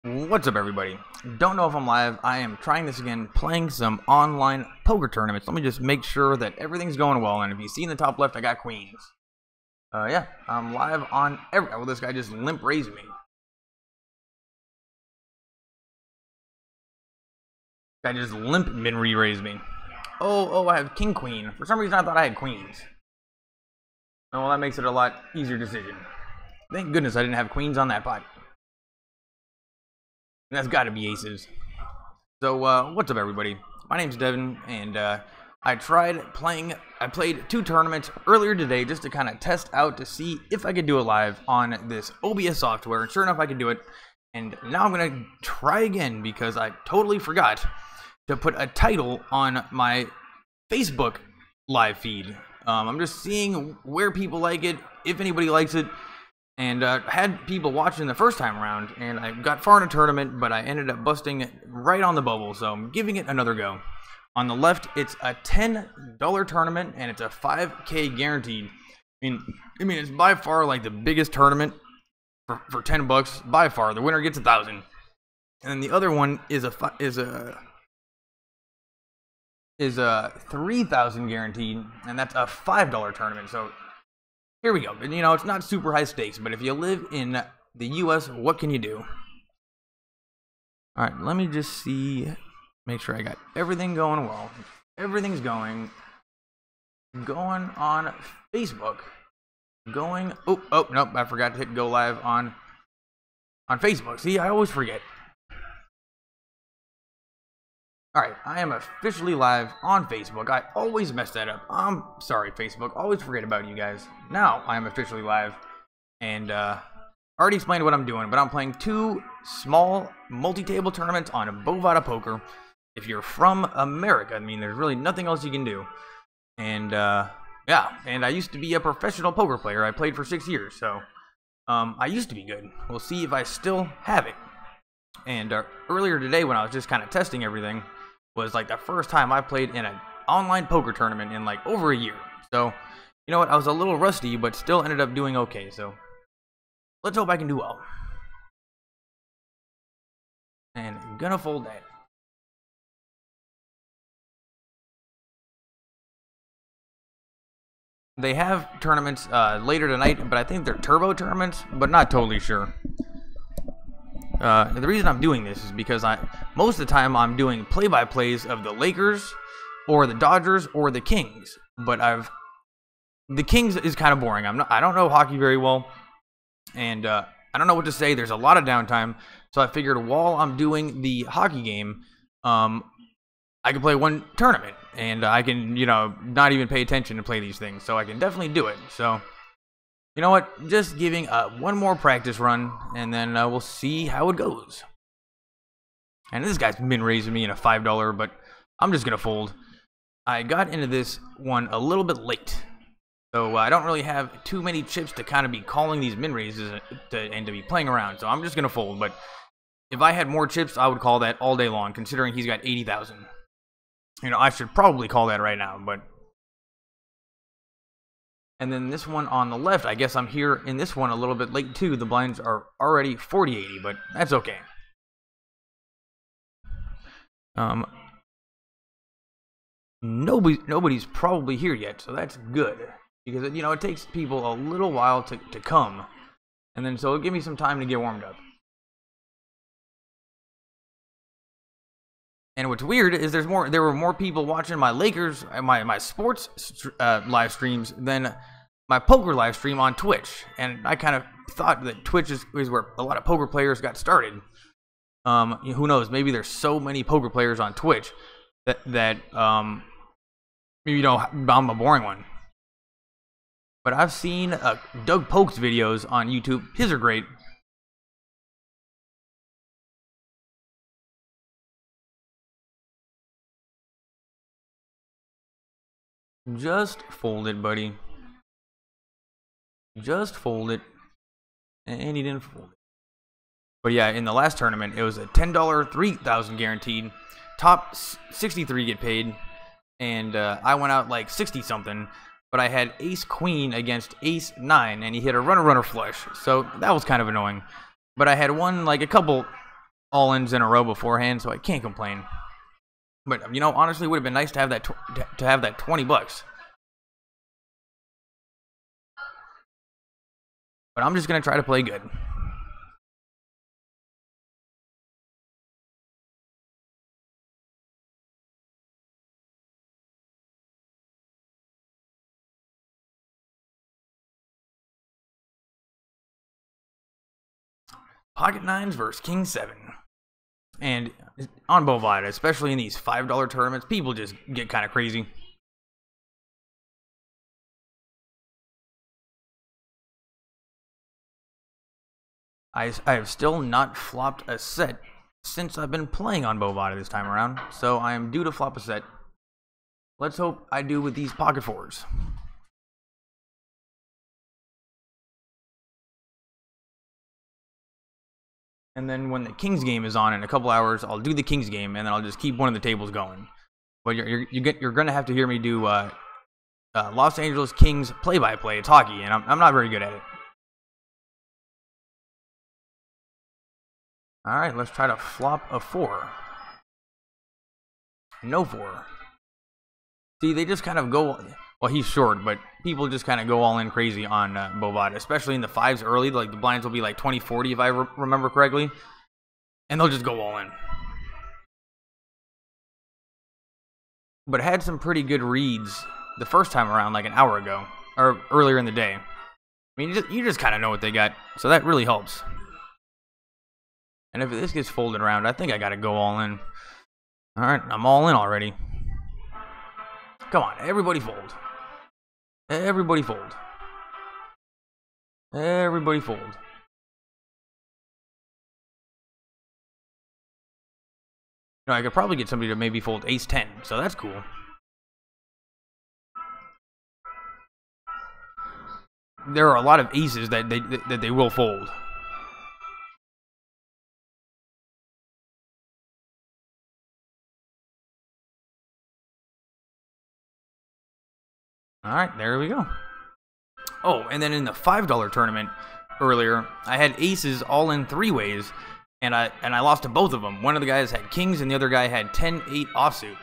What's up, everybody? Don't know if I'm live. I am trying this again, playing some online poker tournaments. Let me just make sure that everything's going well. And if you see in the top left, I got queens. Yeah, I'm live on well, this guy just limp raised me. Guy just limp min re-raised me. Oh, I have king queen. For some reason, I thought I had queens. Oh, well, that makes it a lot easier decision. Thank goodness I didn't have queens on that pot. And that's got to be aces. So, what's up, everybody? My name's Devin, and I played 2 tournaments earlier today just to kind of test out to see if I could do it live on this OBS software. And sure enough, I could do it. And now I'm going to try again because I totally forgot to put a title on my Facebook live feed. I'm just seeing where people like it, if anybody likes it. And had people watching the first time around, and I got far in a tournament, but I ended up busting right on the bubble, so I'm giving it another go. On the left, it's a $10 tournament, and it's a 5K guaranteed. I mean, it's by far like the biggest tournament for 10 bucks. By far, the winner gets 1,000. And then the other one is a 3,000 guaranteed, and that's a $5 tournament. So here we go. You know, it's not super high stakes, but if you live in the US, what can you do? Alright, let me just make sure I got everything going well. Everything's going on Facebook. Oh, nope, I forgot to hit go live on Facebook. See, I always forget. Alright, I am officially live on Facebook. I always mess that up. I'm sorry, Facebook. Always forget about you guys. Now, I am officially live. And, I already explained what I'm doing, but I'm playing 2 small multi-table tournaments on BOVADA Poker. If you're from America, I mean, there's really nothing else you can do. And, yeah. And I used to be a professional poker player. I played for 6 years, so, I used to be good. We'll see if I still have it. And, earlier today, when I was just kind of testing everything, was like the first time I played in an online poker tournament in like over a year. So, you know what, I was a little rusty, but still ended up doing okay. So, let's hope I can do well. And I'm gonna fold that. They have tournaments later tonight, but I think they're turbo tournaments, but not totally sure. The reason I'm doing this is because most of the time I'm doing play-by-plays of the Lakers or the Dodgers or the Kings, but the Kings is kind of boring. I don't know hockey very well, and I don't know what to say. There's a lot of downtime, so I figured while I'm doing the hockey game, I can play one tournament, and I can, you know, not even pay attention to play these things, so I can definitely do it. So, you know what? Just giving one more practice run, and then we'll see how it goes. And this guy's been raising me in a $5, but I'm just going to fold. I got into this one a little bit late, so I don't really have too many chips to kind of be calling these min raises and to be playing around, so I'm just going to fold. But if I had more chips, I would call that all day long, considering he's got 80,000. You know, I should probably call that right now, but... And then this one on the left, I guess I'm here in this one a little bit late too. The blinds are already 40-80, but that's okay. Nobody's probably here yet, so that's good. Because, you know, it takes people a little while to come. And then, so it'll give me some time to get warmed up. And what's weird is there were more people watching my Lakers, my sports live streams than my poker live stream on Twitch. And I kind of thought that Twitch is where a lot of poker players got started. Who knows? Maybe there's so many poker players on Twitch that maybe, you know, I'm a boring one. But I've seen Doug Polk's videos on YouTube. His are great. Just fold it, buddy. Just fold it. And he didn't fold it. But yeah, in the last tournament, it was a $10 3,000 guaranteed. Top 63 get paid. And I went out like 60-something. But I had ace-queen against ace-9. And he hit a runner-runner flush. So that was kind of annoying. But I had won like a couple all-ins in a row beforehand, so I can't complain. But, you know, honestly, it would have been nice to have that $20. But I'm just going to try to play good. Pocket nines versus King 7. And on Bovada, especially in these $5 tournaments, people just get kind of crazy. I have still not flopped a set since I've been playing on Bovada this time around, so I am due to flop a set. Let's hope I do with these pocket fours. And then when the Kings game is on in a couple hours, I'll do the Kings game, and then I'll just keep one of the tables going. But you're going to have to hear me do Los Angeles Kings play-by-play. It's hockey, and I'm not very good at it. All right, let's try to flop a 4. No 4. See, they just kind of go... Well, he's short, but people just kind of go all in crazy on Bovada, especially in the 5s early. Like, the blinds will be like 20-40 if I remember correctly. And they'll just go all in. But I had some pretty good reads the first time around, like an hour ago. Or earlier in the day. I mean, you just kind of know what they got. So that really helps. And if this gets folded around, I think I got to go all in. Alright, I'm all in already. Come on, everybody fold. Everybody fold. Everybody fold. You know, I could probably get somebody to maybe fold ace-10, so that's cool. There are a lot of aces that they will fold. Alright, there we go. Oh, and then in the $5 tournament earlier, I had aces all in 3 ways, and I lost to both of them. One of the guys had kings, and the other guy had 10-8 offsuit.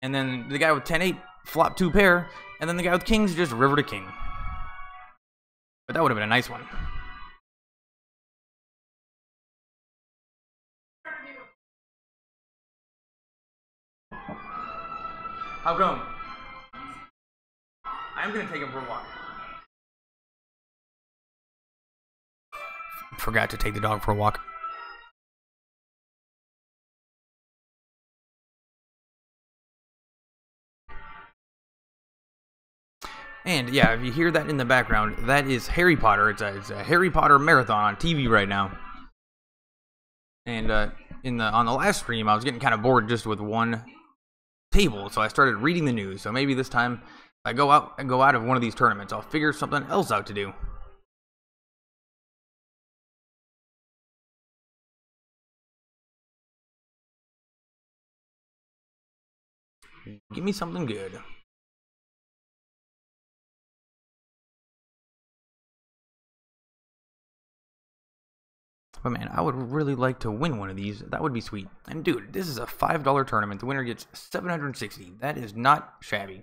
And then the guy with 10-8 flopped 2 pair, and then the guy with kings just river to king. But that would have been a nice one. How come? I'm gonna take him for a walk. Forgot to take the dog for a walk. And yeah, if you hear that in the background, that is Harry Potter. It's a Harry Potter marathon on TV right now. And on the last stream, I was getting kind of bored just with one table, so I started reading the news. So maybe this time, if I go out of one of these tournaments, I'll figure something else out to do. Give me something good. But man, I would really like to win one of these. That would be sweet. And dude, this is a $5 tournament. The winner gets $760. That is not shabby.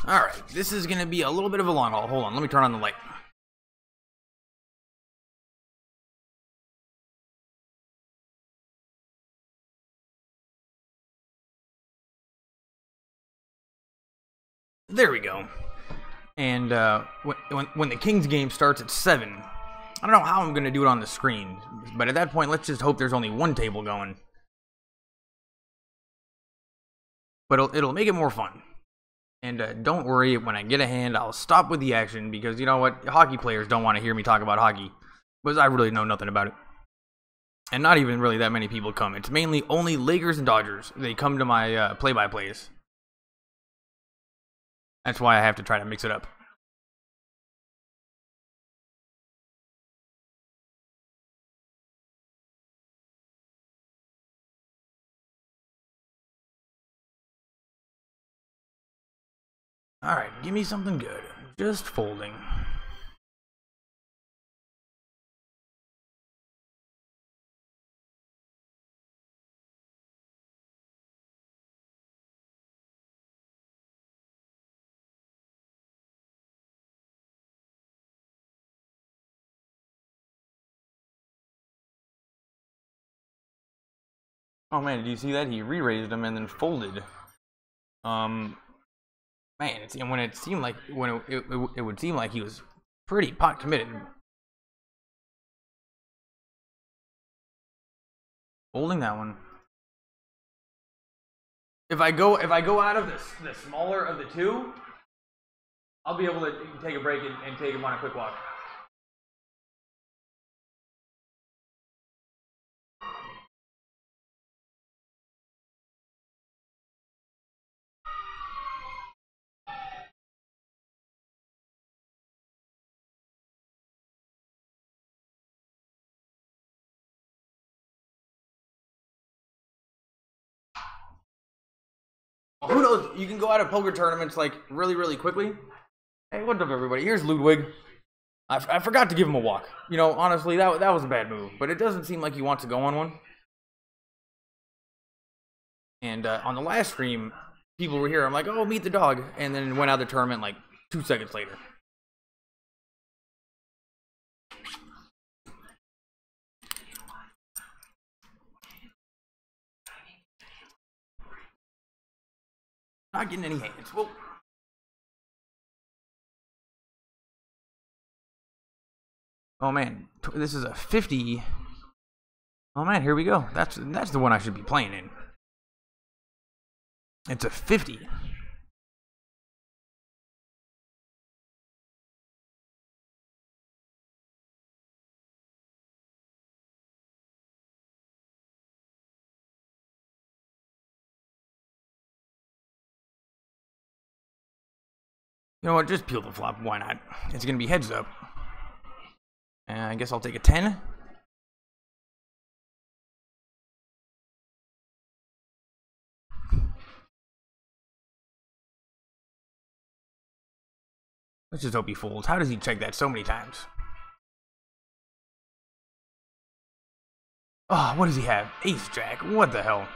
Alright, this is going to be a little bit of a long haul. Hold on, let me turn on the light. There we go. And when the Kings game starts at 7, I don't know how I'm going to do it on the screen. But at that point, let's just hope there's only one table going. But it'll make it more fun. And don't worry, when I get a hand, I'll stop with the action, because you know what? Hockey players don't want to hear me talk about hockey, because I really know nothing about it. And not even really that many people come. It's mainly only Lakers and Dodgers. They come to my play-by-plays. That's why I have to try to mix it up. Alright, give me something good. Just folding. Oh man, did you see that? He re-raised him and then folded. Man, and when it seemed like it would seem like he was pretty pot committed. Folding that one. If I go out of the smaller of the two, I'll be able to take a break and take him on a quick walk. Who knows? You can go out of poker tournaments like really quickly. Hey, what's up, everybody? Here's Ludwig. I forgot to give him a walk. You know, honestly, that was a bad move. But it doesn't seem like he wants to go on one. And on the last stream, people were here. I'm like, oh, meet the dog. And then went out of the tournament like 2 seconds later. Not getting any hands. Whoa. Oh man, this is a 50. Oh man, here we go. That's the one I should be playing in. It's a 50. You know what? Just peel the flop. Why not? It's gonna be heads up. And I guess I'll take a 10. Let's just hope he folds. How does he check that so many times? Oh, what does he have? Ace Jack. What the hell?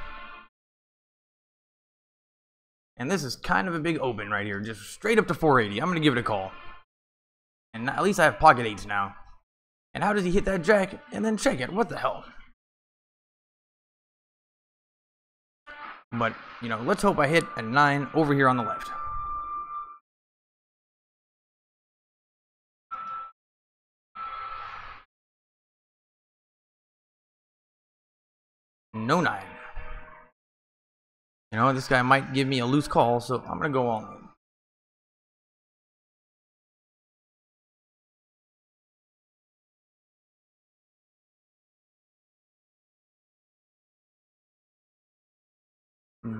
And this is kind of a big open right here. Just straight up to 480. I'm going to give it a call. And at least I have pocket eights now. And how does he hit that jack and then check it? What the hell? But, you know, let's hope I hit a 9 over here on the left. No 9. You know, this guy might give me a loose call, so I'm going to go all in.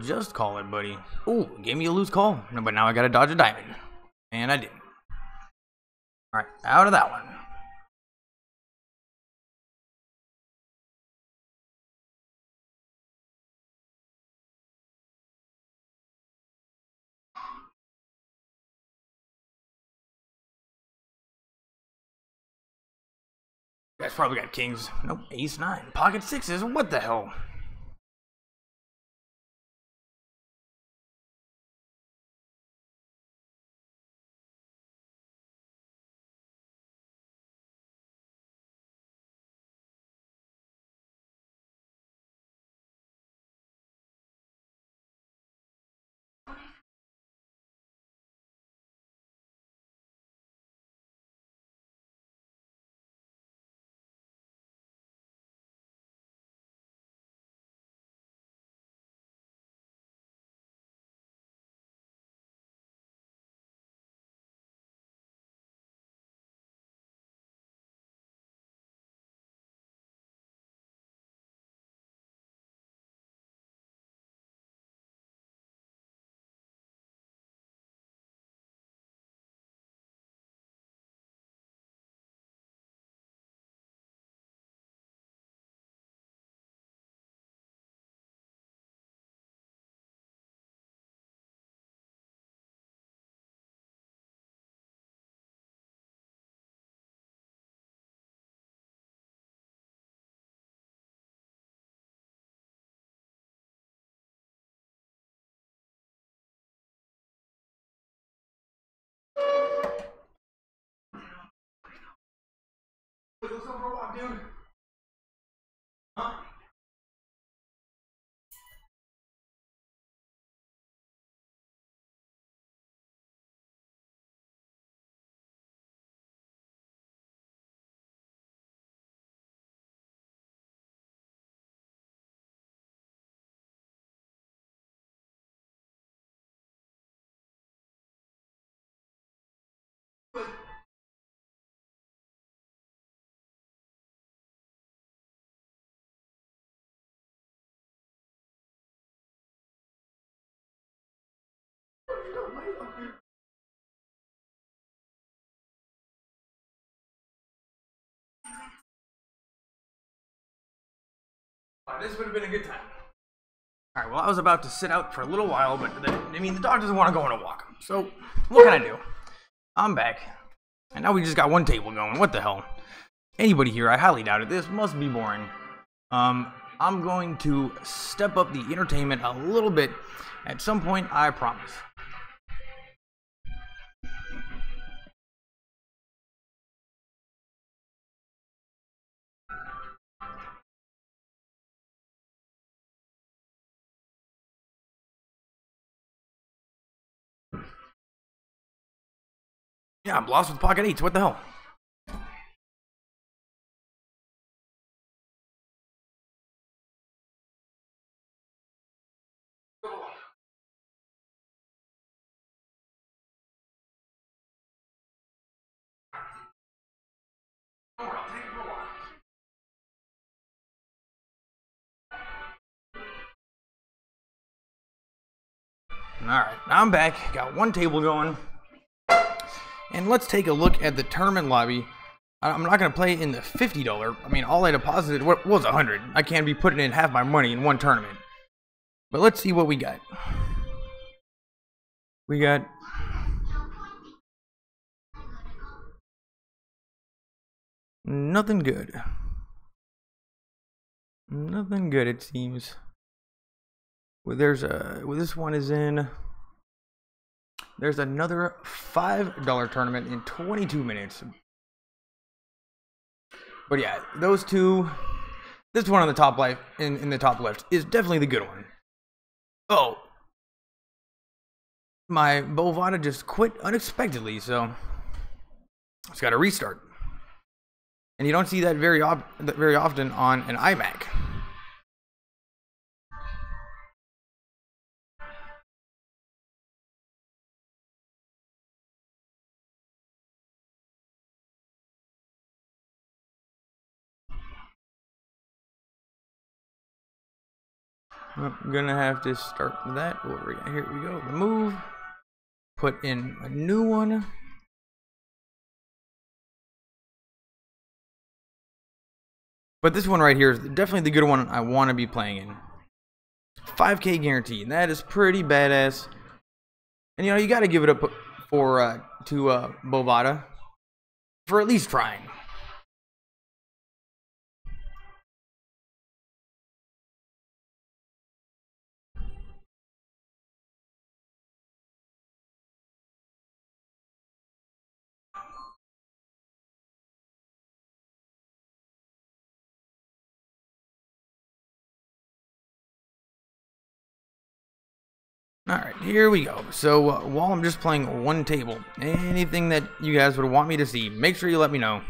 Just call it, buddy. Ooh, gave me a loose call. But now I gotta dodge a diamond. And I didn't. Alright, out of that one. That's probably got kings. Nope, ace 9. Pocket 6s. What the hell? go for a walk, dude. Huh? This would have been a good time. Alright, well, I was about to sit out for a little while, but the dog doesn't want to go on a walk. So, what can I do? I'm back. And now we just got one table going. What the hell? Anybody here? I highly doubt it. This must be boring. I'm going to step up the entertainment a little bit at some point, I promise. Yeah, I'm lost with pocket eights. What the hell? Alright, now I'm back. Got one table going. And let's take a look at the tournament lobby. I'm not going to play in the $50. I mean, all I deposited was $100. I can't be putting in half my money in one tournament. But let's see what we got. We got... nothing good. Nothing good, it seems. Well, this one is in... there's another $5 tournament in 22 minutes. But yeah, those two... this one on the top left, in the top left, is definitely the good one. Oh. My BOVADA just quit unexpectedly, so... it's got to restart. And you don't see that very often on an iMac. I'm gonna have to start that over again. Here we go. Remove. Put in a new one. But this one right here is definitely the good one I want to be playing in. 5K guarantee, and that is pretty badass. And you know, you got to give it up for to BOVADA for at least trying. Alright, here we go. So, while I'm just playing one table, anything that you guys would want me to see, make sure you let me know.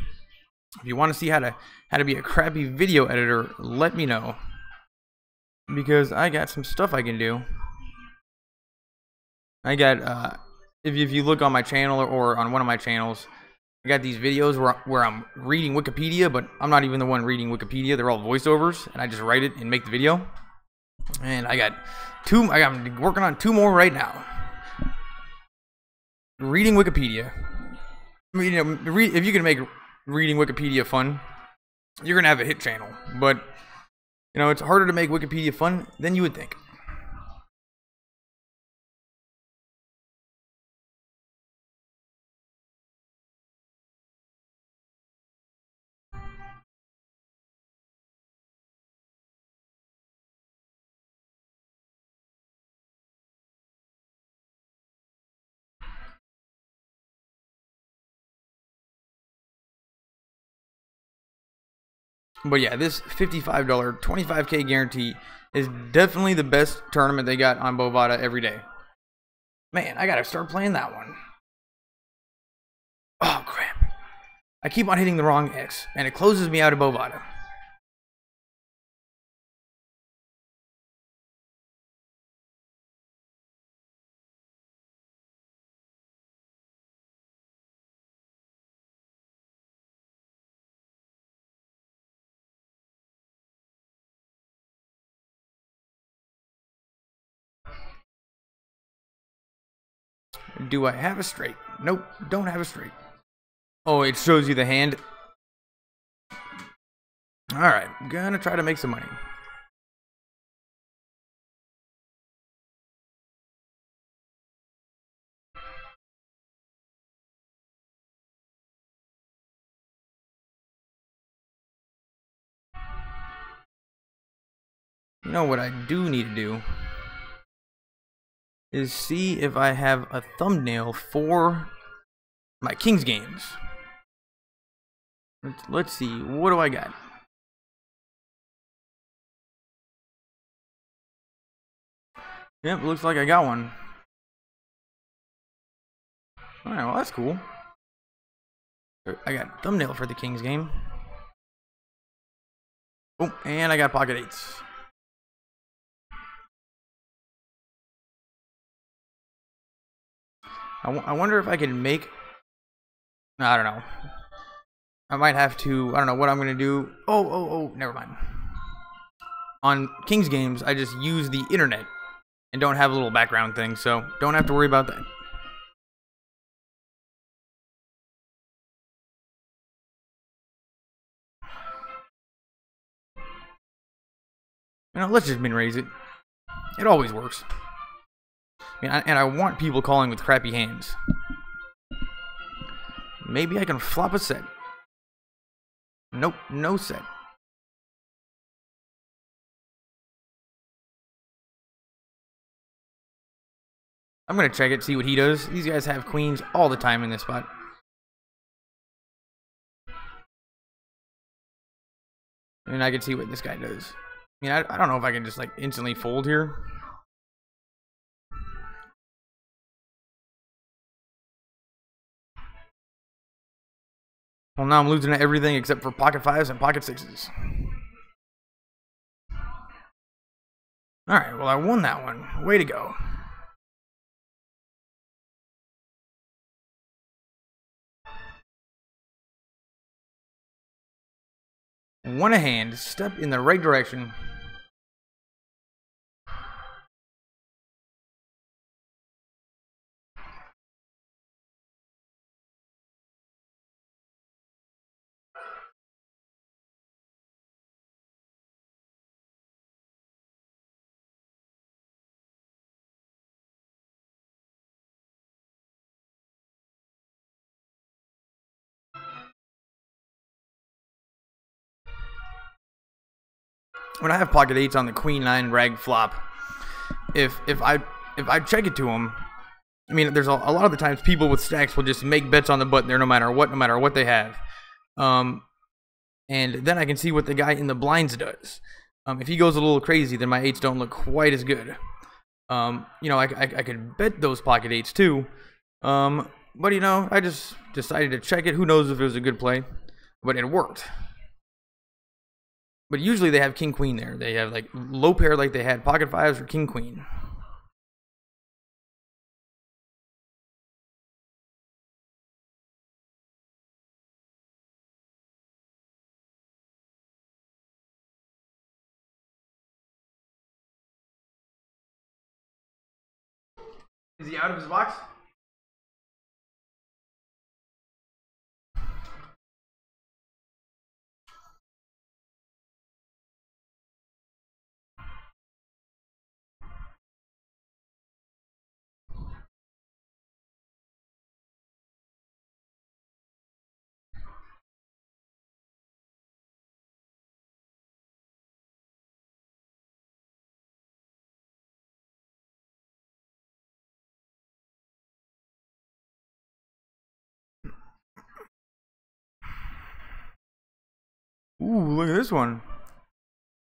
If you want to see how to be a crappy video editor, let me know. Because I got some stuff I can do. I got, if you look on my channel or on one of my channels, I got these videos where I'm reading Wikipedia, but I'm not even the one reading Wikipedia. They're all voiceovers, and I just write it and make the video. And I'm working on 2 more right now. Reading Wikipedia. I mean, you know, if you can make reading Wikipedia fun, you're gonna have a hit channel. But you know, it's harder to make Wikipedia fun than you would think. But yeah, this $55 25K guarantee is definitely the best tournament they got on Bovada every day. Man, I gotta start playing that one. Oh crap. I keep on hitting the wrong X, and it closes me out of Bovada. Do I have a straight? Nope, don't have a straight. Oh, it shows you the hand. Alright, gonna try to make some money. You know what I do need to do is see if I have a thumbnail for my Kings games. Let's see, what do I got? Yep, looks like I got one. Alright, well that's cool. I got thumbnail for the Kings game. Oh, and I got pocket eights. I wonder if I can make... I don't know. I might have to... I don't know what I'm going to do. Oh, never mind. On Kings games, I just use the internet and don't have a little background thing, so don't have to worry about that. You know, let's just min raise it. It always works. And I want people calling with crappy hands. Maybe I can flop a set. Nope, no set. I'm gonna check it, see what he does. These guys have queens all the time in this spot. And I can see what this guy does. I mean, I don't know if I can just like instantly fold here. Well, now I'm losing everything except for pocket fives and pocket sixes. Alright, well I won that one. Way to go. Won a hand, step in the right direction. When I have pocket eights on the queen nine rag flop, if I check it to him, I mean, there's a lot of the times people with stacks will just make bets on the button there no matter what they have. And then I can see what the guy in the blinds does. If he goes a little crazy, then my eights don't look quite as good. You know, I could bet those pocket eights too. But you know, I just decided to check it. Who knows if it was a good play, but it worked. But usually they have king queen there. They have like low pair like they had pocket fives or king queen. Is he out of his box? Ooh, look at this one.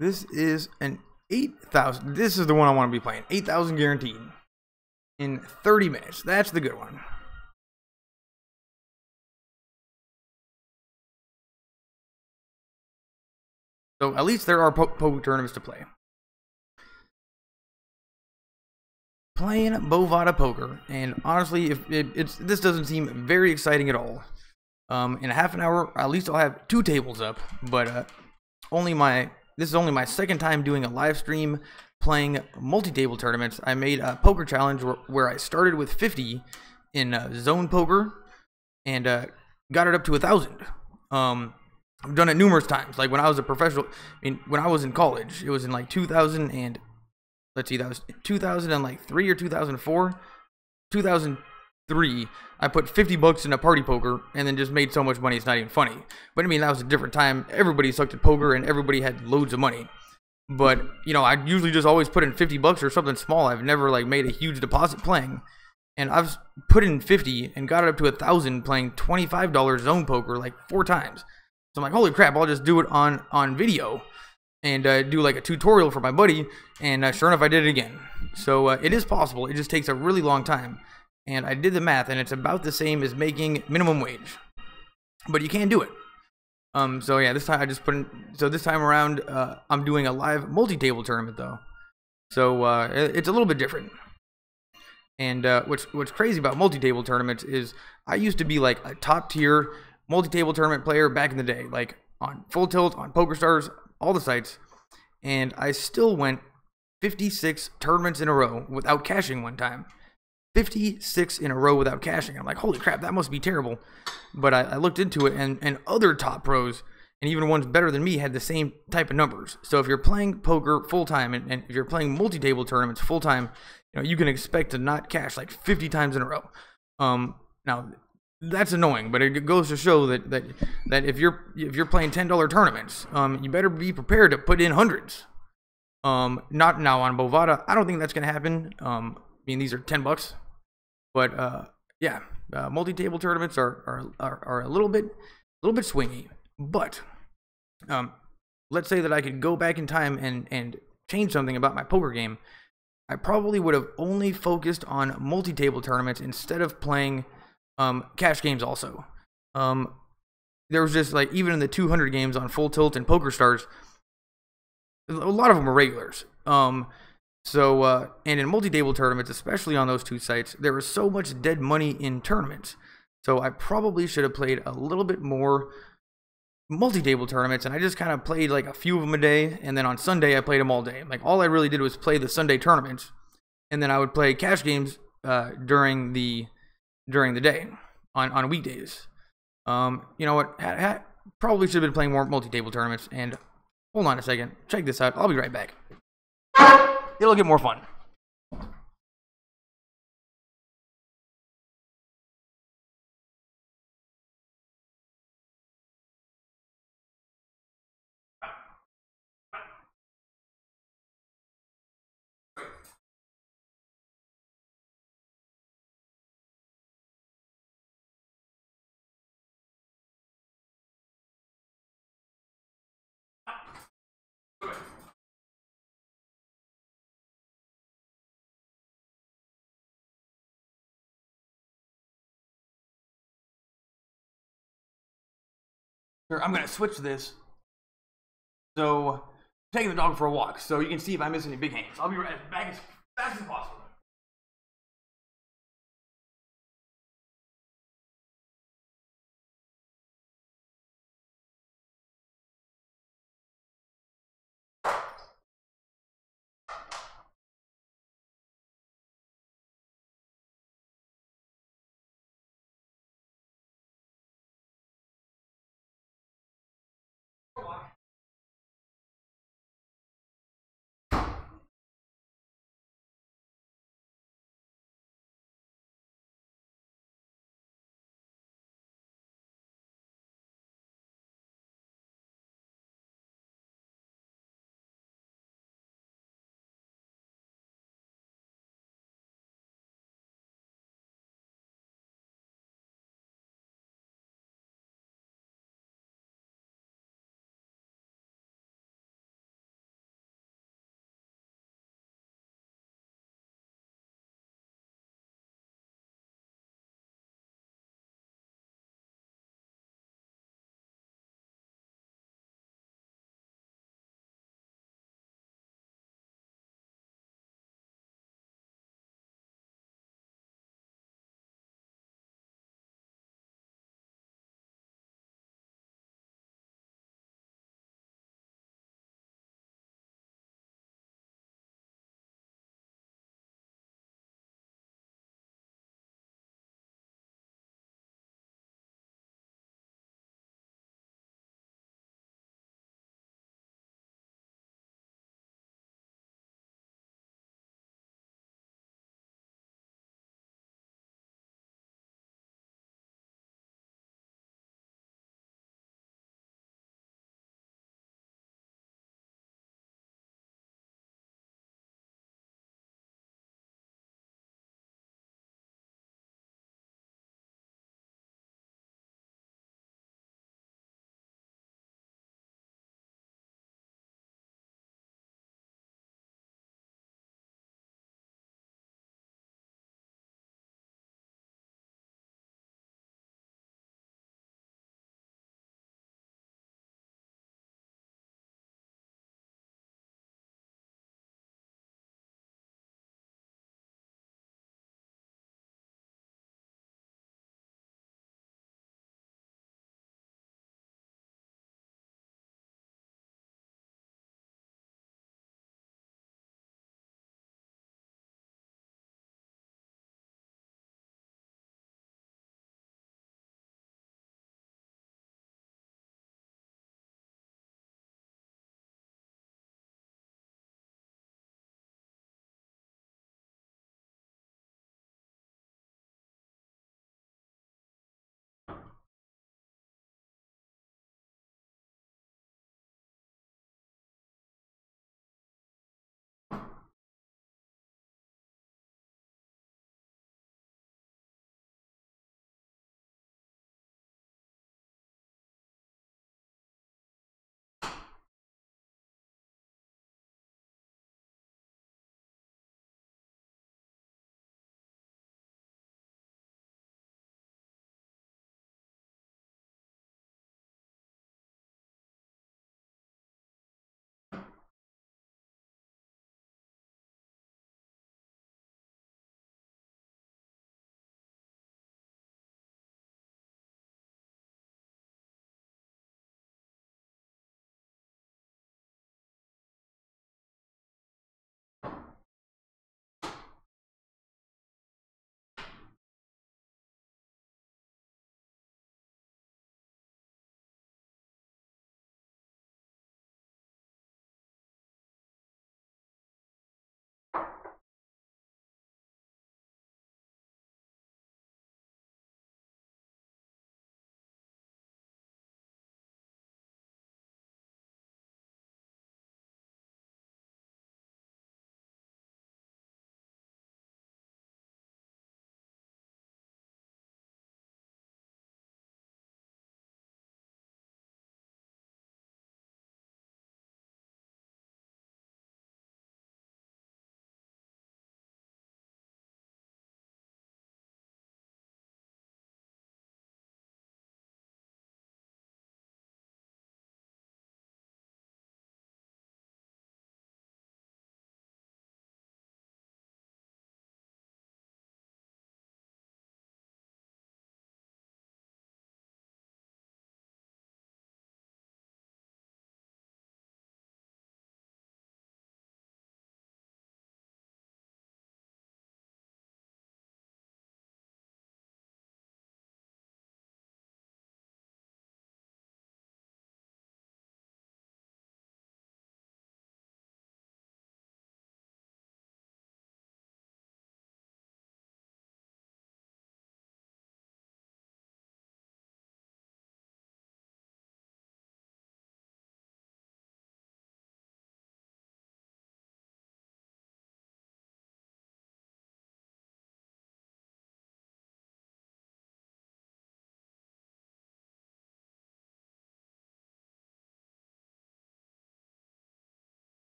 This is an 8,000. This is the one I want to be playing. 8,000 guaranteed in 30 minutes. That's the good one. So at least there are poker tournaments to play. Playing BOVADA poker, and honestly, if this doesn't seem very exciting at all. In a half an hour, at least I'll have 2 tables up, but this is only my second time doing a live stream playing multi-table tournaments. I made a poker challenge where I started with 50 in zone poker and got it up to 1,000. I've done it numerous times. Like when I was a professional, when I was in college, it was in like 2000 and let's see, that was 2003 or 2004, 2003. I put 50 bucks in a party poker and then just made so much money it's not even funny. But that was a different time. Everybody sucked at poker and everybody had loads of money. But I usually just always put in 50 bucks or something small. I've never like made a huge deposit playing. And I've put in 50 and got it up to 1,000 playing $25 zone poker like 4 times. So I'm like, holy crap, I'll just do it on video and do like a tutorial for my buddy. And sure enough, I did it again. So it is possible. It just takes a really long time. And I did the math, and it's about the same as making minimum wage. But you can do it. So yeah, this time I just put in. So this time around, I'm doing a live multi-table tournament though. So it's a little bit different. And what's crazy about multi-table tournaments is I used to be like a top tier multi-table tournament player back in the day, like on Full Tilt, on PokerStars, all the sites, and I still went 56 tournaments in a row without cashing one time. 56 in a row without cashing. I'm like, holy crap, that must be terrible. But I looked into it, and other top pros, and even ones better than me, had the same type of numbers. So if you're playing poker full-time, and if you're playing multi-table tournaments full-time, you can expect to not cash like 50 times in a row. Now, that's annoying, but it goes to show that if you're playing $10 tournaments, you better be prepared to put in hundreds. Not now on BOVADA. I don't think that's gonna happen. These are $10, but yeah, multi-table tournaments are a little bit swingy. But let's say that I could go back in time and change something about my poker game. I probably would have only focused on multi-table tournaments instead of playing cash games also. There was just like, even in the 200 games on Full Tilt and PokerStars, a lot of them are regulars. And in multi-table tournaments, especially on those 2 sites, there was so much dead money in tournaments. So I probably should have played a little bit more multi-table tournaments, and I just kind of played like a few of them a day, and then on Sunday I played them all day. Like all I really did was play the Sunday tournaments, and then I would play cash games during the day on weekdays. You know what? Probably should have been playing more multi-table tournaments. And hold on a second, check this out. I'll be right back. It'll get more fun. I'm gonna switch this. So, I'm taking the dog for a walk, so you can see if I miss any big hands. I'll be right back as fast as possible.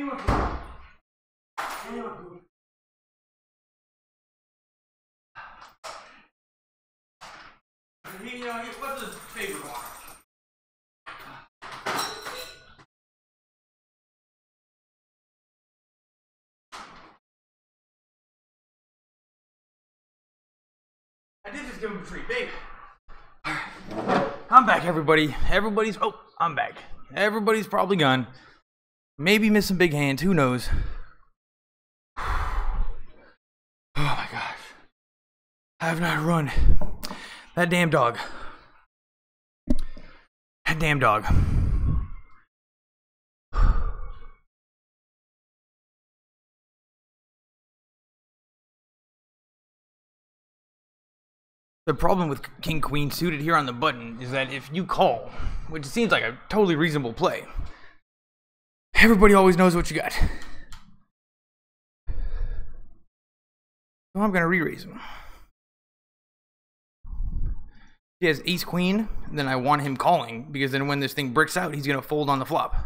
You know, what's his favorite one? I did just give him a treat, babe. I'm back, everybody. I'm back. Everybody's probably gone. Maybe missing big hands, who knows? Oh my gosh. I have not run. That damn dog. That damn dog. The problem with King Queen suited here on the button is that if you call, which seems like a totally reasonable play, everybody always knows what you got. So I'm going to re-raise him. He has ace queen, then I want him calling, because then when this thing bricks out, he's going to fold on the flop.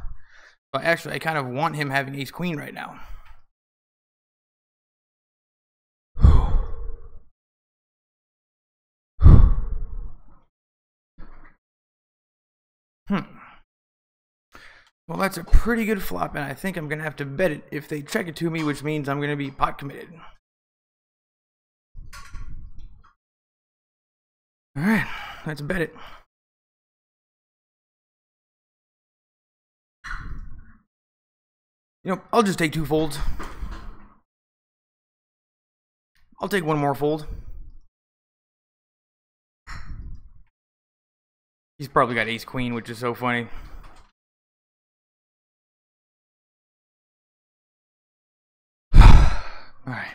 But actually, I kind of want him having ace queen right now. Well, that's a pretty good flop, and I think I'm going to have to bet it if they check it to me, which means I'm going to be pot committed. Alright, let's bet it. You know, I'll just take 2 folds. I'll take 1 more fold. He's probably got ace queen, which is so funny. Alright.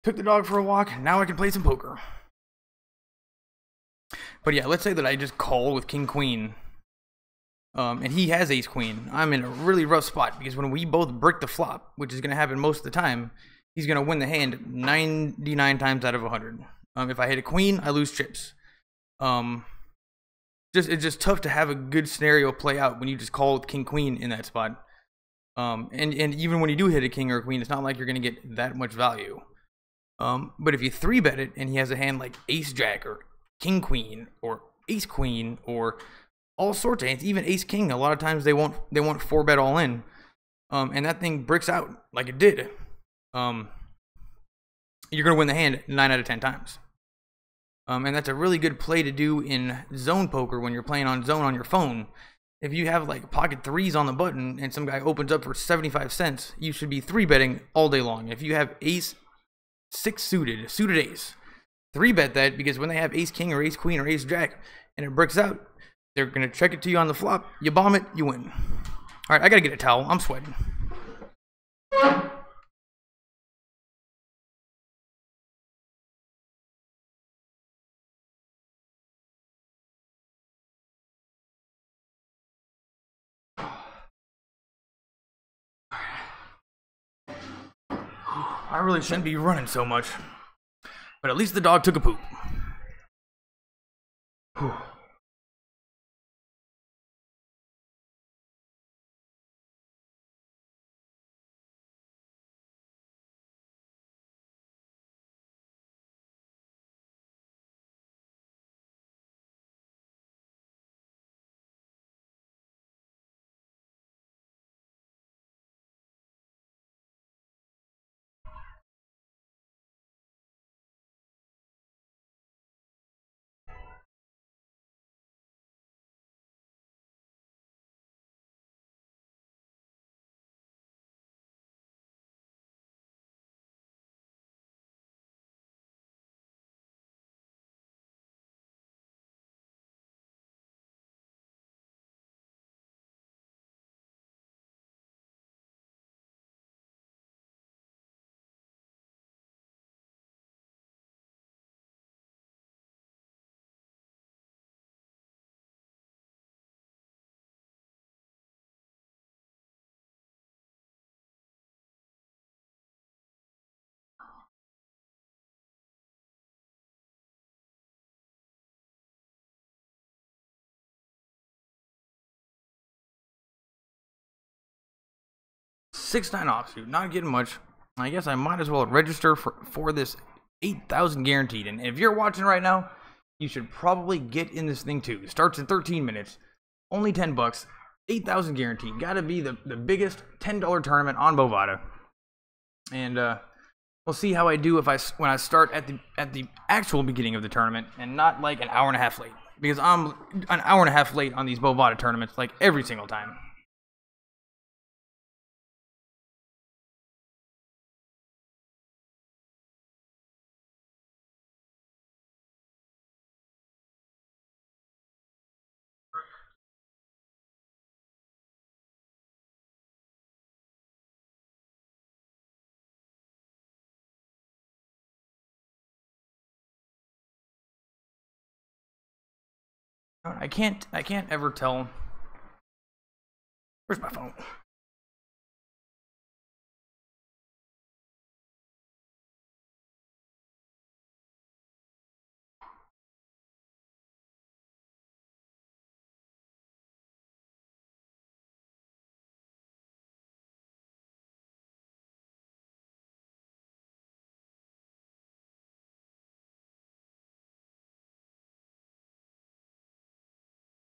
Took the dog for a walk, now I can play some poker. But yeah, let's say that I just call with king queen. And he has ace queen. I'm in a really rough spot because when we both brick the flop, which is going to happen most of the time, he's going to win the hand 99 times out of 100. If I hit a queen, I lose chips. It's just tough to have a good scenario play out when you just call with king queen in that spot. And even when you do hit a king or a queen, it's not like you're going to get that much value. But if you 3-bet it and he has a hand like ace jack or king queen or ace queen or all sorts of hands, even ace king, a lot of times they want 4-bet all in, and that thing bricks out like it did. You're gonna win the hand 9 out of 10 times, and that's a really good play to do in zone poker when you're playing on zone on your phone. If you have like pocket 3s on the button and some guy opens up for 75 cents, you should be 3-betting all day long. If you have ace 6 suited ace, 3-bet that, because when they have ace king or ace queen or ace jack and it bricks out, they're going to check it to you on the flop. You bomb it, you win. All right, I got to get a towel. I'm sweating. I really shouldn't be running so much. But at least the dog took a poop. Whew. 6-9 offsuit, not getting much. I guess I might as well register for this 8,000 guaranteed. And if you're watching right now, you should probably get in this thing too. It starts in 13 minutes, only 10 bucks, 8,000 guaranteed. Gotta be the biggest $10 tournament on Bovada. And we'll see how I do when I start at the actual beginning of the tournament and not like an hour and a half late, because I'm an hour and a half late on these Bovada tournaments like every single time. I can't ever tell. Where's my phone?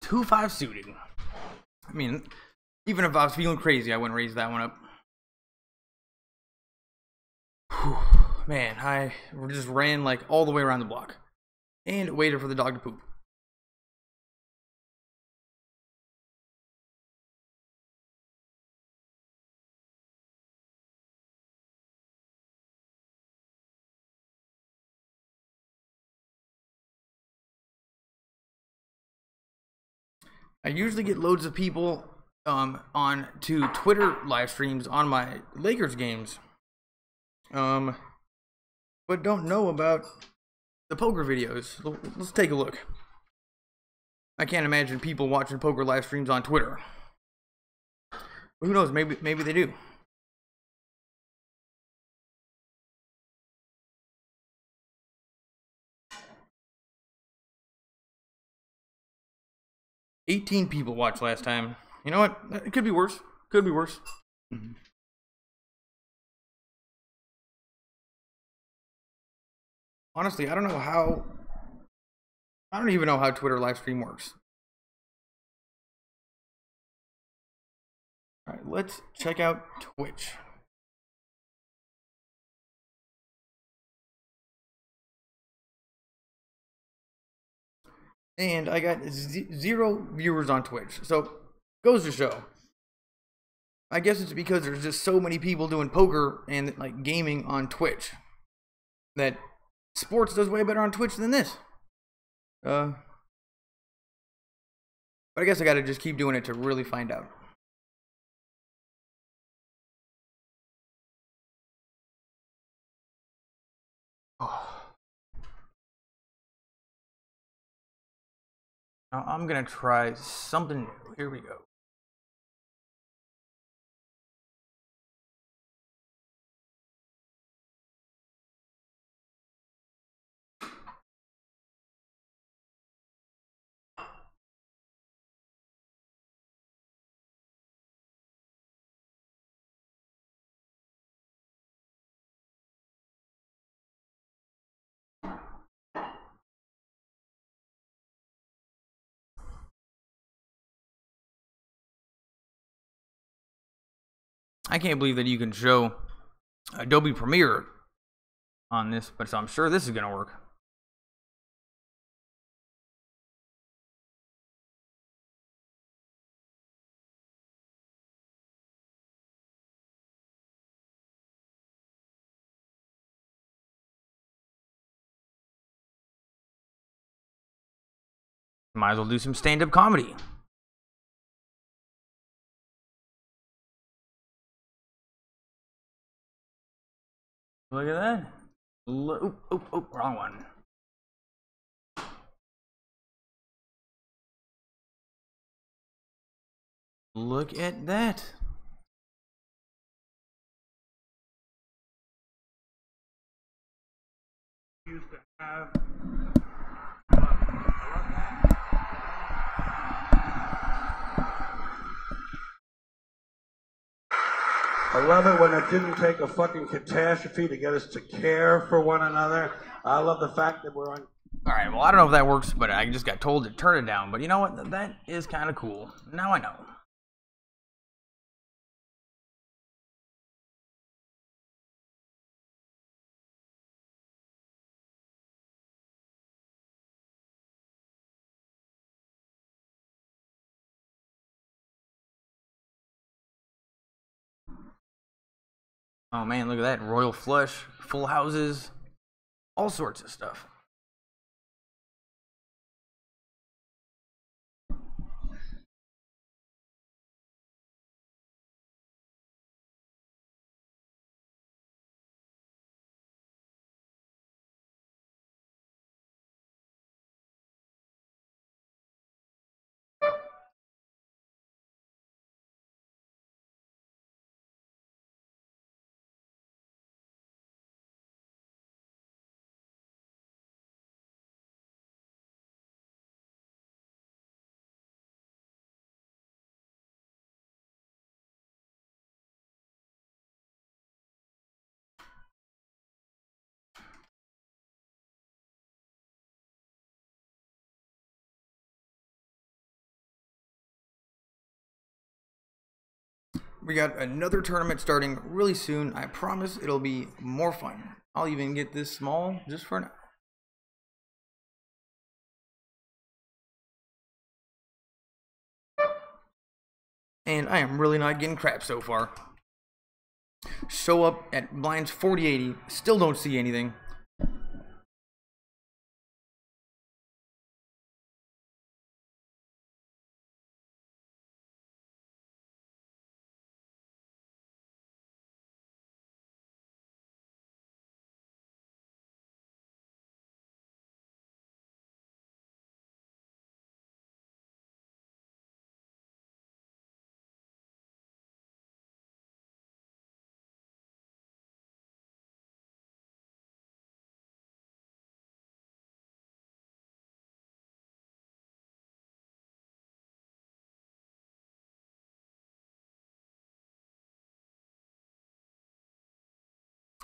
Two 5 suited. I mean, even if I was feeling crazy, I wouldn't raise that one up. Whew. Man, I just ran like all the way around the block and waited for the dog to poop. I usually get loads of people on to Twitter live streams on my Lakers games, but don't know about the poker videos. Let's take a look. I can't imagine people watching poker live streams on Twitter. But who knows? Maybe they do. $18 people watched last time. You know what? It could be worse. Could be worse. Honestly, I don't even know how Twitter live stream works. All right, let's check out Twitch. And I got 0 viewers on Twitch. So, goes to show. I guess it's because there's just so many people doing poker and like gaming on Twitch that sports does way better on Twitch than this. But I guess I gotta just keep doing it to really find out. Now I'm gonna try something new. Here we go. I can't believe that you can show Adobe Premiere on this, but I'm sure this is gonna work. Might as well do some stand-up comedy. Look at that. Oh, wrong one. Look at that. Used to have. I love it when it didn't take a fucking catastrophe to get us to care for one another. I love the fact that we're on. Alright, well, I don't know if that works, but I just got told to turn it down. But you know what? That is kind of cool. Now I know. Oh man, look at that. Royal flush, full houses, all sorts of stuff. We got another tournament starting really soon. I promise it'll be more fun. I'll even get this small just for now. And I am really not getting crap so far. Show up at blinds 40-80, still don't see anything.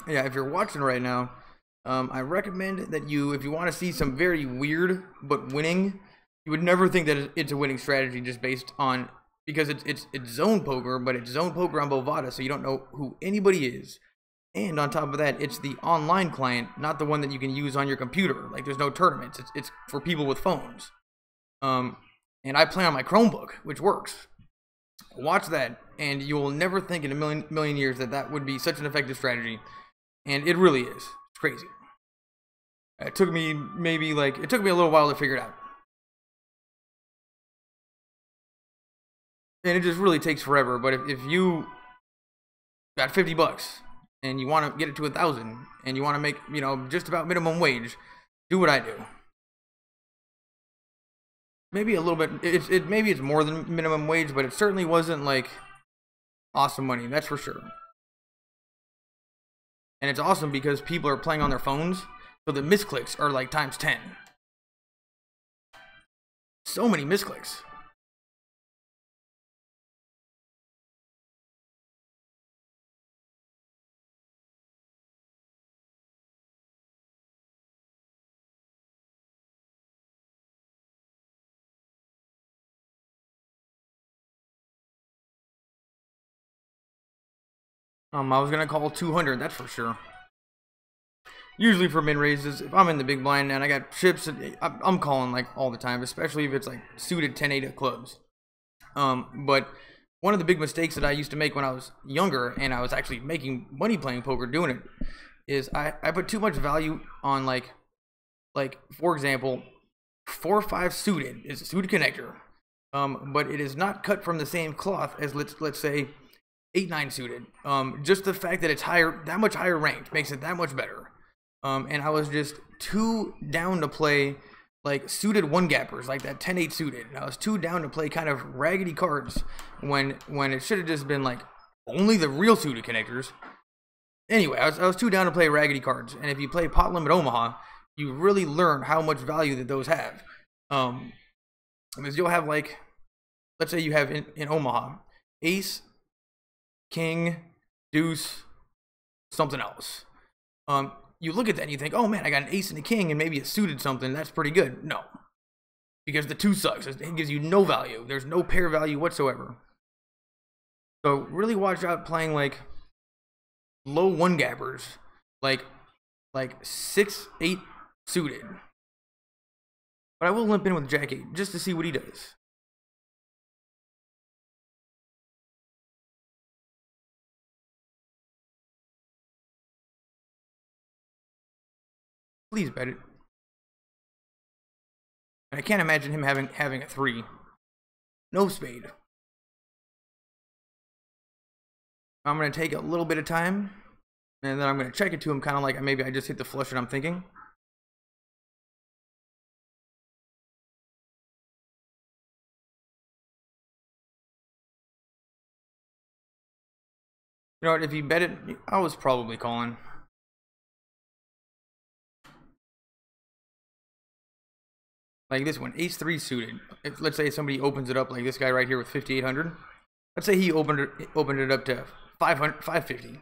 Yeah, if you're watching right now, I recommend that you, if you want to see some very weird but winning, you would never think that it's a winning strategy just based on, because it's zone poker, but it's zone poker on BOVADA, so you don't know who anybody is. And on top of that, it's the online client, not the one that you can use on your computer. Like, there's no tournaments. It's for people with phones. And I play on my Chromebook, which works. Watch that, and you will never think in a million years that that would be such an effective strategy. And it really is. It's crazy. It took me it took me a little while to figure it out. And it just really takes forever. But if you got 50 bucks and you want to get it to 1,000 and you want to make, you know, just about minimum wage, do what I do. Maybe a little bit, maybe it's more than minimum wage, but it certainly wasn't like awesome money, that's for sure. And it's awesome because people are playing on their phones, so the misclicks are like times 10. So many misclicks. I was gonna call 200, that's for sure. Usually for min raises, if I'm in the big blind and I got chips, I'm calling like all the time, especially if it's like suited 10-8 of clubs. But one of the big mistakes that I used to make when I was younger and I was actually making money playing poker doing it is I put too much value on like for example, 4-5 suited is a suited connector, but it is not cut from the same cloth as let's say 8-9 suited. Just the fact that it's higher, that much higher ranked, makes it that much better. And I was just too down to play like suited one gappers, like that 10-8 suited. And I was too down to play kind of raggedy cards when it should have just been like only the real suited connectors. Anyway, I was too down to play raggedy cards. And if you play Pot Limit Omaha, you really learn how much value that those have. Because you'll have like, let's say you have in Omaha, ace, king, deuce, something else. You look at that and you think, oh man, I got an ace and a king and maybe it suited something. That's pretty good. No. Because the 2 sucks. It gives you no value. There's no pair value whatsoever. So really watch out playing like low 1-gappers. Like 6-8 suited. But I will limp in with Jack 8 just to see what he does. Please bet it. And I can't imagine him having a 3. No spade. I'm going to take a little bit of time, and then I'm going to check it to him kind of like maybe I just hit the flush that I'm thinking. You know what, if he bet it, I was probably calling. Like this one, ace 3 suited. If let's say somebody opens it up like this guy right here with 5,800. Let's say he opened it up to 550.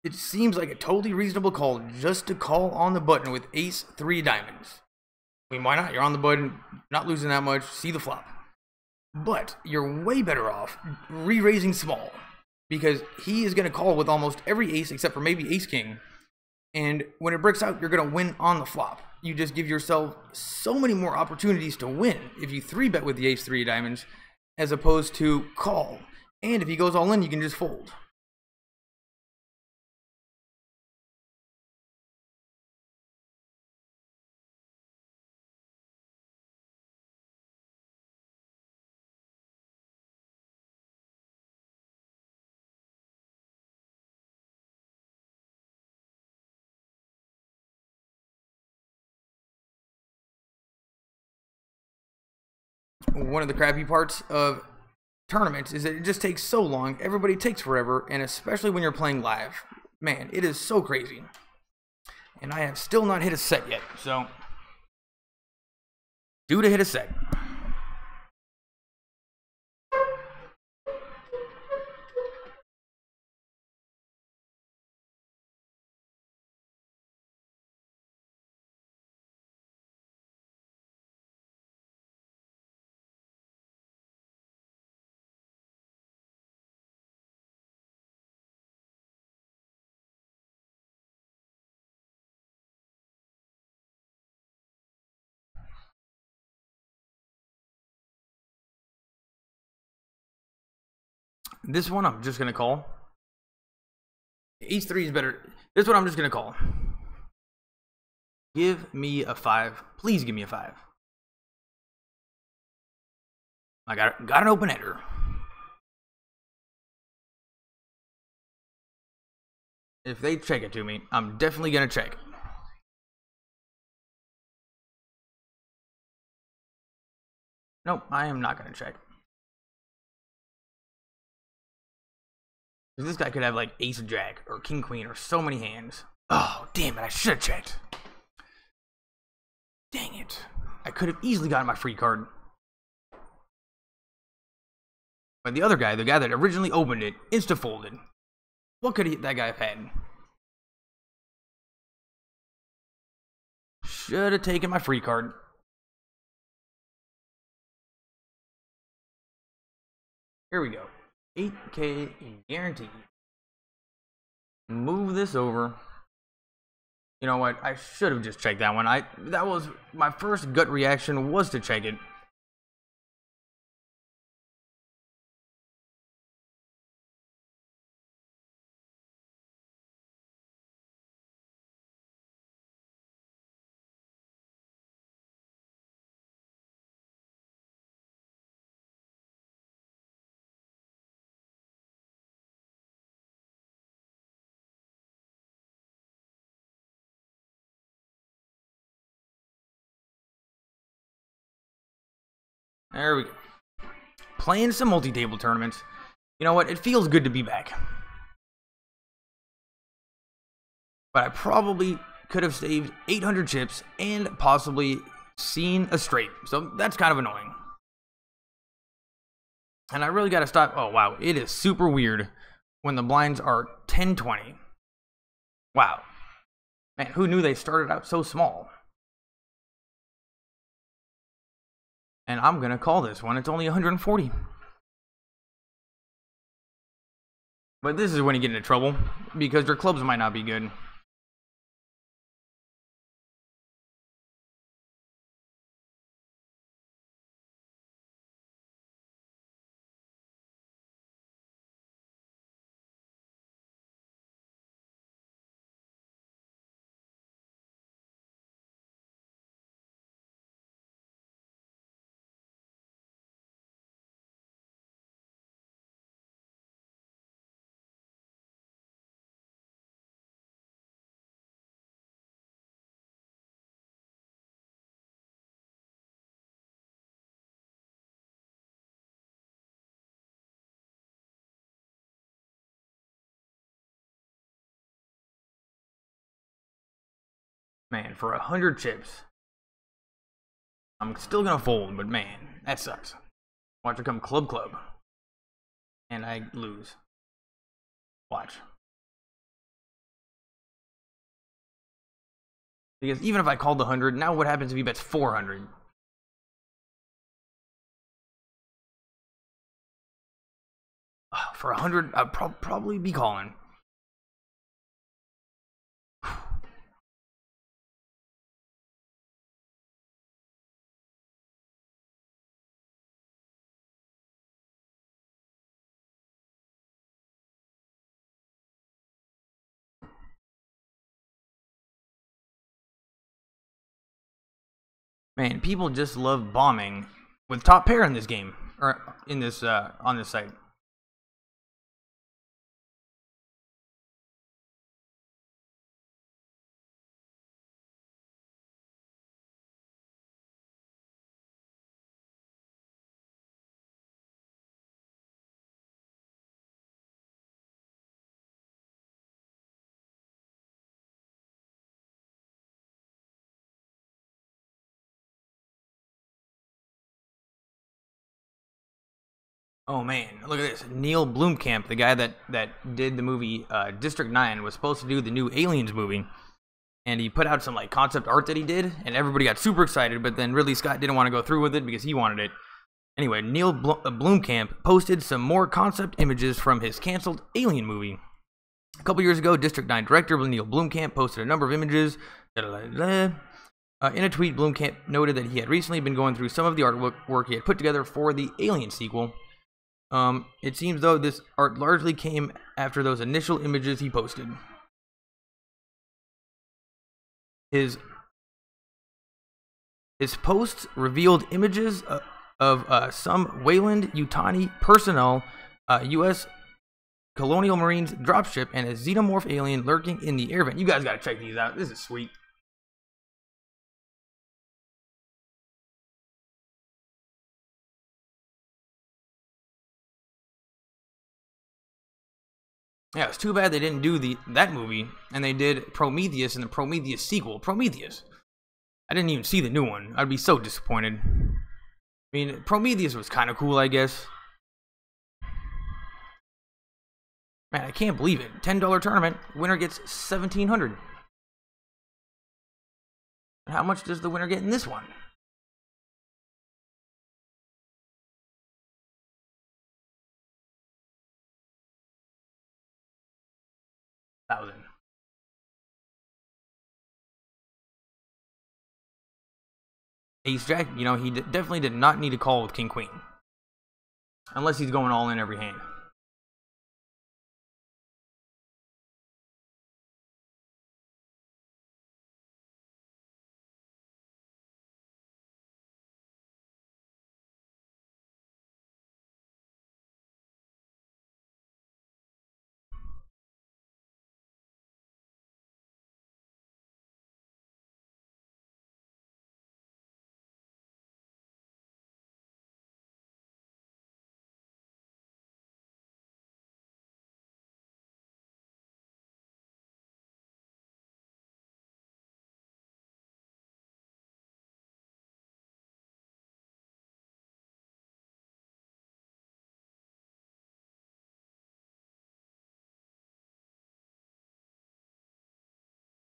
It seems like a totally reasonable call just to call on the button with ace 3 diamonds. I mean, why not? You're on the button, not losing that much, see the flop. But you're way better off re-raising small, because he is going to call with almost every ace except for maybe ace king. And when it breaks out, you're going to win on the flop. You just give yourself so many more opportunities to win if you 3-bet with the ace 3 diamonds as opposed to call. And if he goes all in, you can just fold. One of the crappy parts of tournaments is that it just takes so long. Everybody takes forever, and especially when you're playing live. Man, it is so crazy. And I have still not hit a set yet, so due to hit a set. This one I'm just gonna call. Ace 3 is better. This one I'm just gonna call. Give me a 5. Please give me a 5. I got an open ender. If they check it to me, I'm definitely gonna check. Nope, I am not gonna check. This guy could have like ace jack or king queen or so many hands. Oh, damn it, I should have checked. Dang it. I could have easily gotten my free card. But the other guy, the guy that originally opened it, insta-folded. What could that guy have had? Should have taken my free card. Here we go. 8K guaranteed. Move this over. You know what? I should have just checked that one. That was my first gut reaction, was to check it. There we go. Playing some multi-table tournaments. You know what? It feels good to be back. But I probably could have saved 800 chips and possibly seen a straight. So that's kind of annoying. And I really got to stop. Oh, wow. It is super weird when the blinds are 10-20. Wow. Man, who knew they started out so small? And I'm going to call this one. It's only 140. But this is when you get into trouble, because your clubs might not be good. Man, for 100 chips, I'm still gonna fold, but man, that sucks. Watch it come club. And I lose. Watch. Because even if I called the 100, now what happens if he bets 400? For 100, I'd probably be calling. Man, people just love bombing with top pair in this game, or in this on this site. Oh man, look at this. Neil Blomkamp, the guy that did the movie District 9, was supposed to do the new Aliens movie. And he put out some like concept art that he did, and everybody got super excited, but then Ridley Scott didn't want to go through with it because he wanted it. Anyway, Neil Blomkamp posted some more concept images from his canceled Alien movie. A couple years ago, District 9 director Neil Blomkamp posted a number of images. In a tweet, Blomkamp noted that he had recently been going through some of the artwork he had put together for the Alien sequel. It seems though this art largely came after those initial images he posted. His posts revealed images of some Weyland-Yutani personnel, U.S. Colonial Marines dropship, and a xenomorph alien lurking in the air vent. You guys gotta check these out. This is sweet. Yeah, it's too bad they didn't do that movie, and they did Prometheus and the Prometheus sequel. Prometheus. I didn't even see the new one. I'd be so disappointed. I mean, Prometheus was kind of cool, I guess. Man, I can't believe it. $10 tournament, winner gets $1,700. How much does the winner get in this one? $1,000. Ace Jack, you know, he definitely did not need to call with King Queen. Unless he's going all in every hand.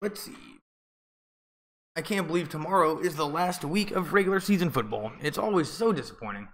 Let's see. I can't believe tomorrow is the last week of regular season football. It's always so disappointing.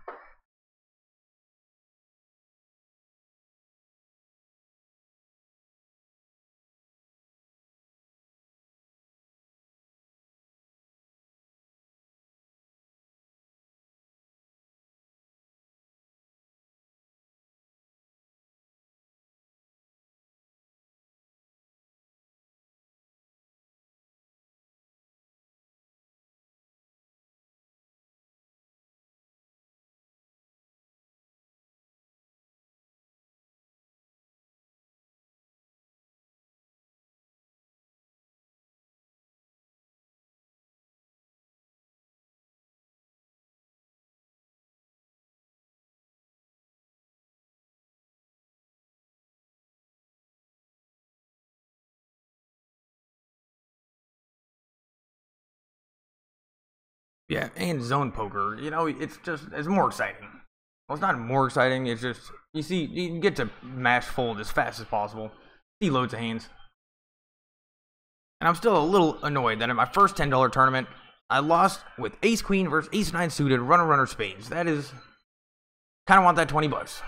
Yeah, and zone poker, you know, it's more exciting. Well, it's not more exciting, it's just, you see, you can get to mash fold as fast as possible. See loads of hands. And I'm still a little annoyed that in my first $10 tournament, I lost with ace queen versus ace 9 suited, runner spades. That is, kind of want that 20 bucks.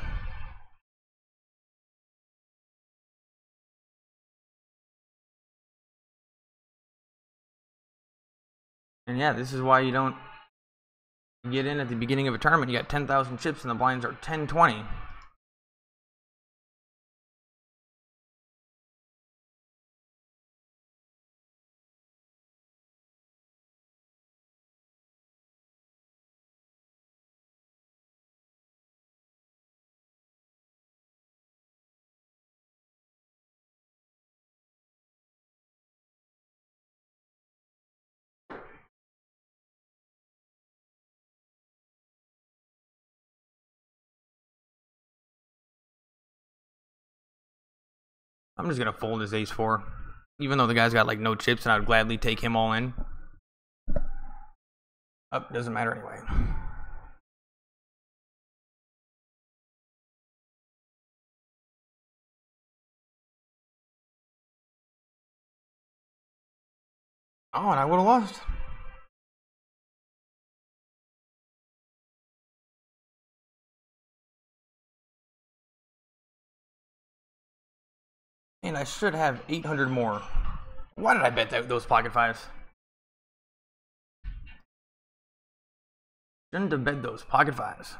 And yeah, this is why you don't get in at the beginning of a tournament. You got 10,000 chips and the blinds are 10-20. I'm just gonna fold his ace 4. Even though the guy's got like no chips and I would gladly take him all in. Doesn't matter anyway. Oh, and I would have lost. And I should have 800 more. Why did I bet those pocket fives? Shouldn't have bet those pocket fives.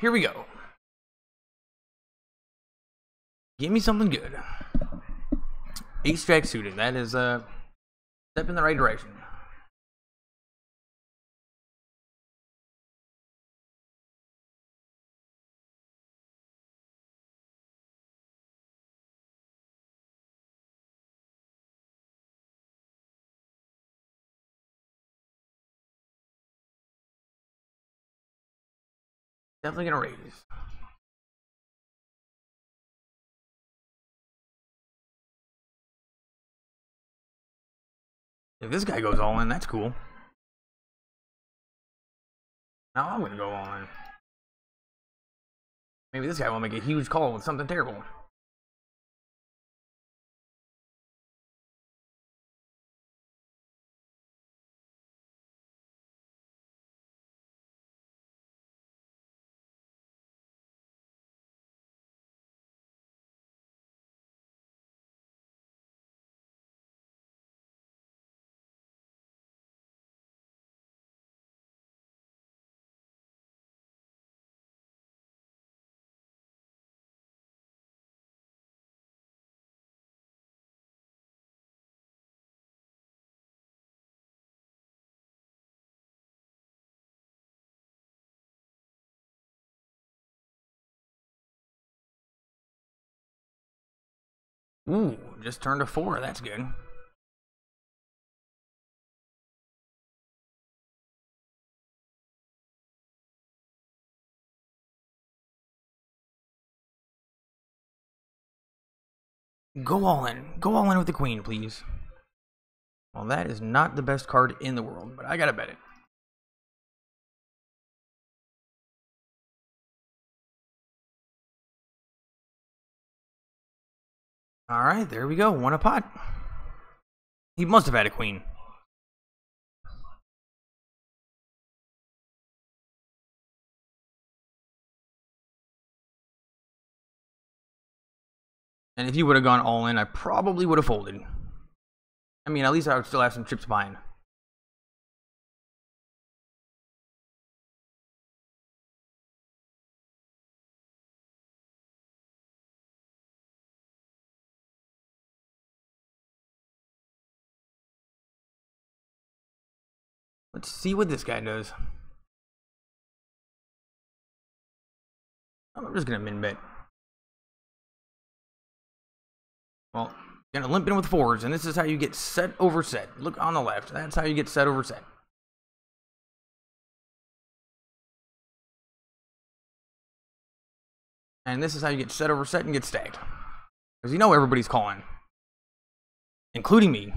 Here we go. Give me something good. Ace jack suited. That is a step in the right direction. Definitely gonna raise. If this guy goes all in, that's cool. Now I'm gonna go all in. Maybe this guy will make a huge call with something terrible. Ooh, just turned a 4. That's good. Go all in. Go all in with the queen, please. Well, that is not the best card in the world, but I gotta bet it. Alright, there we go. Won a pot. He must have had a queen. And if you would have gone all in, I probably would have folded. I mean, at least I would still have some chips behind. Let's see what this guy does. I'm just gonna min bet. Well, gonna limp in with 4s, and this is how you get set over set. Look on the left. That's how you get set over set. And this is how you get set over set and get stacked. Because you know everybody's calling. Including me.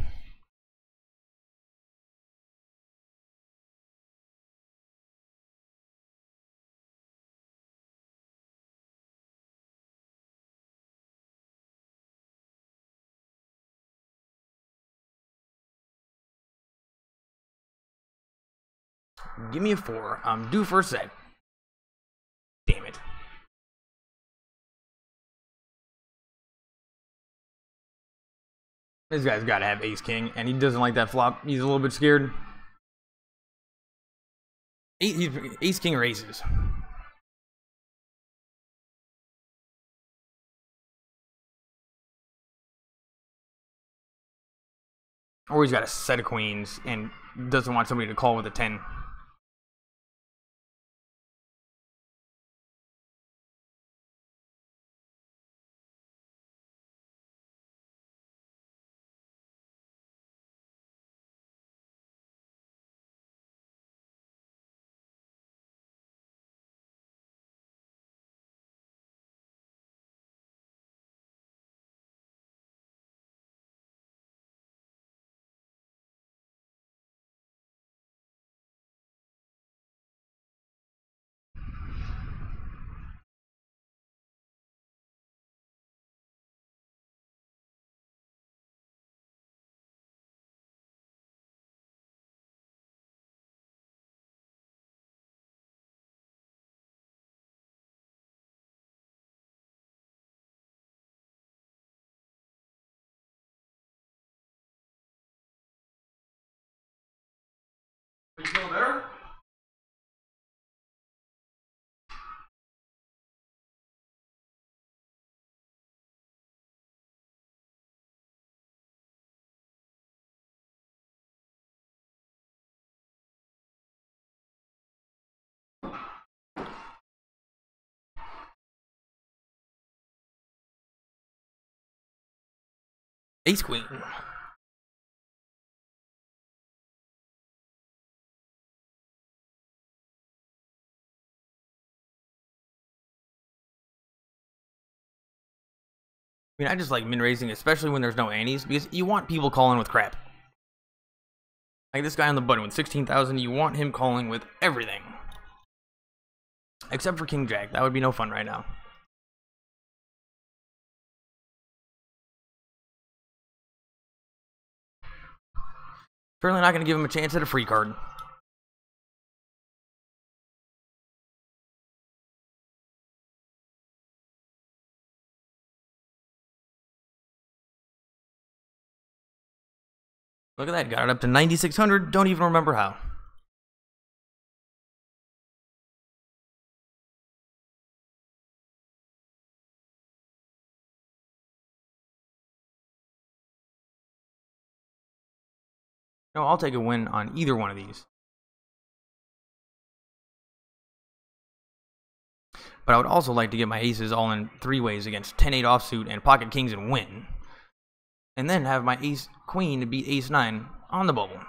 Give me a 4. I'm due for a set. Damn it. This guy's got to have ace king, and he doesn't like that flop. He's a little bit scared. Ace king or aces. Or he's got a set of queens and doesn't want somebody to call with a 10. Are you feeling better? Ace queen. I mean, I just like min raising, especially when there's no antes, because you want people calling with crap. Like this guy on the button with 16,000, you want him calling with everything. Except for King Jack. That would be no fun right now. Certainly not going to give him a chance at a free card. Look at that, got it up to 9,600. Don't even remember how. No, I'll take a win on either one of these. But I would also like to get my aces all in 3 ways against 10-8 offsuit and pocket kings and win. And then have my ace queen to beat ace 9 on the bubble.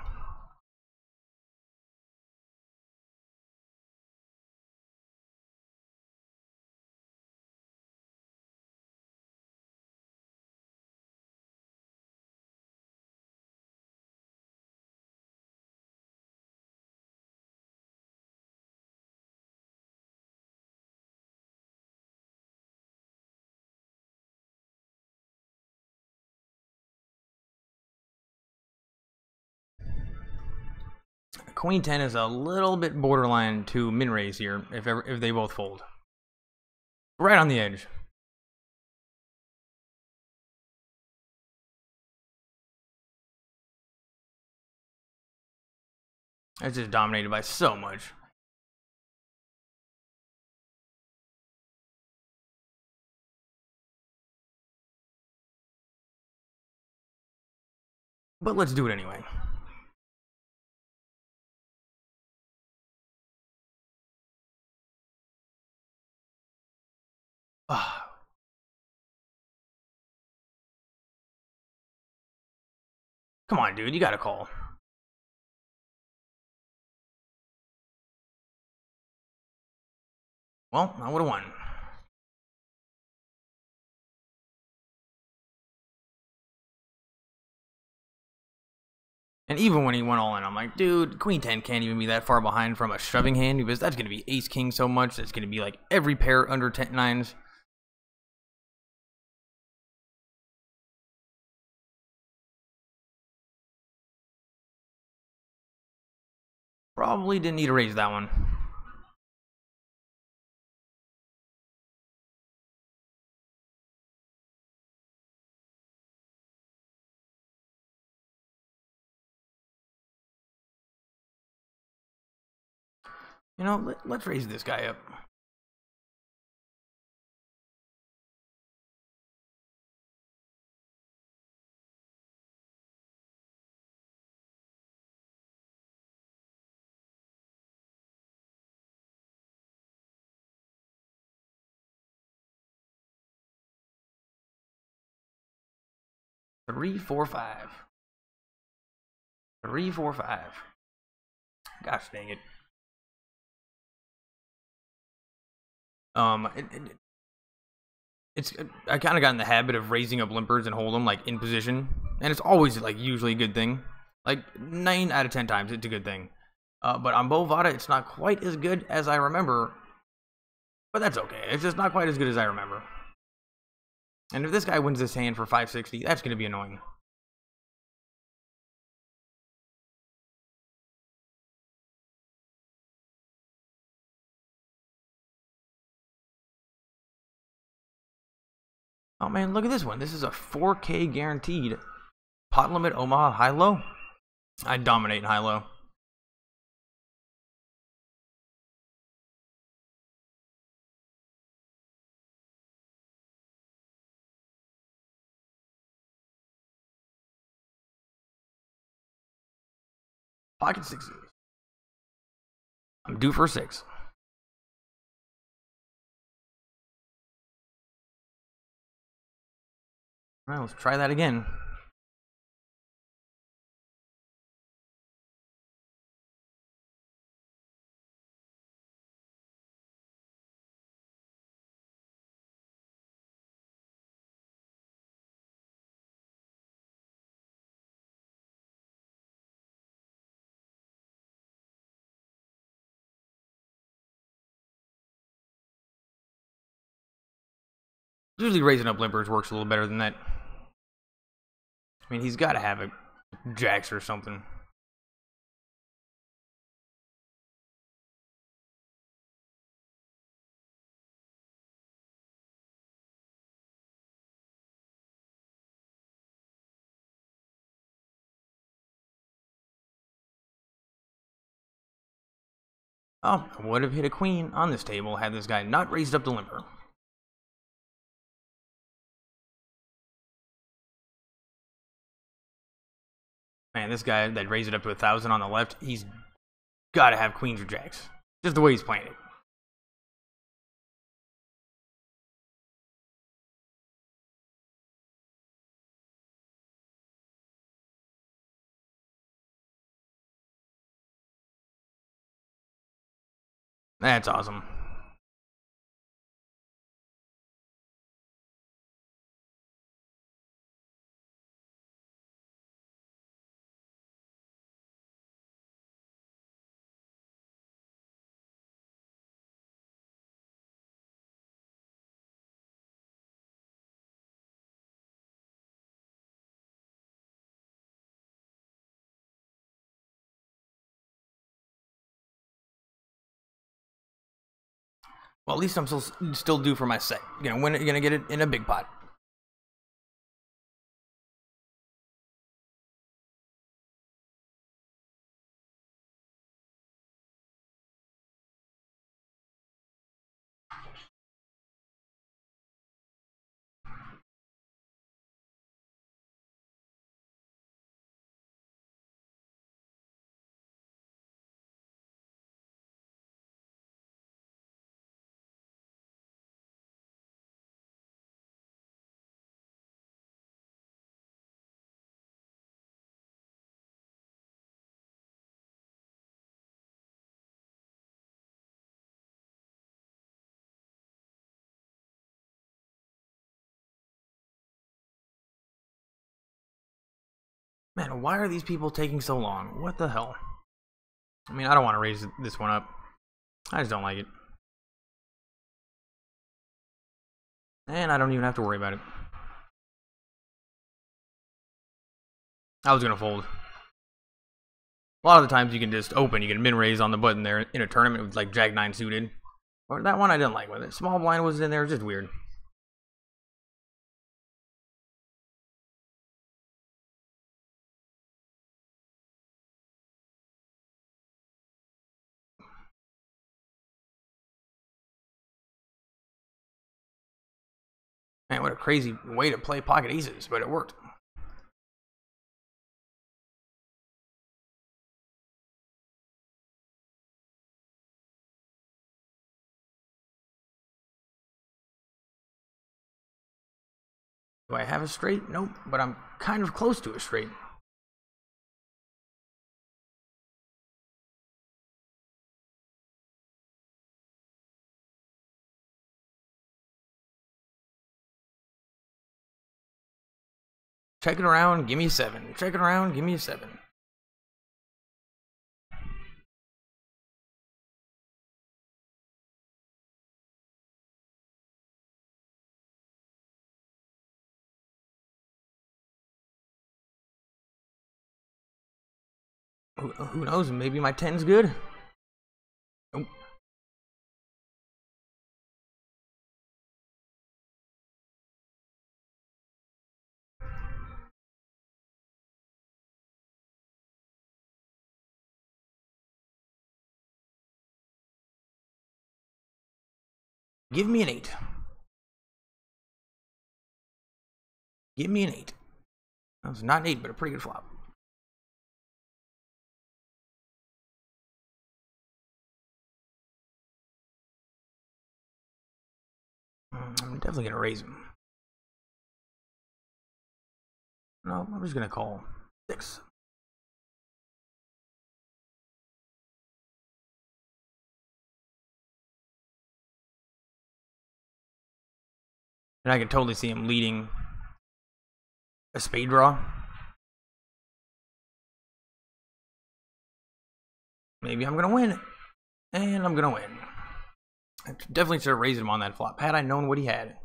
Queen 10 is a little bit borderline to min raise here if they both fold. Right on the edge. It's just dominated by so much. But let's do it anyway. Come on, dude, you gotta call. Well, I would've won. And even when he went all in, I'm like, dude, Queen 10 can't even be that far behind from a shoving hand, because that's gonna be ace king so much, that's gonna be like every pair under 10 nines. Probably didn't need to raise that one. You know, let's raise this guy up. Three, four, five. 3, 4, 5. Gosh dang it. I kind of got in the habit of raising up limpers and hold them like in position, and it's always like usually a good thing. Like 9 out of 10 times, it's a good thing. But on BOVADA, it's not quite as good as I remember. But that's okay. It's just not quite as good as I remember. And if this guy wins this hand for 560, that's going to be annoying. Oh man, look at this one. This is a 4K guaranteed. Pot limit Omaha high-low. I dominate in high-low. Pocket sixes. I'm due for 6. Alright, let's try that again. Usually raising up limpers works a little better than that. I mean, he's got to have a jacks or something. Oh, I would have hit a queen on this table had this guy not raised up the limper. Man, this guy that raised it up to 1,000 on the left, he's got to have queens or jacks. Just the way he's playing it. That's awesome. Well, at least I'm still due for my set. You know, when are you gonna get it in a big pot? Man, why are these people taking so long? What the hell? I mean, I don't want to raise this one up. I just don't like it. And I don't even have to worry about it. I was gonna fold. A lot of the times you can just open, you can min raise on the button there in a tournament with like Jack 9 suited. Or that one I didn't like with it. Small blind was in there, just weird. Man, what a crazy way to play pocket aces, but it worked. Do I have a straight? Nope, but I'm kind of close to a straight. Check it around, give me a 7. Check it around, give me a 7. Who knows? Maybe my 10's good. Nope. Give me an 8. Give me an 8. That was not an 8, but a pretty good flop. I'm definitely going to raise him. No, I'm just going to call 6. And I can totally see him leading a spade draw. Maybe I'm going to win. And I'm going to win. I definitely should have raised him on that flop, had I known what he had.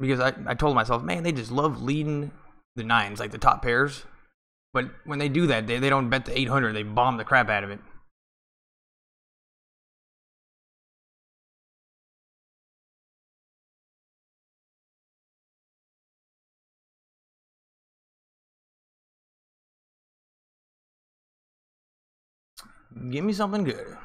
because I told myself, man, they just love leading the nines, like the top pairs. But when they do that, they don't bet the 800. They bomb the crap out of it. Give me something good.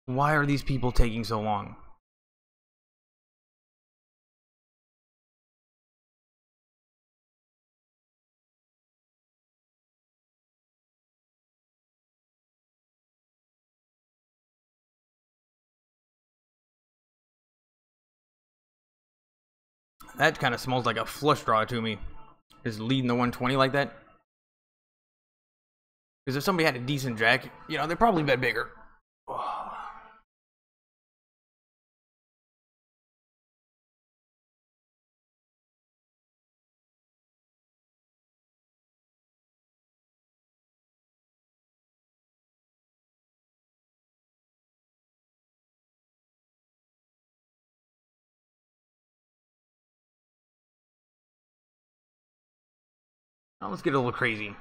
Why are these people taking so long? That kind of smells like a flush draw to me. Just leading the 120 like that. Because if somebody had a decent jack, you know, they probably bet bigger. Now let's get a little crazy.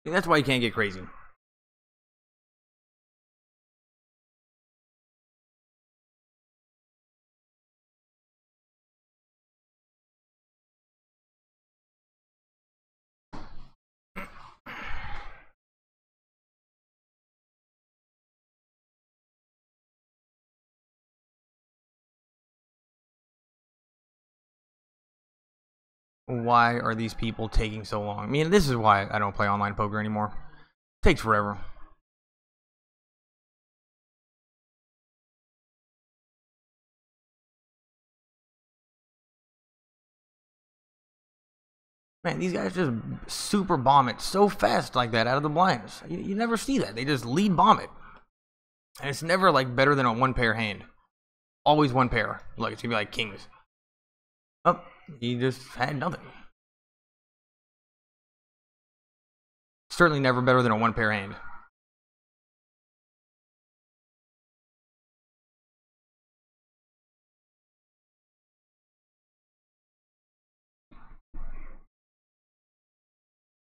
And that's why you can't get crazy. Why are these people taking so long? I mean, this is why I don't play online poker anymore. It takes forever. Man, these guys just super bomb it so fast like that out of the blinds. You never see that. They just lead bomb it. And it's never like better than a one pair hand. Always one pair. Look, it's gonna be like kings. Oh, he just had nothing. Certainly never better than a one pair hand.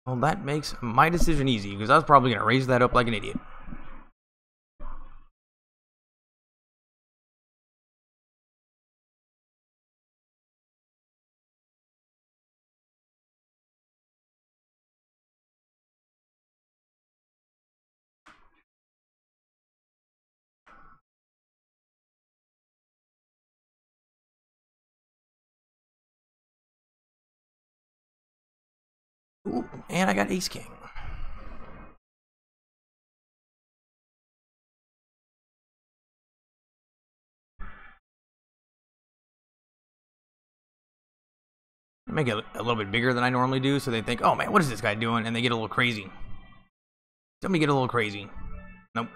Well, that makes my decision easy, because I was probably going to raise that up like an idiot. Ooh, and I got ace king. Make it a little bit bigger than I normally do, so they think, oh man, what is this guy doing? And they get a little crazy. Somebody get a little crazy. Nope.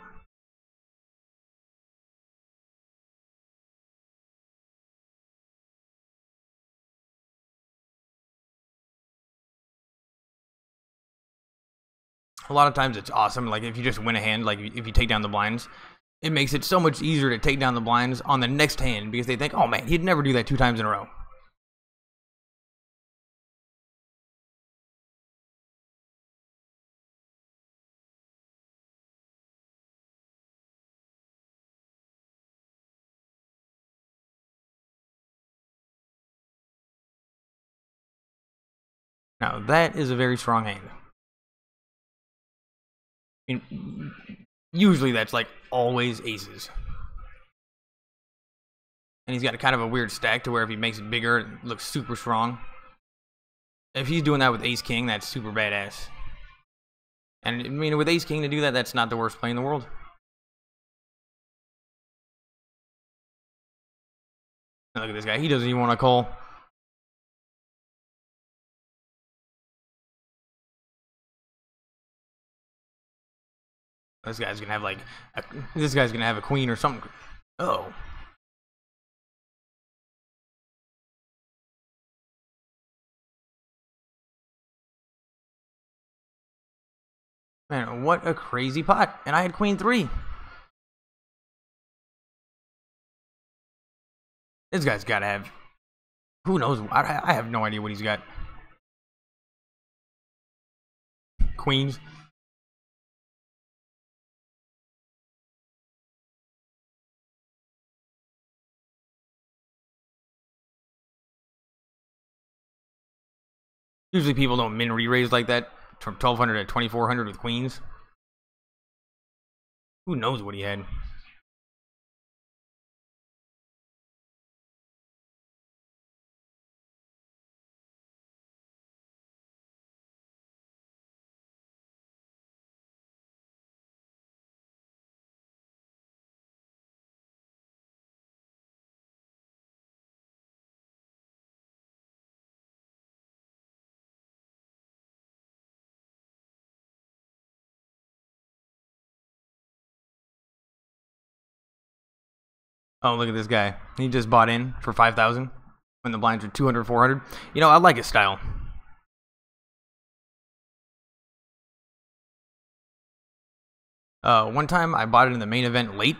A lot of times it's awesome. Like if you just win a hand, like if you take down the blinds, it makes it so much easier to take down the blinds on the next hand, because they think, oh man, he'd never do that 2 times in a row. Now that is a very strong hand. I mean, usually that's like always aces. And he's got a kind of a weird stack to where if he makes it bigger, it looks super strong. If he's doing that with ace king, that's super badass. And I mean, with ace king to do that, that's not the worst play in the world. Look at this guy. He doesn't even want to call. This guy's gonna have like this guy's gonna have a queen or something. Oh. Man, what a crazy pot. And I had queen 3. This guy's gotta have, who knows? I have no idea what he's got. Queens. Usually people don't min re-raise like that from 1200 to 2400 with queens. Who knows what he had? Oh, look at this guy. He just bought in for 5,000 when the blinds were 200, 400. You know, I like his style. One time I bought it in the main event late.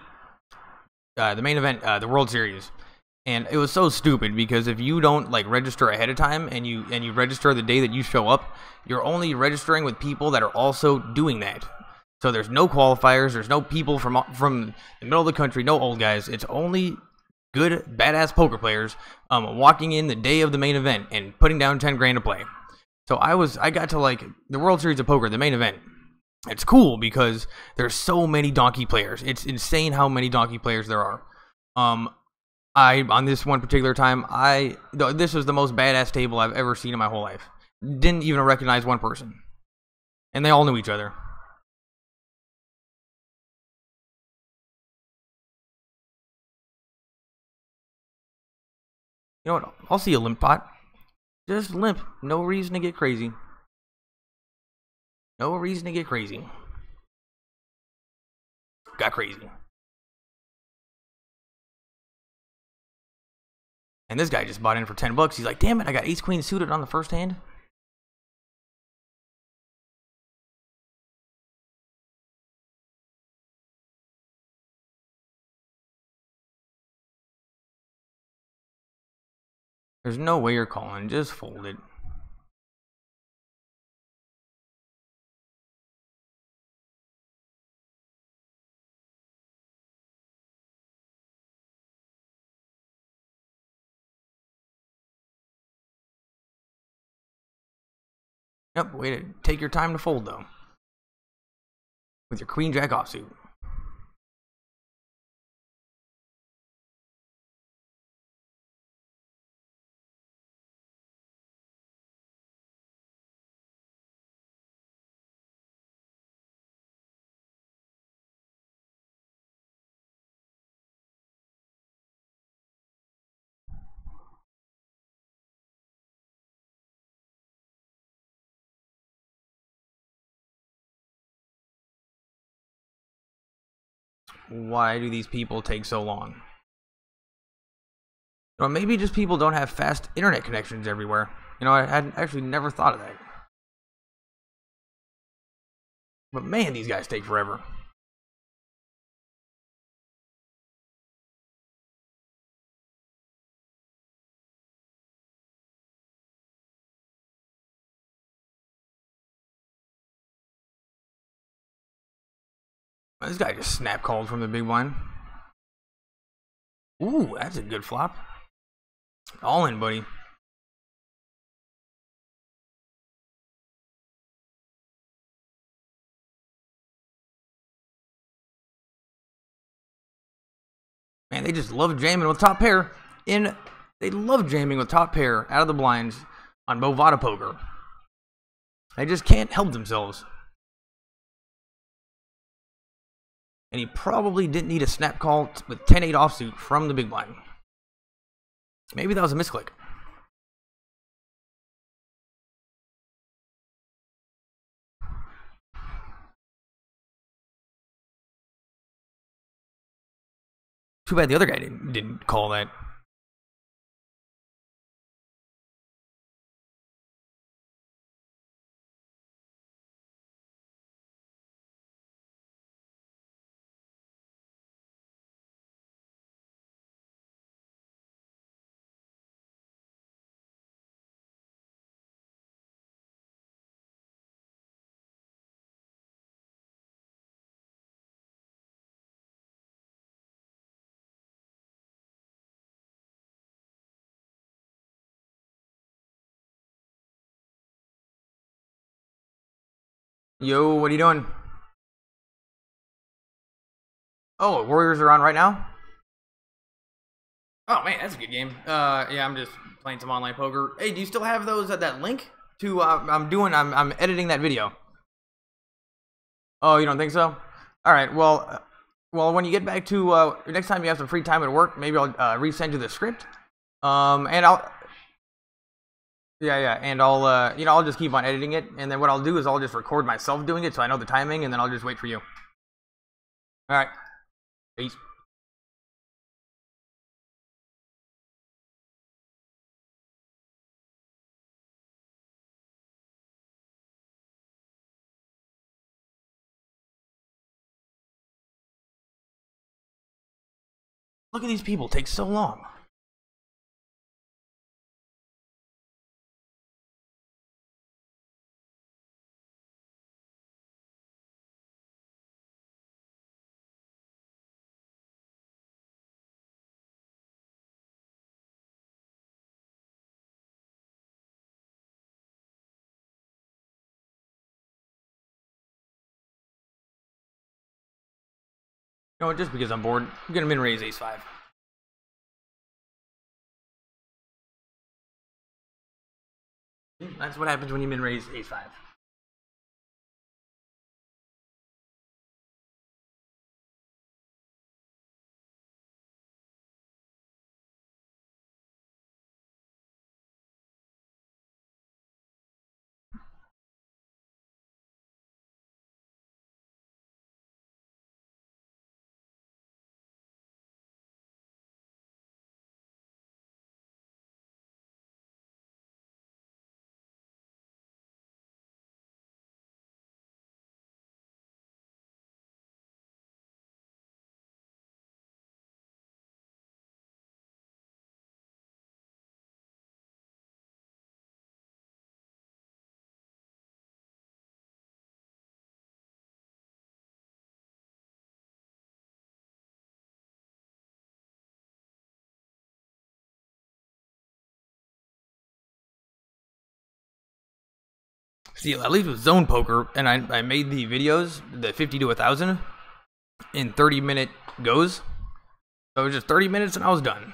The main event, the World Series. And it was so stupid because if you don't like register ahead of time and you register the day that you show up, you're only registering with people that are also doing that. So there's no qualifiers, there's no people from the middle of the country, no old guys. It's only good, badass poker players walking in the day of the main event and putting down 10 grand to play. So I got to like the World Series of Poker, the main event. It's cool because there's so many donkey players. It's insane how many donkey players there are. On this one particular time, this was the most badass table I've ever seen in my whole life. Didn't even recognize one person. And they all knew each other. You know what? I'll see a limp pot. Just limp. No reason to get crazy. No reason to get crazy. Got crazy. And this guy just bought in for 10 bucks. He's like, damn it, I got ace queen suited on the first hand. There's no way you're calling. Just fold it. Yep, way to take your time to fold, though. With your queen jack offsuit. Why do these people take so long? Or maybe just people don't have fast internet connections everywhere. You know, I had actually never thought of that. But man, these guys take forever. This guy just snap called from the big blind. Ooh, that's a good flop. All in, buddy. Man, they just love jamming with top pair. They love jamming with top pair out of the blinds on BOVADA poker. They just can't help themselves. and he probably didn't need a snap call with 10-8 offsuit from the big blind. Maybe that was a misclick. Too bad the other guy didn't call that. Yo, what are you doing? Oh, Warriors are on right now? Oh man, that's a good game. Yeah, I'm just playing some online poker. Hey, do you still have those that link to? I'm editing that video. Oh, you don't think so? All right. Well, when you get back to next time you have some free time at work, maybe I'll resend you the script. And I'll. Yeah, and I'll I'll just keep on editing it, and then what I'll do is I'll just record myself doing it so I know the timing, and then I'll just wait for you. All right. Peace. Look at these people, take so long. You know what, just because I'm bored, I'm gonna min raise ace-5. That's what happens when you min raise ace-5. See, at least with zone poker, and I made the videos, the 50 to 1,000, in 30-minute goes. So it was just 30 minutes and I was done.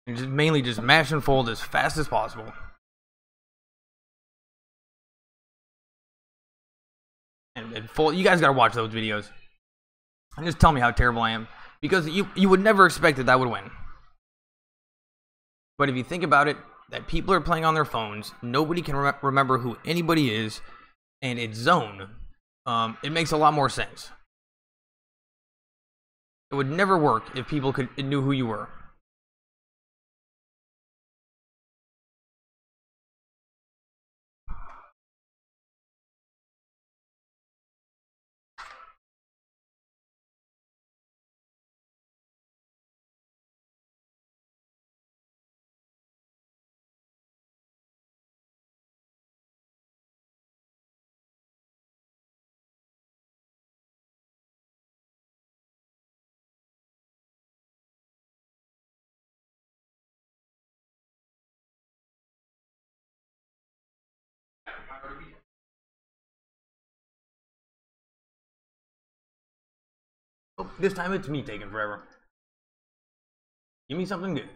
And just mainly just mash and fold as fast as possible. And fold. You guys gotta watch those videos. And just tell me how terrible I am. Because you would never expect that would win. But if you think about it, that people are playing on their phones, nobody can remember who anybody is, and it's zone, it makes a lot more sense. It would never work if people knew who you were. Oh, this time it's me taking forever. Give me something good.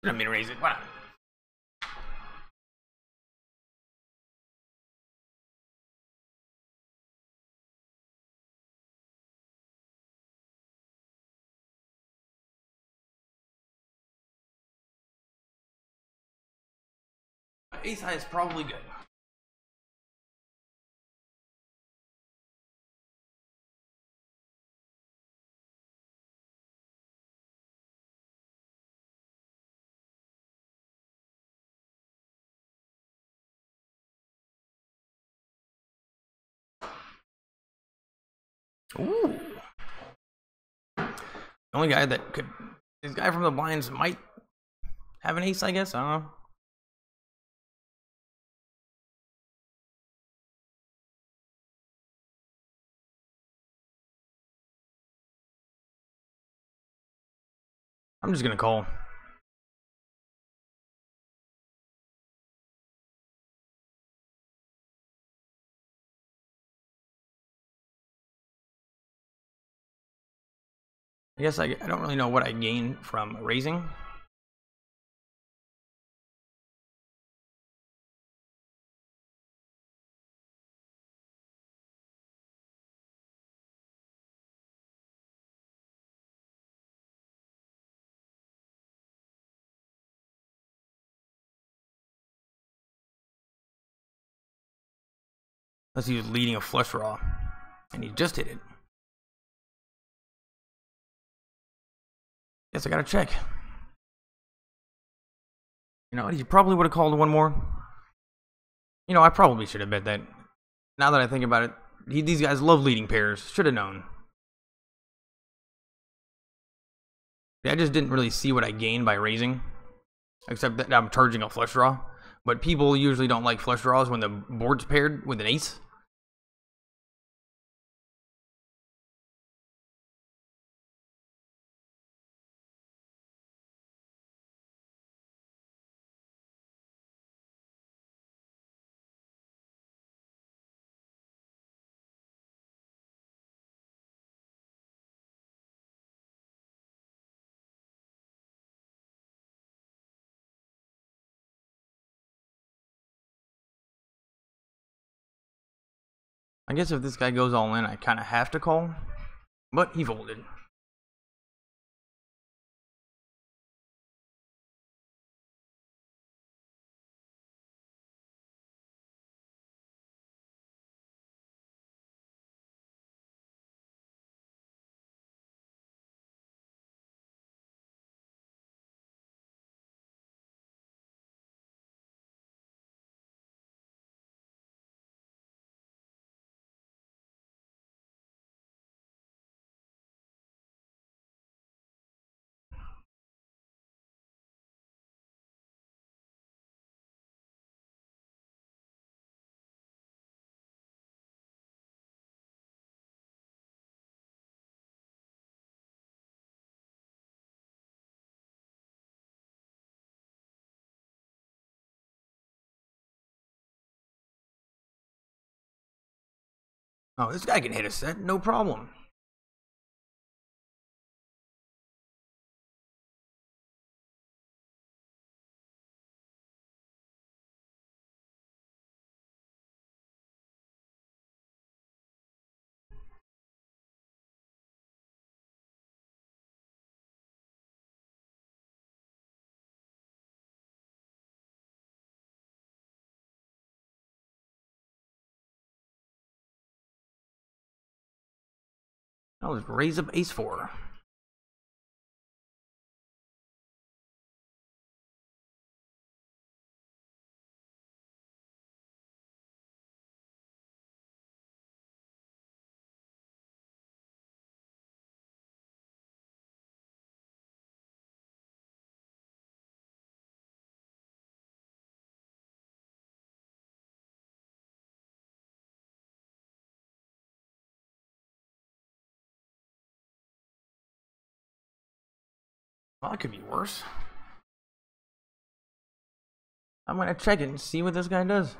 Didn't mean to raise it. Why not? Ace high is probably good. Ooh. The only guy that could, this guy from the blinds might have an ace, I guess. I don't know. I'm just gonna call. I guess I don't really know what I gain from raising. Unless he was leading a flush draw, and he just hit it. Guess I gotta check. You know, he probably would have called one more. You know, I probably should have bet that. Now that I think about it, these guys love leading pairs. Should have known. I just didn't really see what I gained by raising, except that I'm charging a flush draw. But people usually don't like flush draws when the board's paired with an ace. I guess if this guy goes all in, I kind of have to call. But he folded. Oh, this guy can hit a set, no problem. I'll just raise up ace 4. Well, that could be worse. I'm gonna check it and see what this guy does.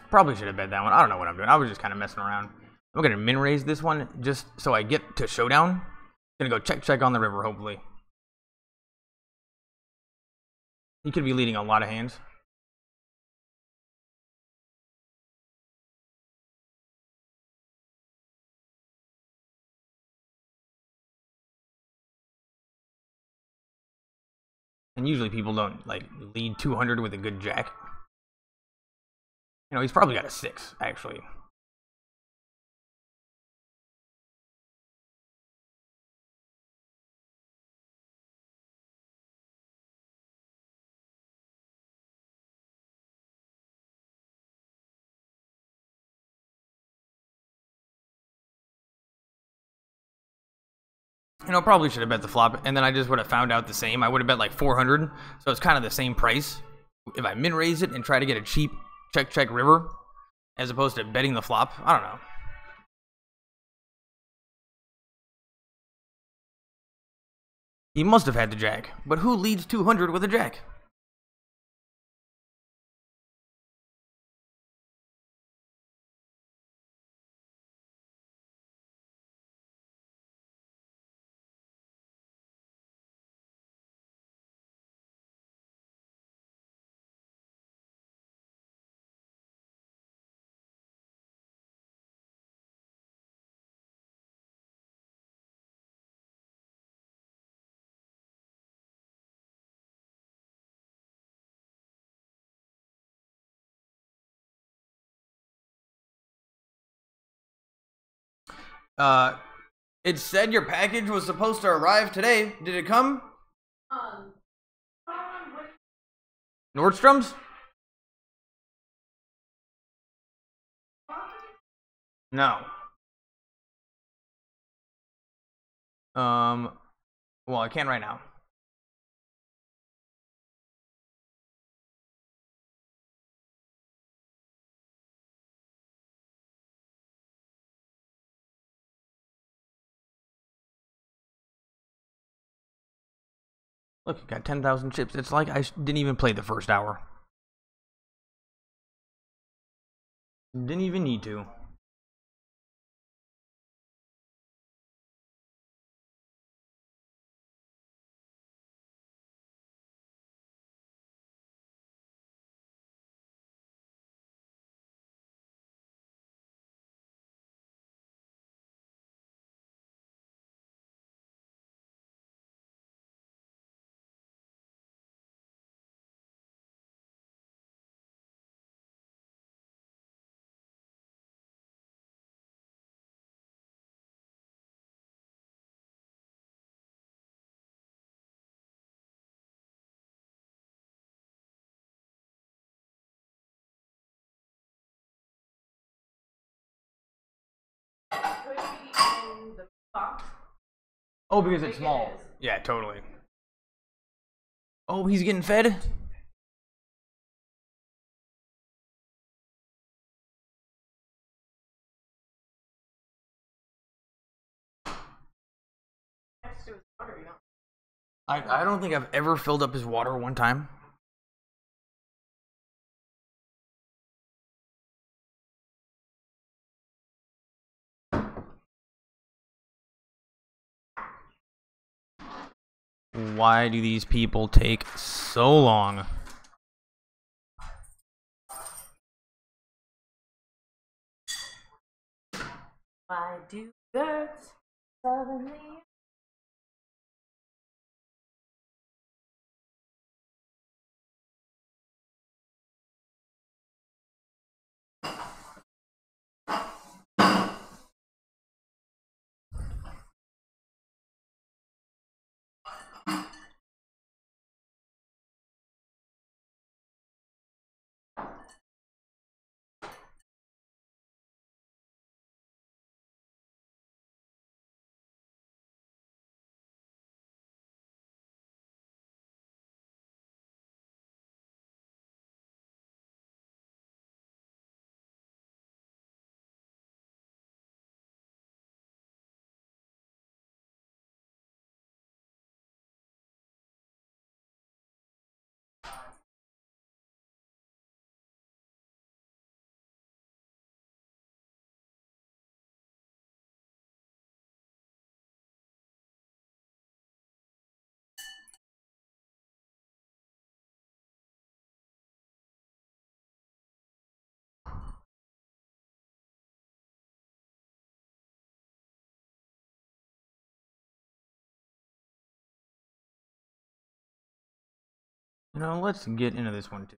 Probably should have bet that one. I don't know what I'm doing. I was just kind of messing around. I'm gonna min raise this one just so I get to showdown. Gonna go check on the river, hopefully. He could be leading a lot of hands. And usually people don't like lead 200 with a good jack. You know, he's probably got a 6, actually. You know, probably should have bet the flop, and then I just would have found out the same. I would have bet like 400, so it's kind of the same price. If I min raise it and try to get a cheap check river, as opposed to betting the flop, I don't know. He must have had the jack, but who leads 200 with a jack? It said your package was supposed to arrive today. Did it come? Nordstrom's? No. Well, I can't right now. Look, you got 10,000 chips. It's like I didn't even play the first hour. Didn't even need to. Oh, because it's small. Yeah, totally. Oh, he's getting fed? I don't think I've ever filled up his water one time. Why do these people take so long? Why do birds suddenly know, let's get into this one too.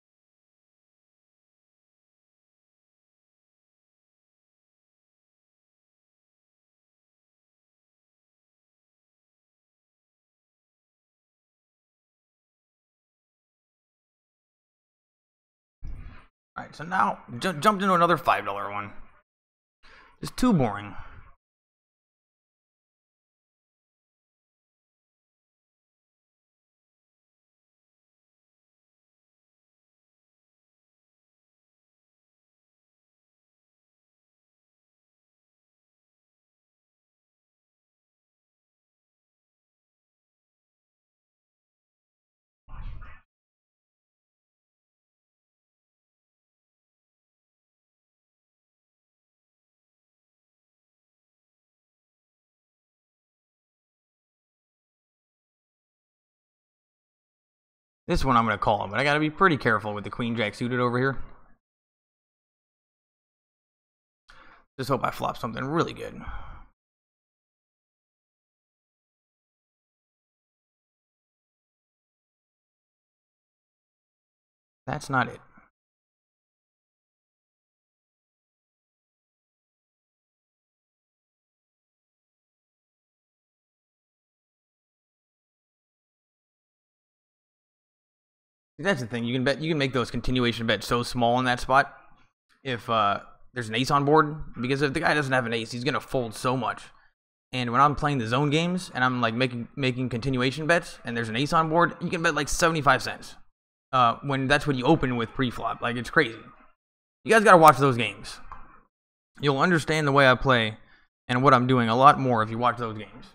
Alright, so now jumped into another $5 one. It's too boring. This one I'm going to call, but I got to be pretty careful with the queen jack suited over here. Just hope I flop something really good. That's not it. That's the thing. You can make those continuation bets so small in that spot if there's an ace on board, because if the guy doesn't have an ace, he's gonna fold so much. And when I'm playing the zone games and I'm like making continuation bets and there's an ace on board, you can bet like 75 cents. When that's what you open with pre-flop. Like, it's crazy. You guys gotta watch those games. You'll understand the way I play and what I'm doing a lot more if you watch those games.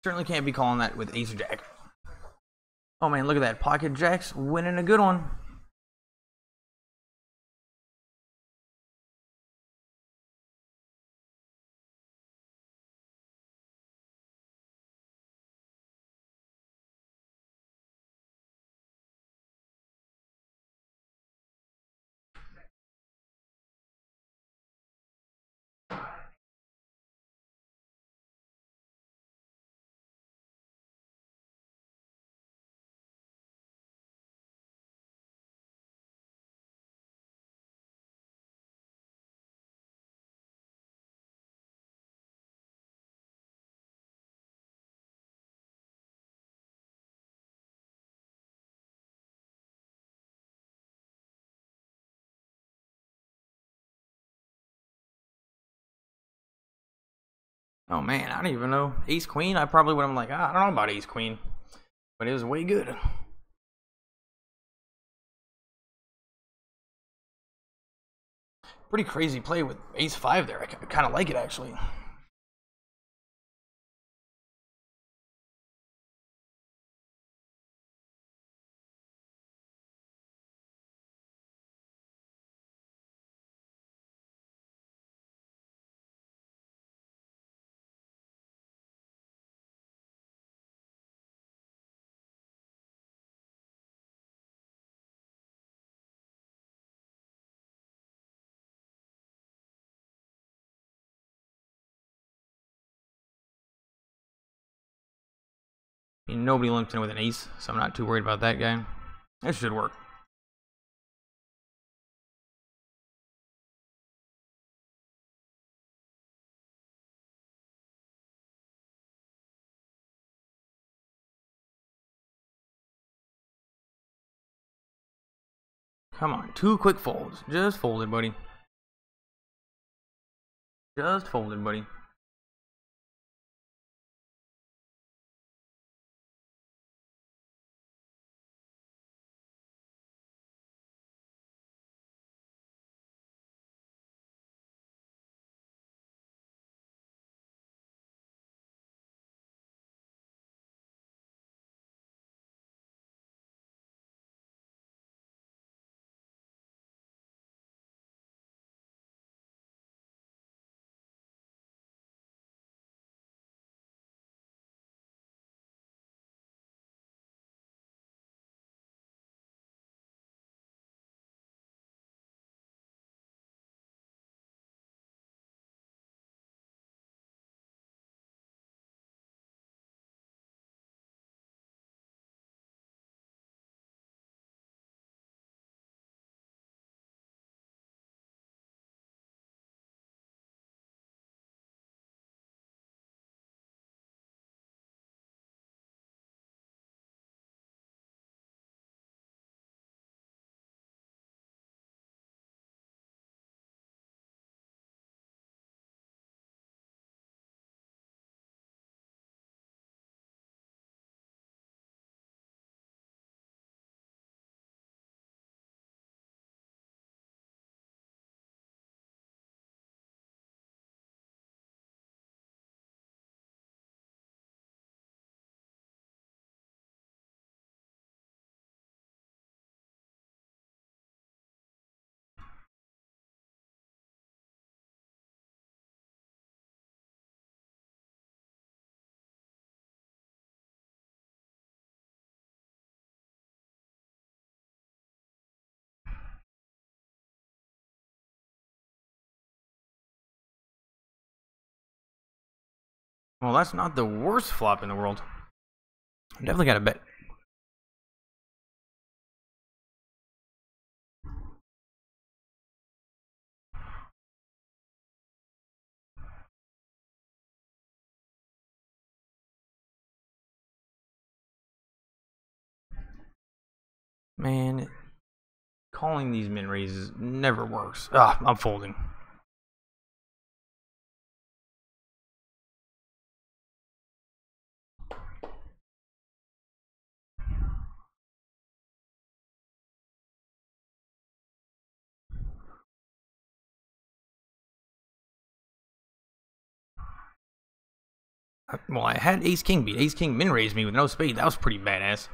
Certainly can't be calling that with ace jack. Oh man, look at that. Pocket jacks winning a good one. Oh man, I don't even know. Ace Queen, I probably would have like, I don't know about Ace Queen. But it was way good. Pretty crazy play with Ace 5 there. I kind of like it actually. I mean, nobody limped in with an ace, so I'm not too worried about that guy. It should work. Come on, 2 quick folds. Just folded, buddy. Just folded, buddy. Well, that's not the worst flop in the world. I definitely got a bet. Man, calling these min raises never works. I'm folding. Well, I had Ace King beat. Ace King min raised me with no spade. That was pretty badass.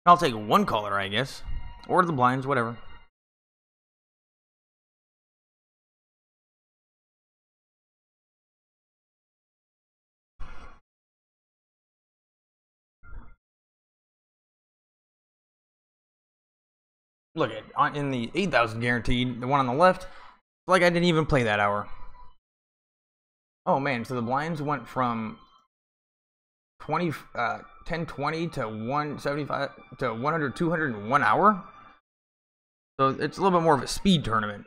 I'll take one caller, I guess. Or the blinds, whatever. Look at in the 8,000 guaranteed, the one on the left, like I didn't even play that hour. Oh man, so the blinds went from 1020 to 175 to 100, 200 in 1 hour. So it's a little bit more of a speed tournament.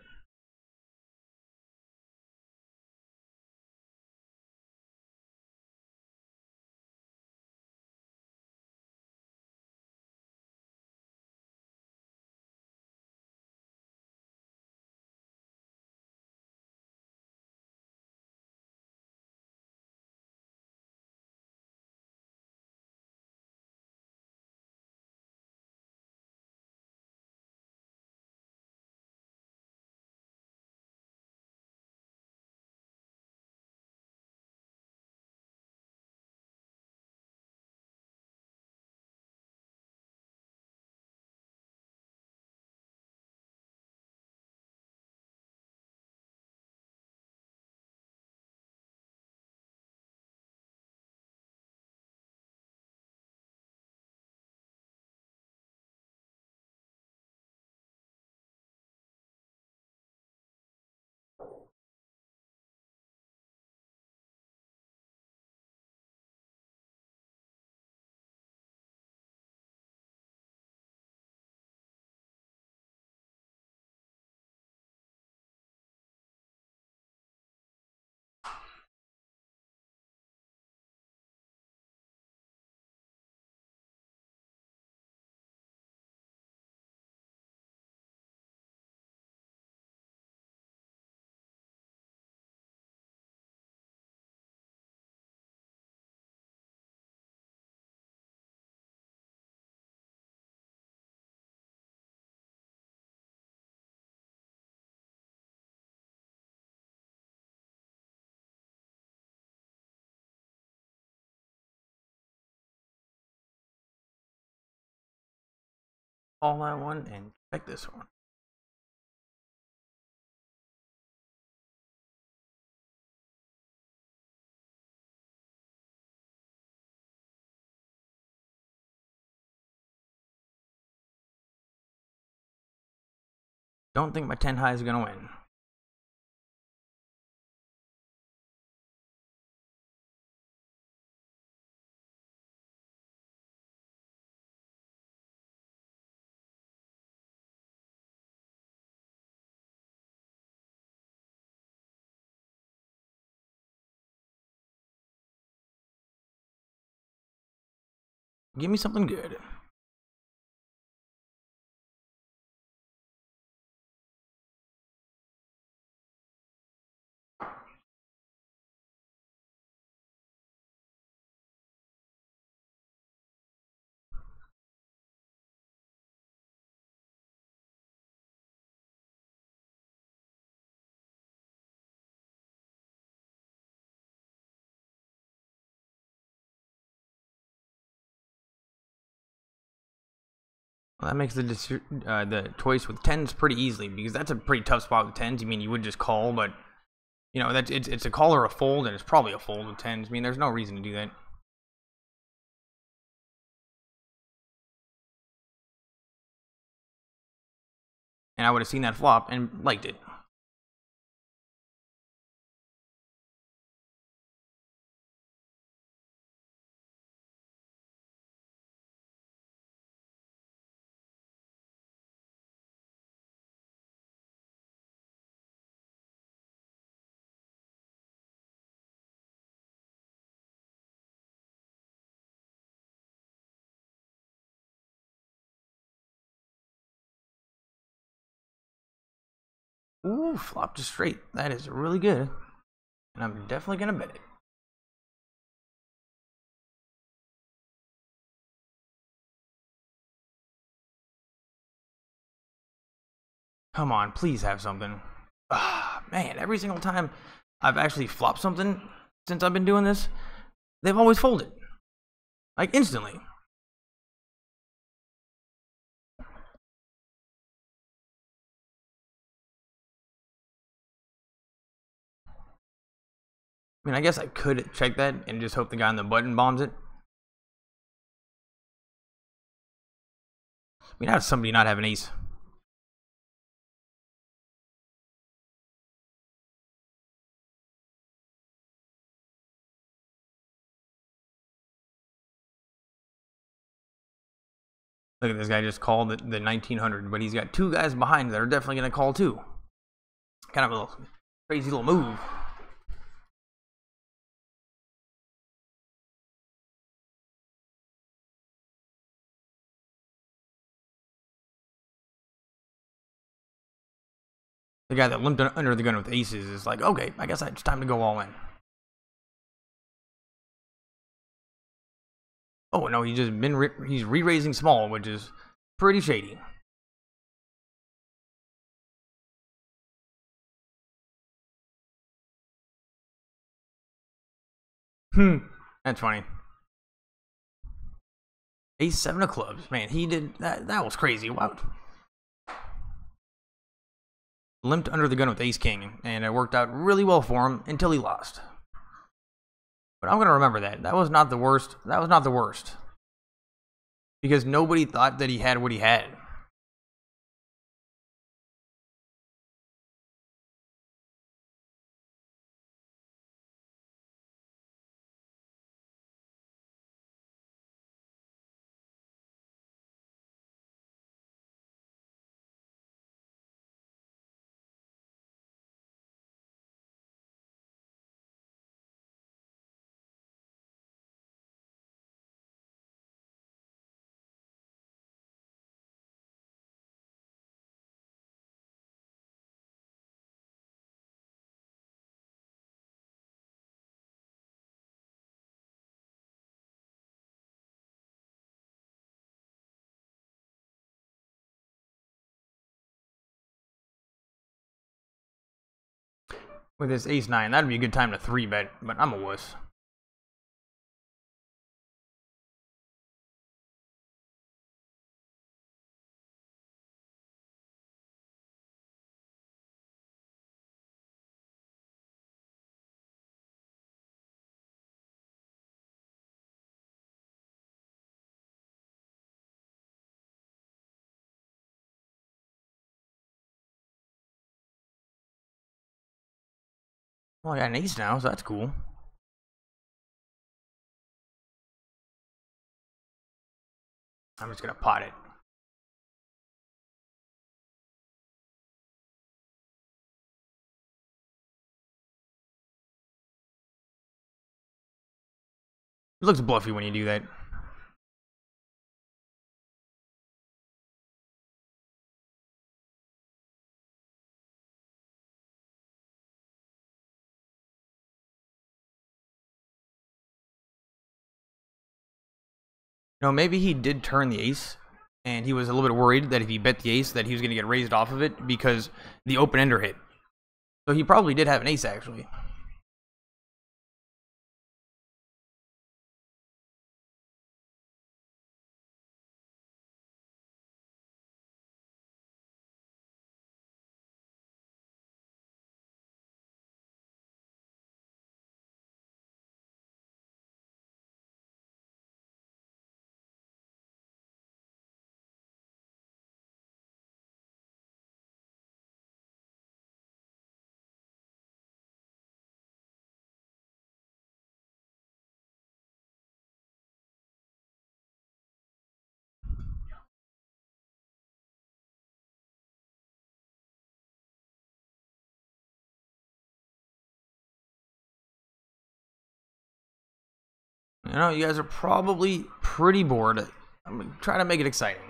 All that one and check this one. Don't think my 10 high is gonna win. Give me something good. Well, that makes the choice with 10s pretty easily, because that's a pretty tough spot with 10s. I mean, you would just call, but you know that it's a call or a fold, and it's probably a fold with 10s. I mean, there's no reason to do that. And I would have seen that flop and liked it. Ooh, flop to straight. That is really good. And I'm definitely gonna bet it. Come on, please have something. Ah, man, every single time I've actually flopped something since I've been doing this, they've always folded. Like, instantly. I mean, I guess I could check that and just hope the guy on the button bombs it. I mean, how does somebody not have an ace? Look at this guy just called the 1900, but he's got two guys behind that are definitely going to call too. Kind of a little crazy little move. The guy that limped under the gun with aces is like, okay, I guess it's time to go all in. Oh no, he's just been he's re-raising small, which is pretty shady. That's funny. Ace 7 of clubs, man. He did that. That was crazy. Wow. Limped under the gun with ace king, and it worked out really well for him until he lost. But I'm gonna remember that. That was not the worst. That was not the worst. Because nobody thought that he had what he had. With this ace 9, that'd be a good time to 3-bet, but I'm a wuss. Well, I got an ace now, so that's cool. I'm just gonna pot it. It looks bluffy when you do that. No, maybe he did turn the ace, and he was a little bit worried that if he bet the ace, that he was going to get raised off of it because the open ender hit. So he probably did have an ace, actually. You know, you guys are probably pretty bored. I'm going to try to make it exciting.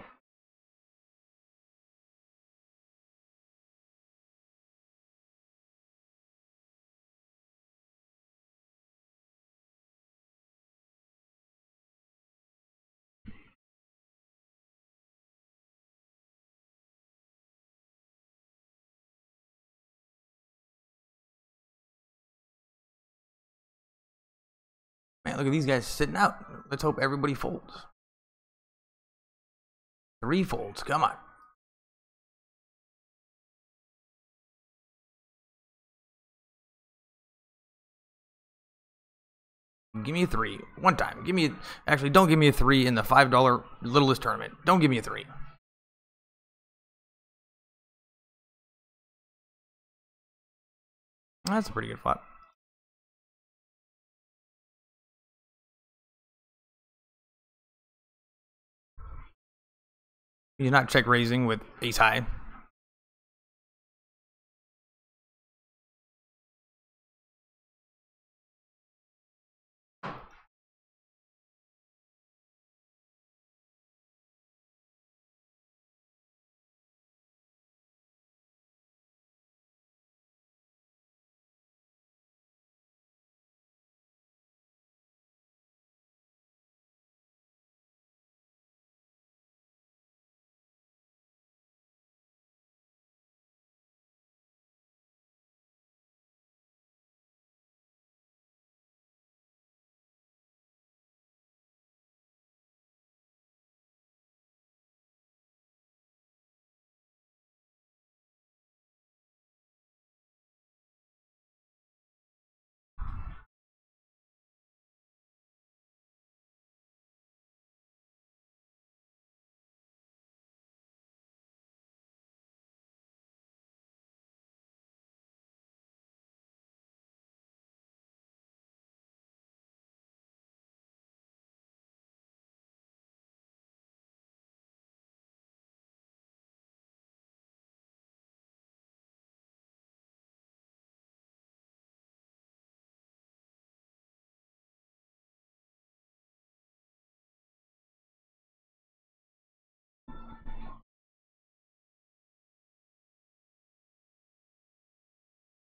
Man, look at these guys sitting out. Let's hope everybody folds. 3 folds, come on. Give me a 3 one time. Give me actually don't give me a 3 in the $5 littlest tournament. Don't give me a 3. That's a pretty good flop. He's not check raising with ace high.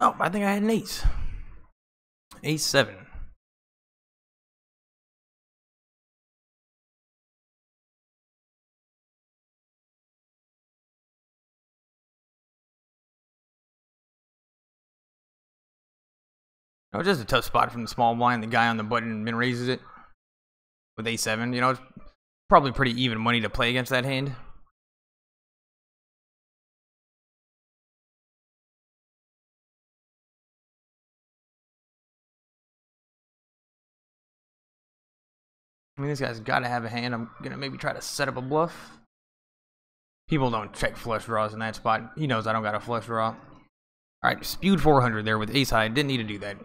Oh, I think I had an ace. Ace 7. Oh, just a tough spot from the small blind. The guy on the button min raises it with ace 7. You know, it's probably pretty even money to play against that hand. I mean, this guy's got to have a hand. I'm going to maybe try to set up a bluff. People don't check flush draws in that spot. He knows I don't got a flush draw. All right, spewed 400 there with ace high. Didn't need to do that.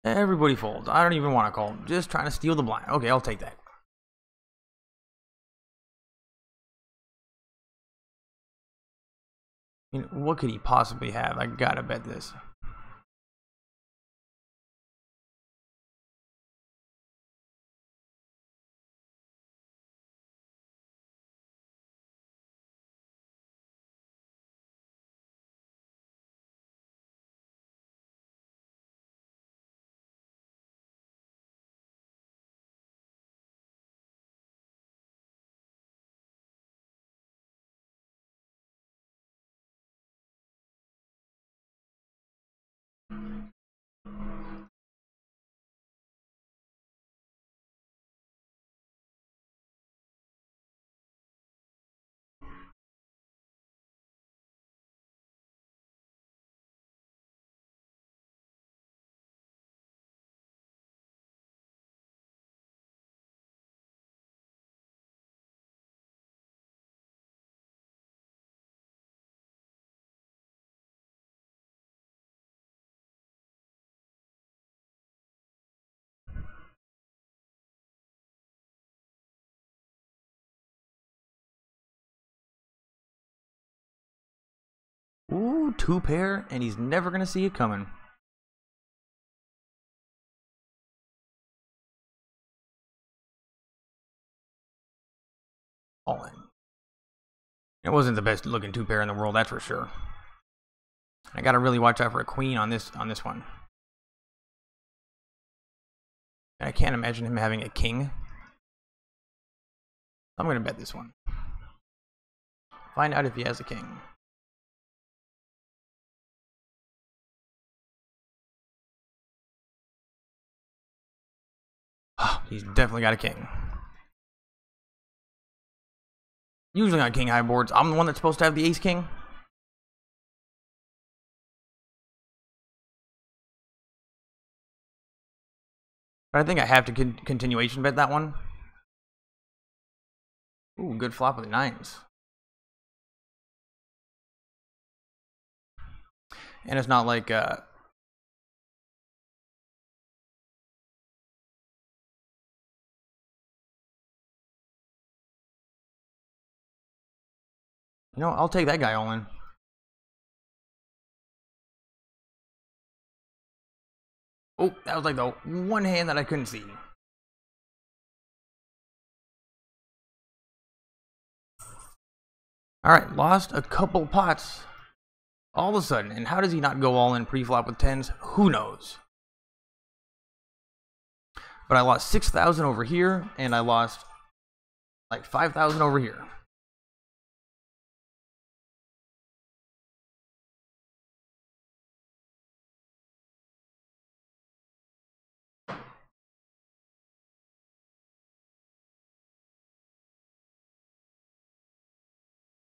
Everybody folds. I don't even want to call. Just trying to steal the blind. Okay, I'll take that. I mean, what could he possibly have? I gotta bet this. Ooh, 2 pair, and he's never gonna see it coming. All in. It wasn't the best looking 2 pair in the world, that's for sure. I gotta really watch out for a queen on this one. And I can't imagine him having a king. I'm gonna bet this one. Find out if he has a king. Oh, he's definitely got a king. Usually on king high boards, I'm the one that's supposed to have the ace king. But I think I have to continuation bet that one. Ooh, good flop with the nines. And it's not like you know, I'll take that guy all in. Oh, that was like the one hand that I couldn't see. Alright, lost a couple pots all of a sudden. And how does he not go all in pre-flop with tens? Who knows? But I lost 6,000 over here, and I lost like 5,000 over here.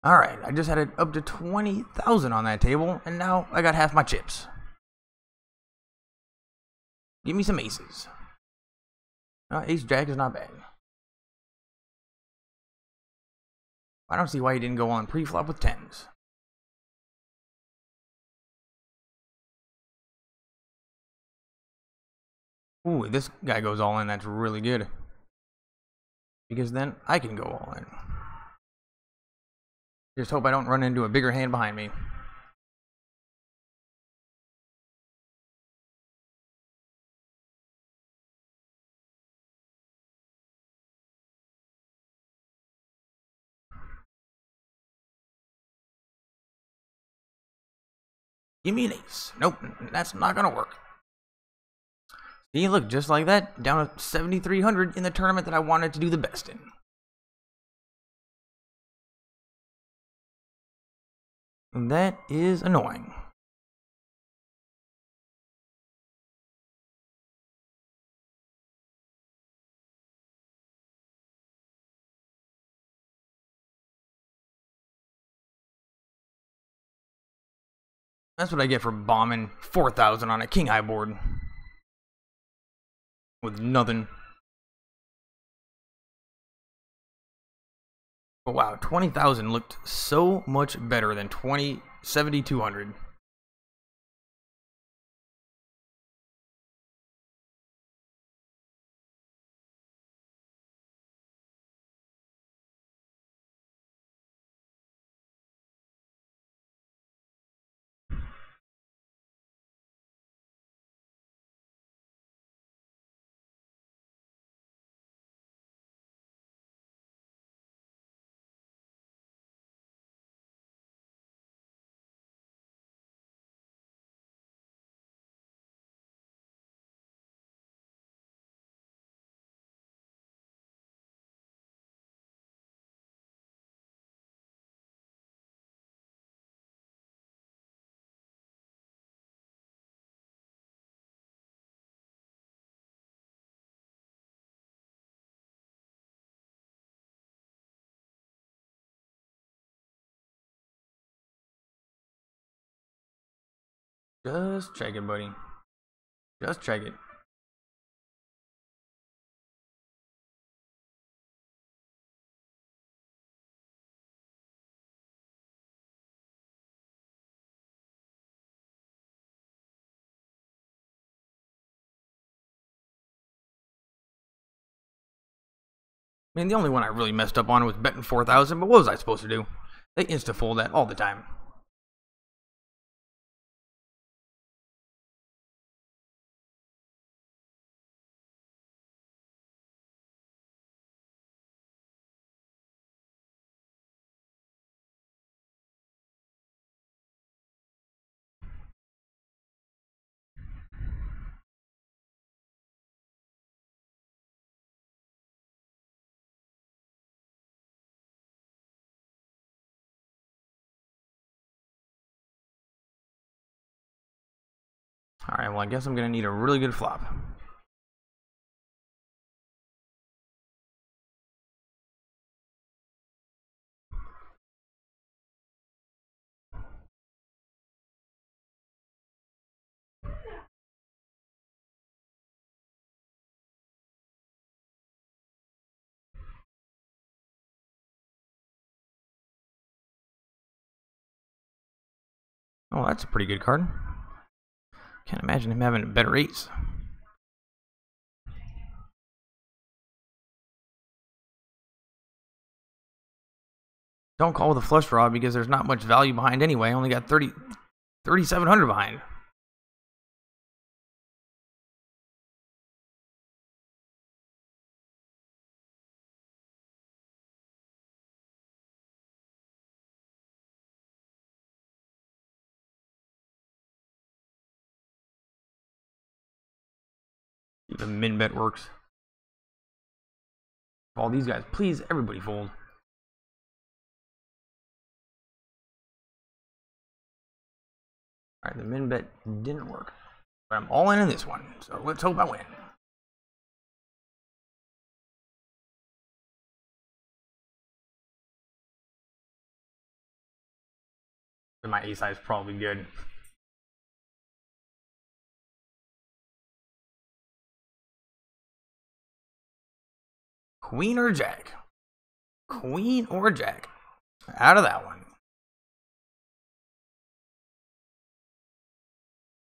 Alright, I just had it up to 20,000 on that table, and now I got half my chips. Give me some aces. Ace jack is not bad. I don't see why he didn't go on pre-flop with tens. Ooh, this guy goes all in. That's really good. Because then I can go all in. Just hope I don't run into a bigger hand behind me. Give me an ace. Nope, that's not gonna work. See, look, just like that, down to 7,300 in the tournament that I wanted to do the best in. And that is annoying. That's what I get for bombing 4,000 on a king high board. With nothing. But wow, 20,000 looked so much better than 7,200. Just check it, buddy. Just check it. I mean, the only one I really messed up on was betting 4,000, but what was I supposed to do? They insta-fold that all the time. Alright, well, I guess I'm going to need a really good flop. Oh, that's a pretty good card. Can't imagine him having a better ace. Don't call with a flush draw because there's not much value behind anyway. I only got 3,700 behind. Even min bet works. All these guys, please, everybody fold. Alright, the min bet didn't work. But I'm all in this one, so let's hope I win. But my ace high is probably good. Queen or jack? Queen or jack? Out of that one.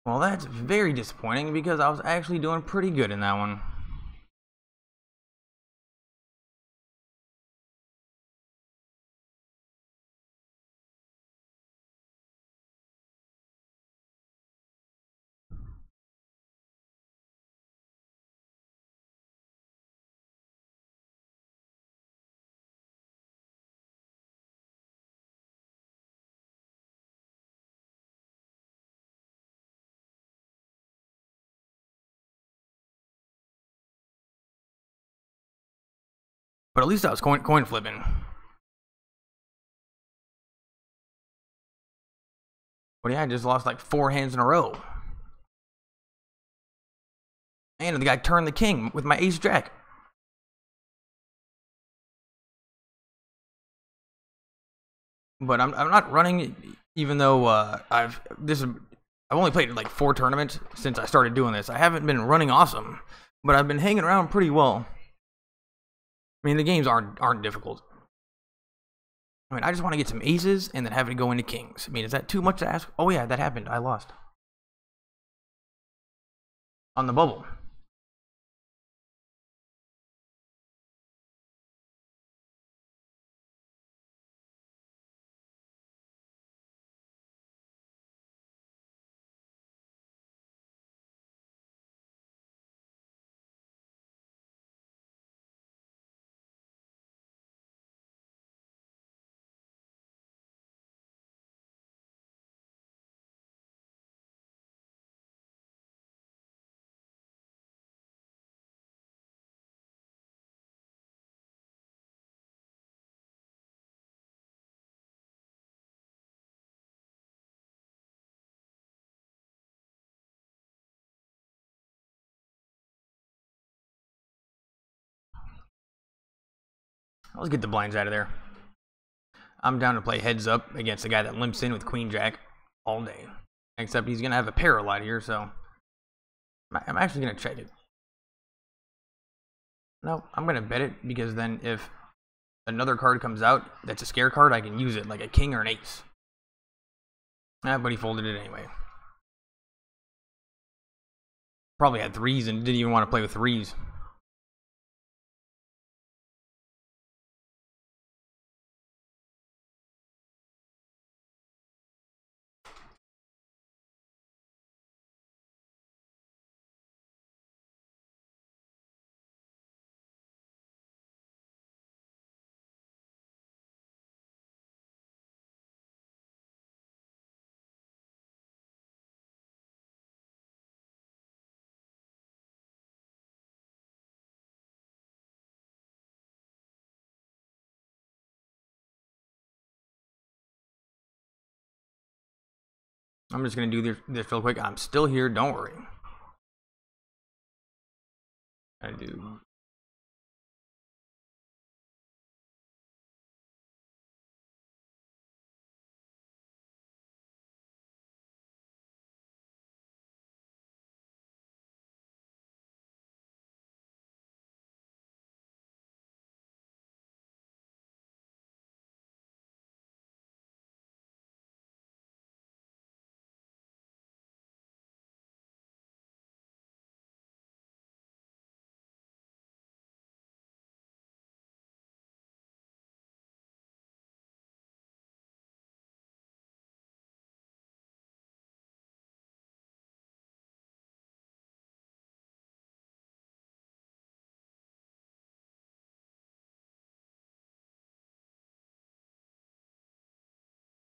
Well, that's very disappointing because I was actually doing pretty good in that one. But at least I was coin flipping. But yeah, I just lost like 4 hands in a row. And the guy turned the king with my ace jack. But I'm not running, even though I've only played like 4 tournaments since I started doing this. I haven't been running awesome, but I've been hanging around pretty well. I mean, the games aren't difficult. I mean, I just want to get some aces and then have it go into kings. I mean, is that too much to ask? Oh yeah, that happened. I lost on the bubble. Let's get the blinds out of there. I'm down to play heads up against a guy that limps in with queen jack all day. Except he's going to have a pair a lot here, so I'm actually going to check it. No, I'm going to bet it because then if another card comes out that's a scare card, I can use it like a king or an ace. But he folded it anyway. Probably had 3s and didn't even want to play with 3s. I'm just gonna do this real quick. I'm still here. Don't worry. I do.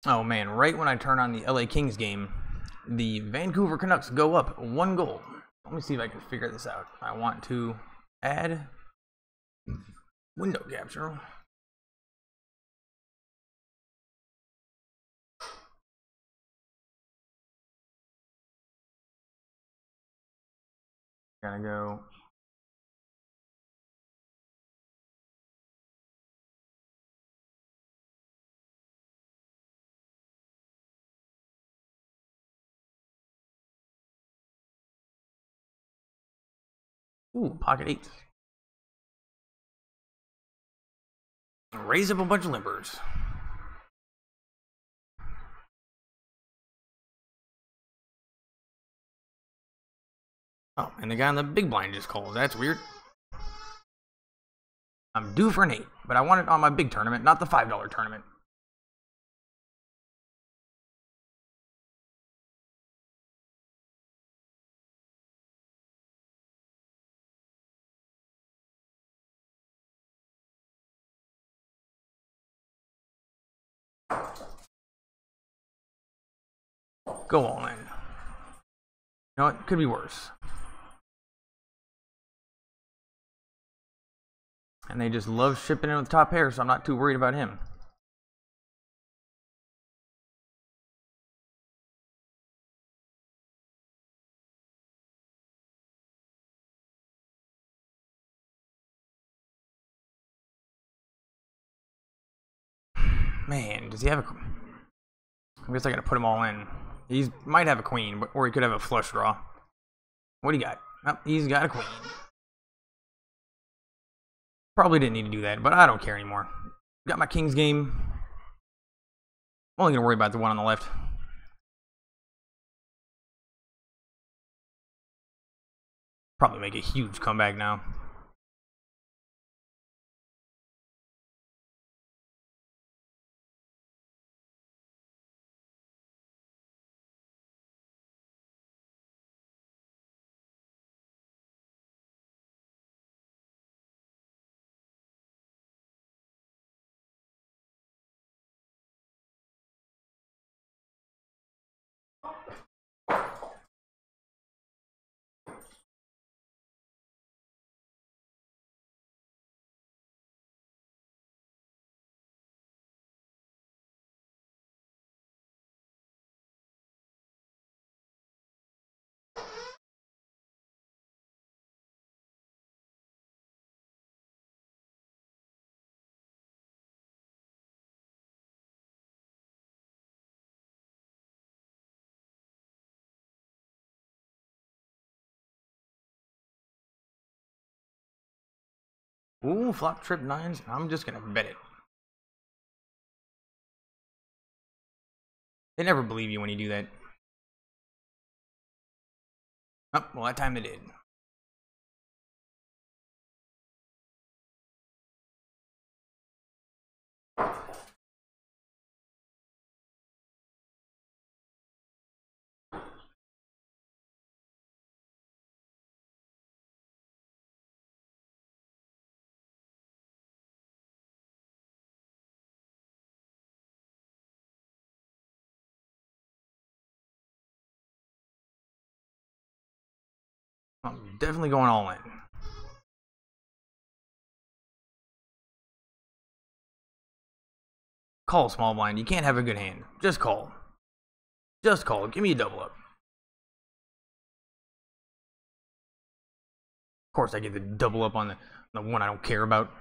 Oh man, right when I turn on the LA Kings game, the Vancouver Canucks go up 1 goal. Let me see if I can figure this out. I want to add window capture. Gotta go. Ooh, pocket 8. Raise up a bunch of limbers. Oh, and the guy on the big blind just calls. That's weird. I'm due for an 8, but I want it on my big tournament, not the $5 tournament. Go all in. You know, it could be worse. And they just love shipping in with top pair, so I'm not too worried about him. Man, does he have a... I guess I gotta put him all in. He might have a queen, or he could have a flush draw. What do you got? Oh, he's got a queen. Probably didn't need to do that, but I don't care anymore. Got my Kings game. I'm only gonna worry about the one on the left. Probably make a huge comeback now. Ooh, flop trip 9s. I'm just gonna bet it. They never believe you when you do that. Oh, well, that time they did. I'm definitely going all in. Call small blind. You can't have a good hand. Just call. Just call. Give me a double up. Of course, I get the double up on the one I don't care about.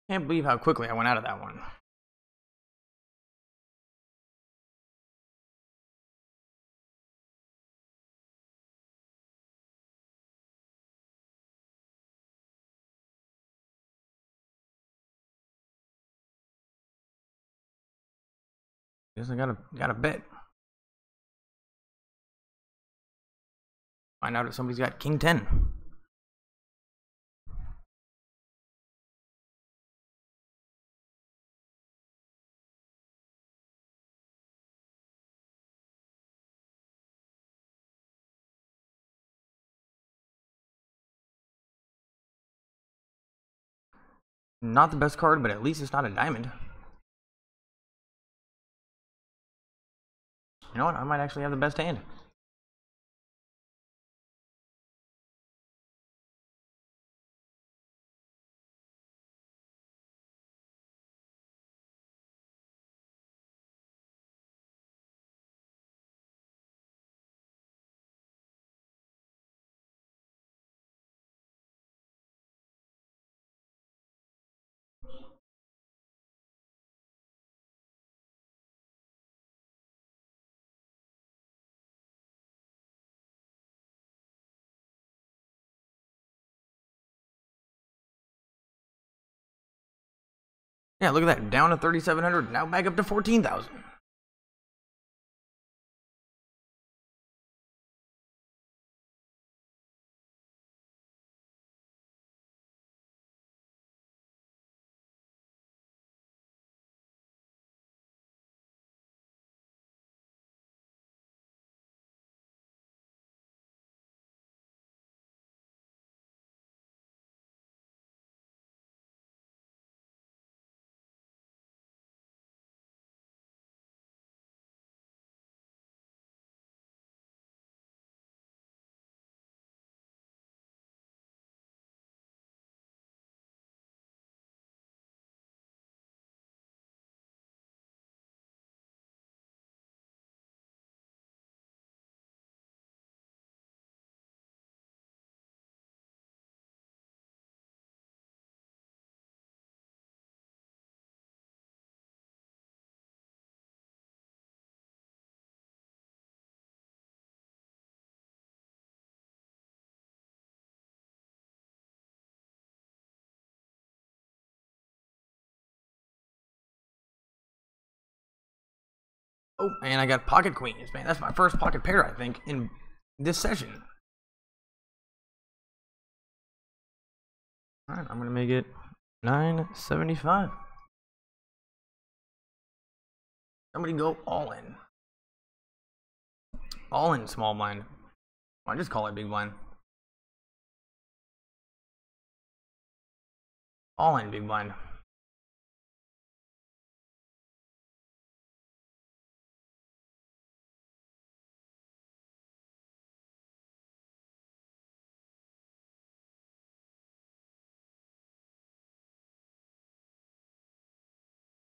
Can't believe how quickly I went out of that one. Guess I gotta bet. Find out if somebody's got King 10. Not the best card, but at least it's not a diamond. You know what? I might actually have the best hand. Yeah, look at that. Down to 3,700. Now back up to 14,000. Oh, and I got pocket queens, man. That's my first pocket pair, I think, in this session. All right, I'm gonna make it 975. Somebody go all in. All in small blind. I just call it big blind. All in big blind.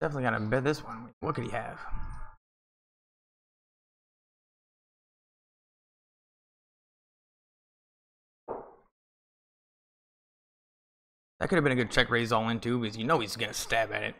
Definitely gotta bet this one. What could he have? That could have been a good check raise all in too, because you know he's gonna stab at it.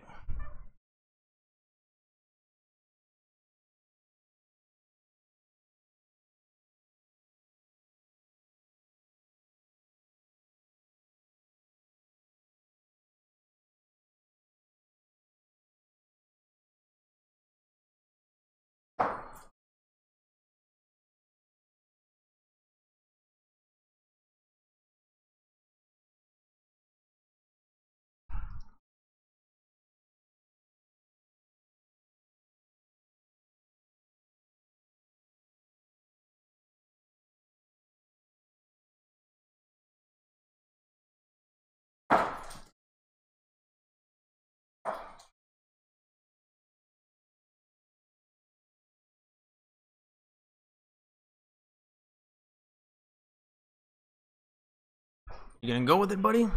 You gonna go with it, buddy?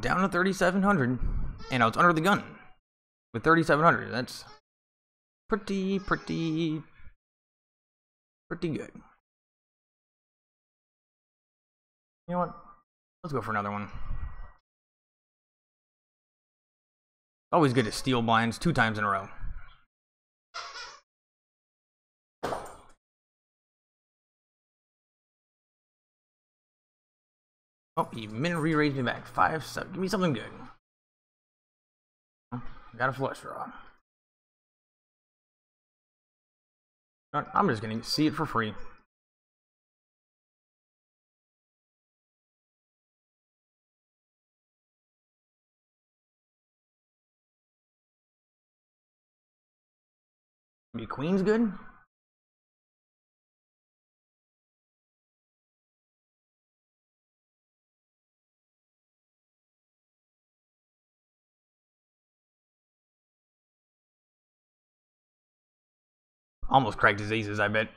Down to 3,700, and I was under the gun with 3,700. That's pretty good. You know what? Let's go for another one. Always good to steal blinds 2 times in a row. Oh, he minute re-raised me back. 5-7. Give me something good. Got a flush draw. I'm just gonna see it for free. Maybe queen's good. Almost cracked his aces, I bet.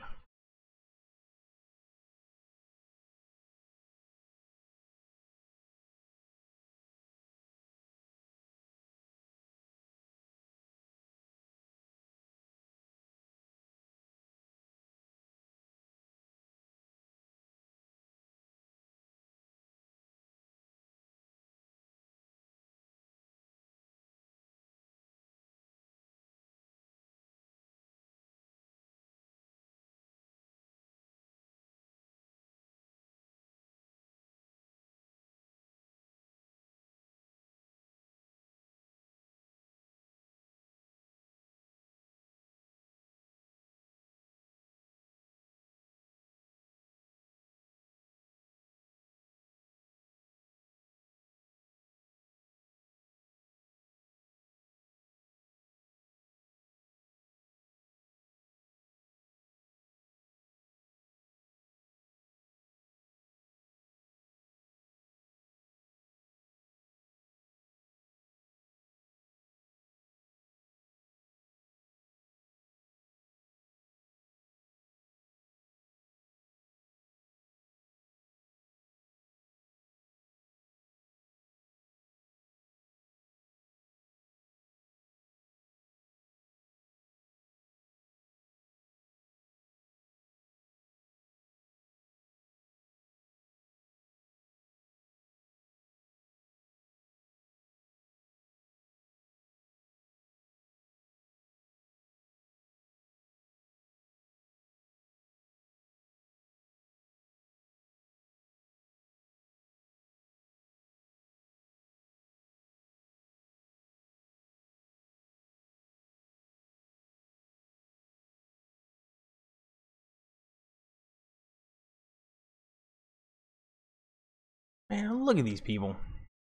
Man, look at these people.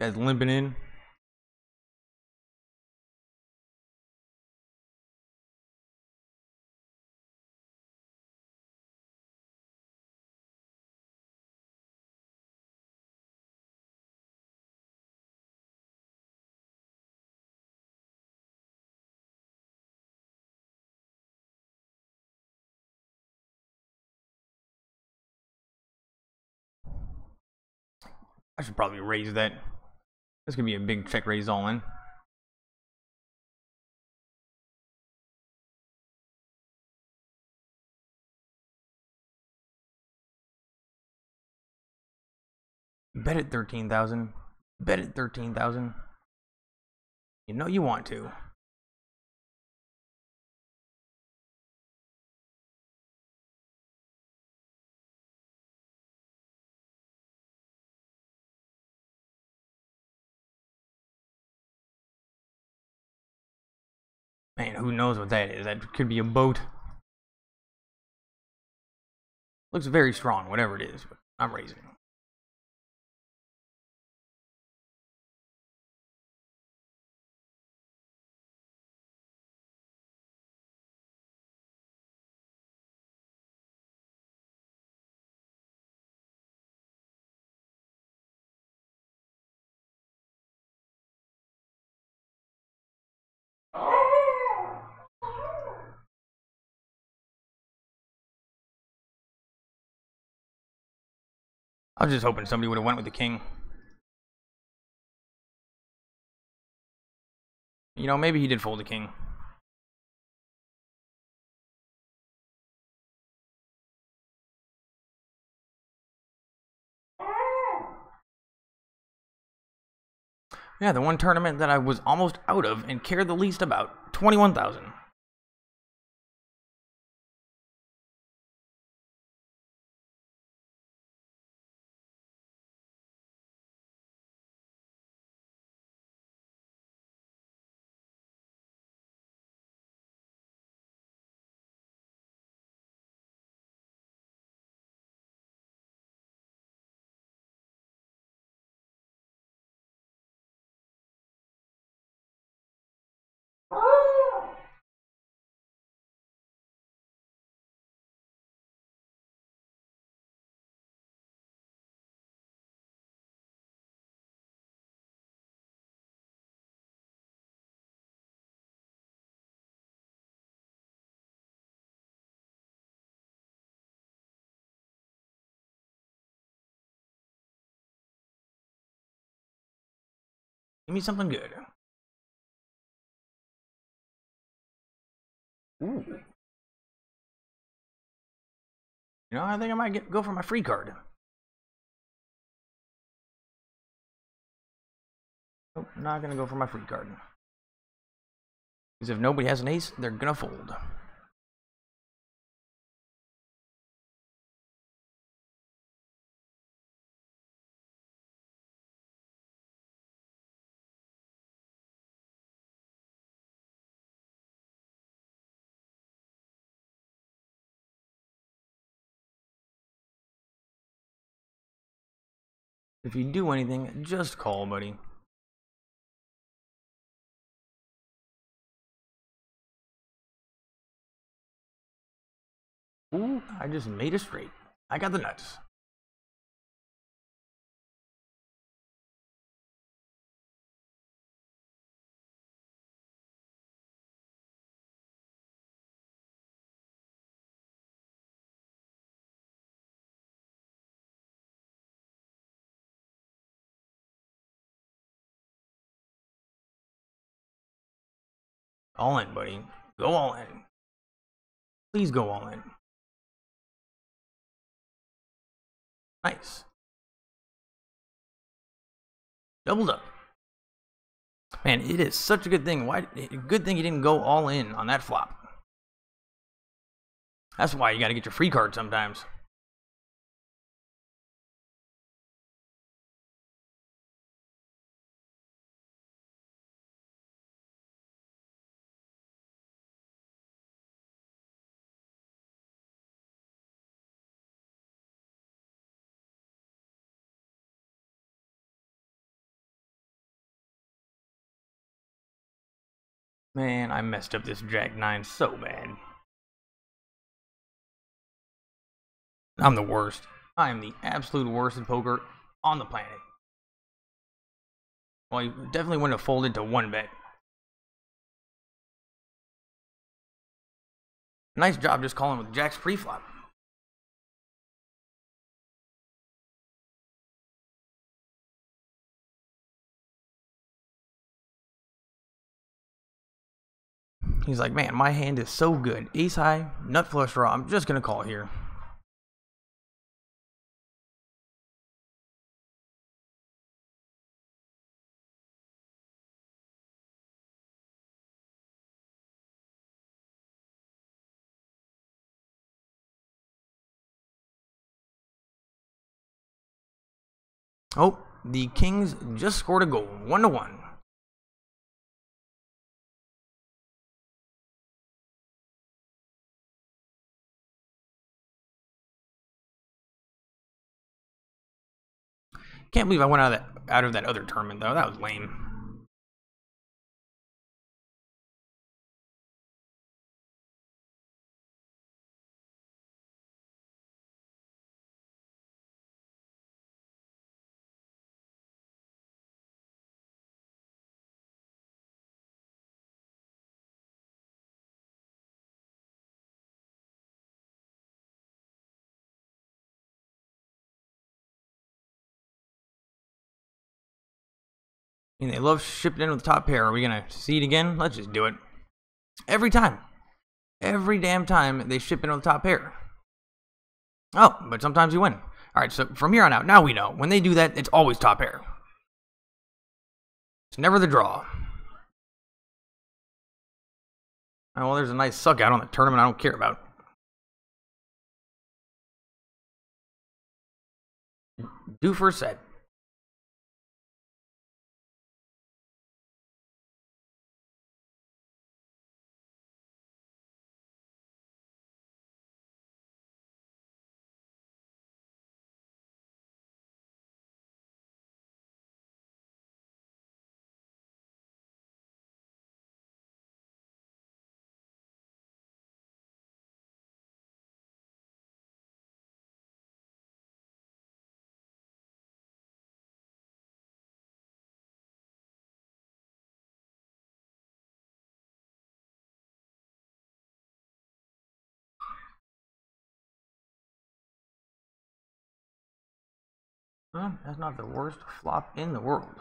Guys limping in. I should probably raise that. This could be a big check raise all in. Bet at 13,000. Bet at 13,000. You know you want to. Man, who knows what that is? That could be a boat. Looks very strong, whatever it is, but I'm raising. I was just hoping somebody would have went with the king. You know, maybe he did fold the king. Yeah, the one tournament that I was almost out of and cared the least about. 21,000. Give me something good. Ooh. You know, I think I might go for my free card. Nope, not gonna go for my free card. Because if nobody has an ace, they're gonna fold. If you do anything, just call, buddy. Ooh, I just made a straight. I got the nuts. All in, buddy. Go all in. Please go all in. Nice. Doubled up. Man, it is such a good thing. Good thing you didn't go all in on that flop. That's why you gotta get your free card sometimes. Man, I messed up this Jack 9 so bad. I'm the worst. I am the absolute worst in poker on the planet. Well, you definitely wouldn't have folded to one bet. Nice job just calling with Jack's pre-flop. He's like, man, my hand is so good. Ace high, nut flush draw. I'm just gonna call here. Oh, the Kings just scored a goal, 1-1. Can't believe I went out of that other tournament though. That was lame. mean, they love shipping in with the top pair. Are we gonna see it again? Let's just do it. Every time. Every damn time they ship in with the top pair. Oh, but sometimes you win. Alright, so from here on out, now we know. When they do that, it's always top pair. It's never the draw. Oh, well, there's a nice suck out on the tournament I don't care about. Due for a set. Well, that's not the worst flop in the world.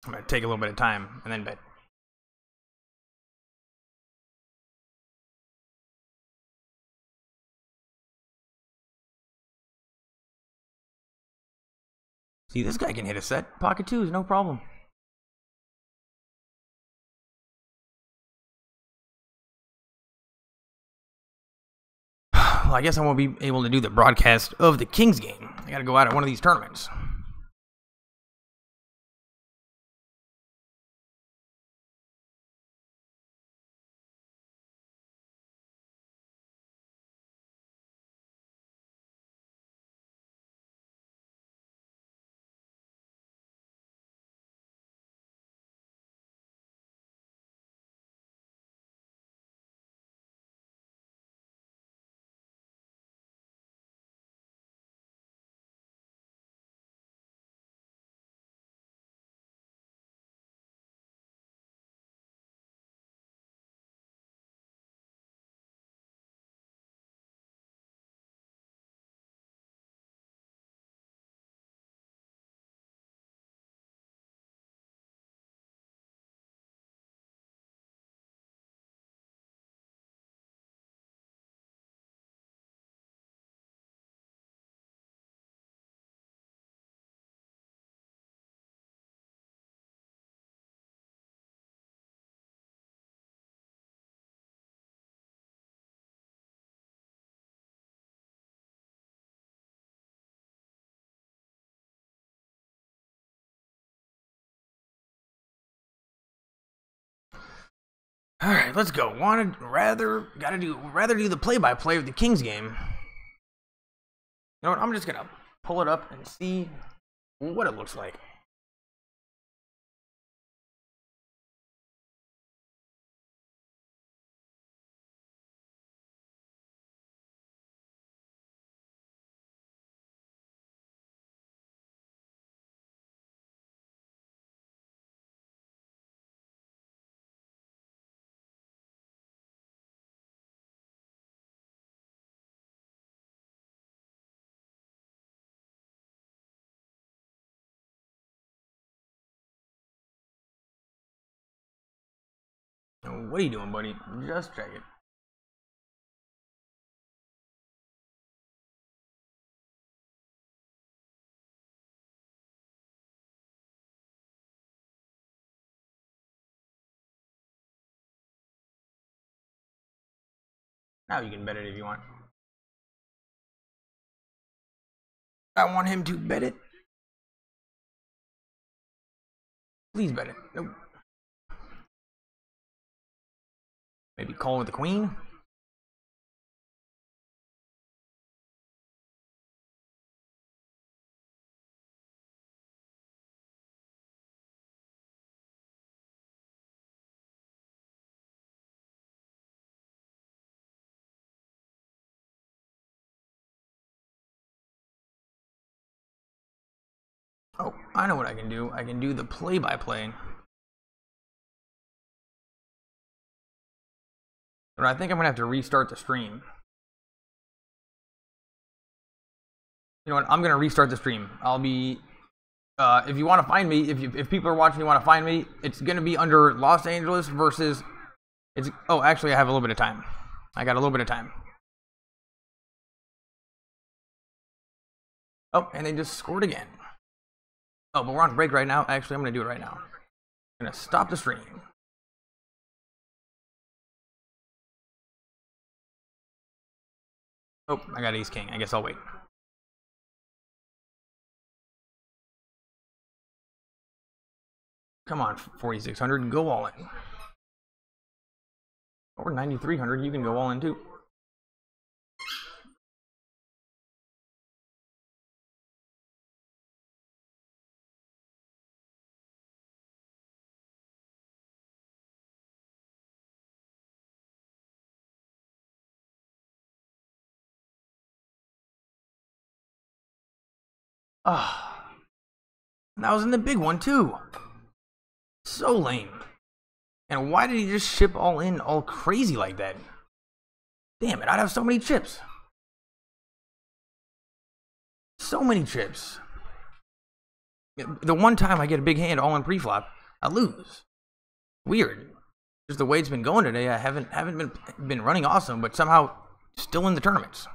I'm going to take a little bit of time and then bet. See, this guy can hit a set. Pocket twos, no problem. Well, I guess I won't be able to do the broadcast of the Kings game. I gotta go out at one of these tournaments. Alright, let's go. Gotta do the play-by-play of the Kings game. You know what, I'm just gonna pull it up and see what it looks like. What are you doing, buddy? Just check it. Now you can bet it if you want. I want him to bet it. Please bet it. Nope. Maybe call with the queen. Oh, I know what I can do. I can do the play-by-play. But I think I'm gonna have to restart the stream. You know what? I'm gonna restart the stream. I'll be. If you want to find me, if people are watching, you want to find me, it's gonna be under Los Angeles versus. It's. Oh, actually, I have a little bit of time. I got a little bit of time. Oh, and they just scored again. Oh, but we're on break right now. Actually, I'm gonna do it right now. I'm gonna stop the stream. Oh, I got ace king. I guess I'll wait. Come on, 4,600, go all in. Or 9,300, you can go all in too. Ah, that was in the big one too. So lame. And why did he just ship all in all crazy like that? Damn it, I'd have so many chips. So many chips. The one time I get a big hand all in pre-flop, I lose. Weird. Just the way it's been going today, I haven't been running awesome, but somehow still in the tournaments.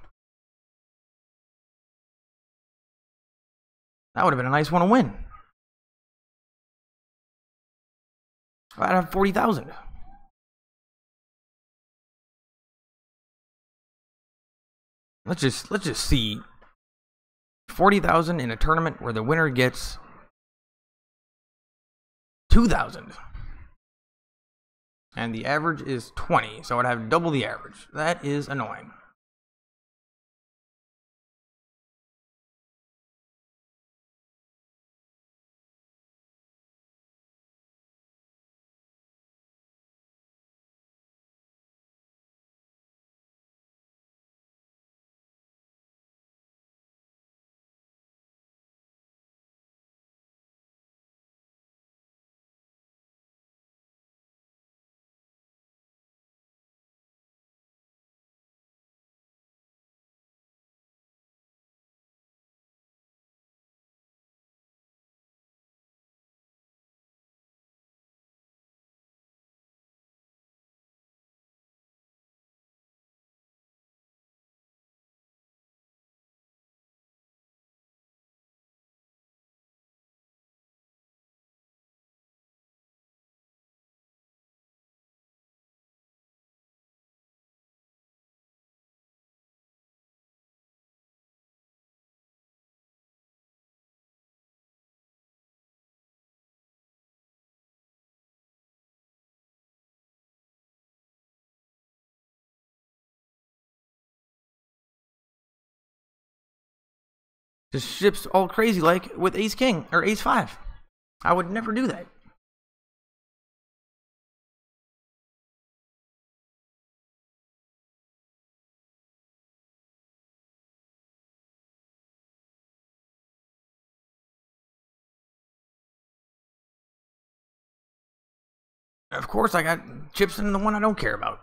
That would have been a nice one to win. I'd have 40,000. Let's just see. 40,000 in a tournament where the winner gets 2,000. And the average is 20, so I'd have double the average. That is annoying. Just ships all crazy like with ace king or ace 5. I would never do that. Of course, I got chips in the one I don't care about.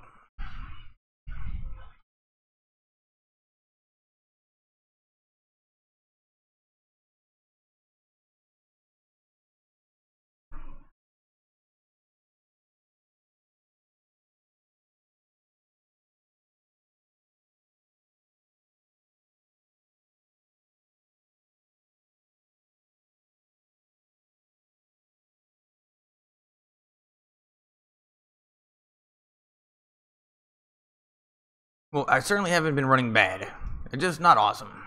Well, I certainly haven't been running bad. It's just not awesome.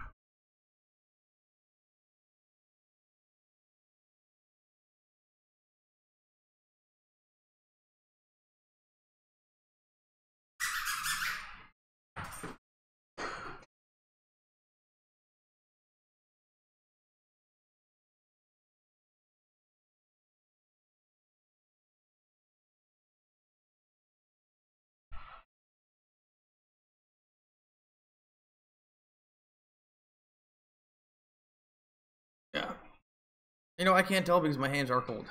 Yeah. You know, I can't tell because my hands are cold.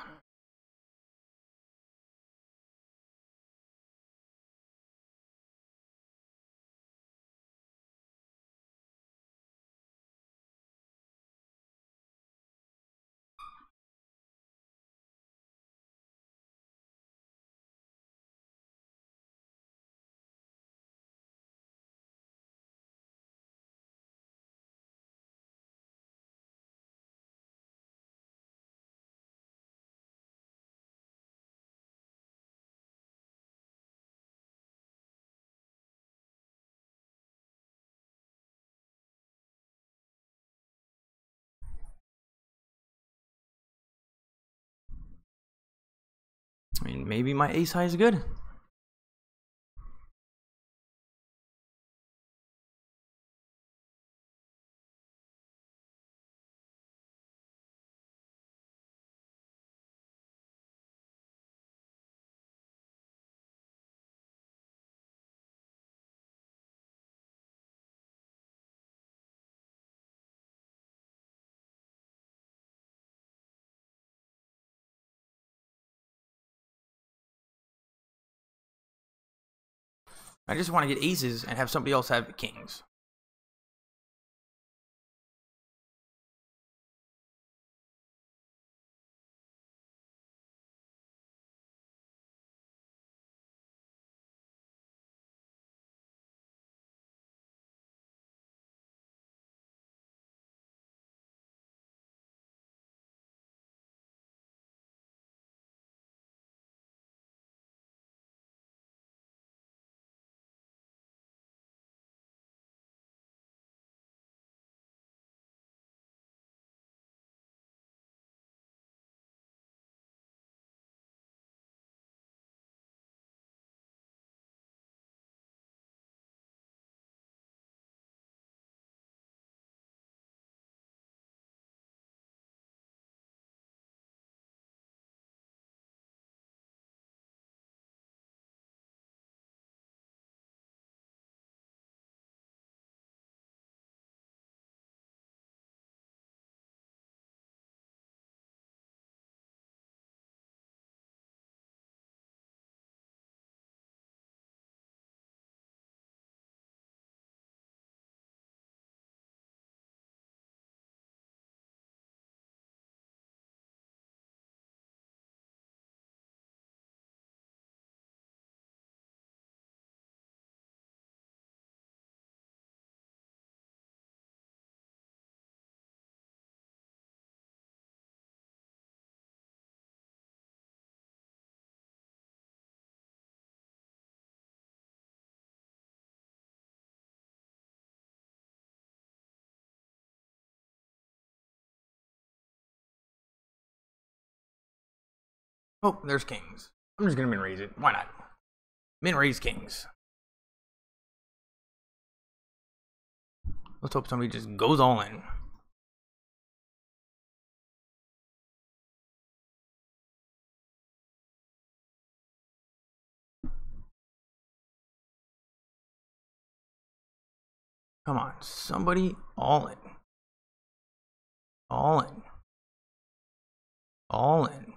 mean, maybe my ace high is good. I just want to get aces and have somebody else have kings. Oh, there's kings. I'm just gonna min raise it. Why not? Min raise kings. Let's hope somebody just goes all in. Come on, somebody all in. All in. All in.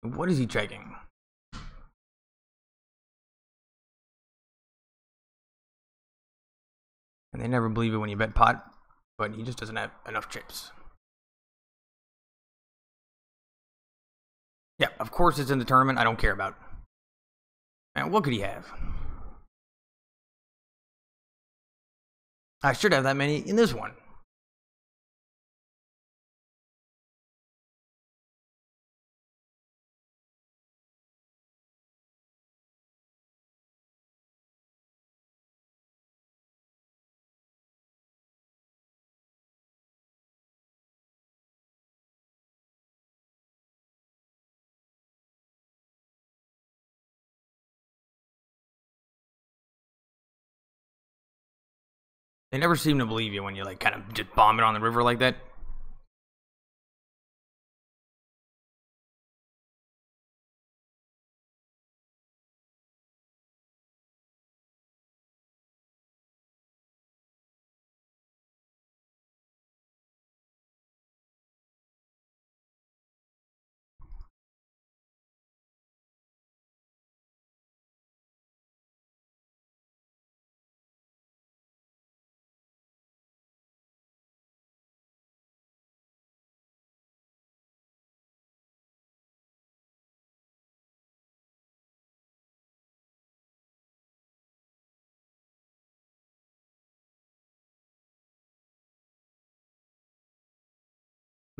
What is he checking? And they never believe it when you bet pot, but he just doesn't have enough chips. Yeah, of course it's in the tournament. I don't care about. And what could he have? I should have that many in this one. They never seem to believe you when you like kind of just bomb it on the river like that.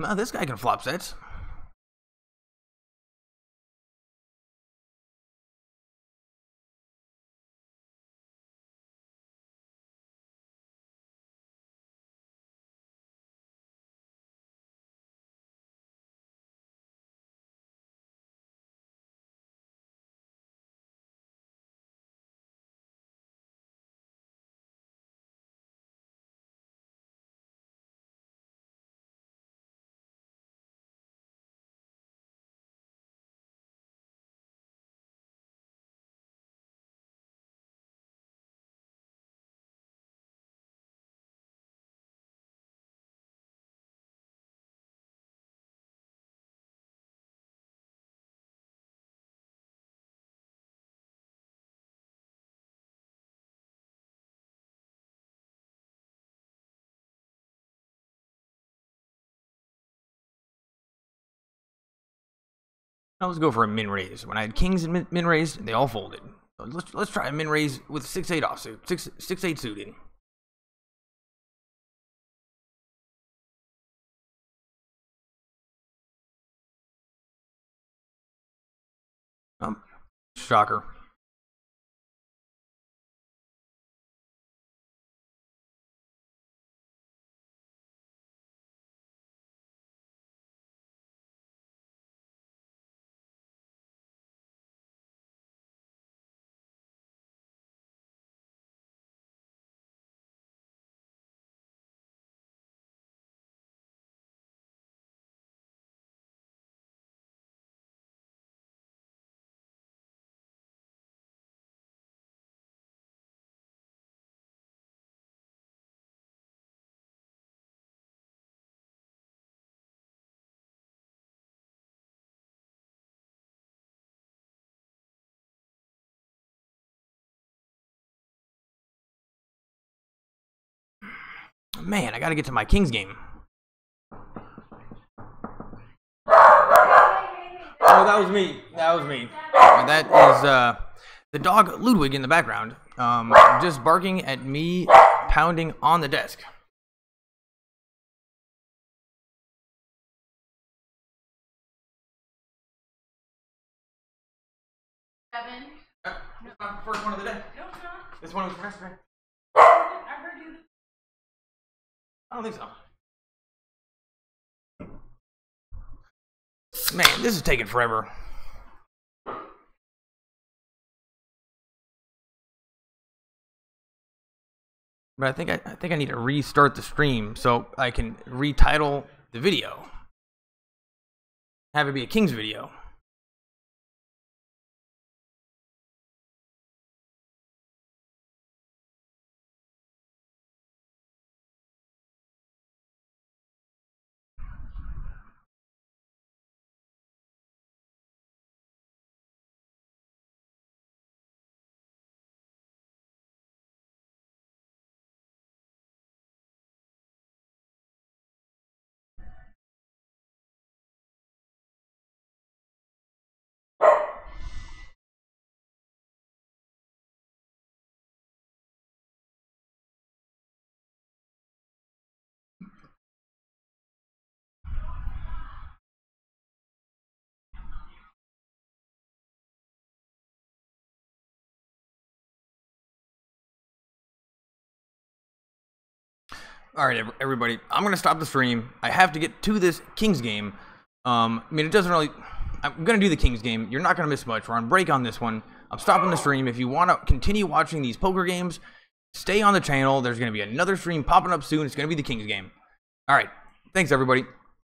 No, this guy can flop sets. Now let's go for a min raise. When I had kings and min raised, they all folded. So let's try a min raise with 6-8 offsuit, 6-8 suited. Shocker. Man, I gotta get to my king's game. Oh, that was me. That was me. That is the dog Ludwig in the background, just barking at me, pounding on the desk. Kevin? This is my first one of the day. No, it's not. This one was from yesterday. I heard you. I don't think so. Man, this is taking forever. But I think I need to restart the stream so I can retitle the video. Have it be a King's video. All right, everybody, I'm going to stop the stream. I have to get to this Kings game. I mean, it doesn't really... I'm going to do the Kings game. You're not going to miss much. We're on break on this one. I'm stopping the stream. If you want to continue watching these poker games, stay on the channel. There's going to be another stream popping up soon. It's going to be the Kings game. All right. Thanks, everybody.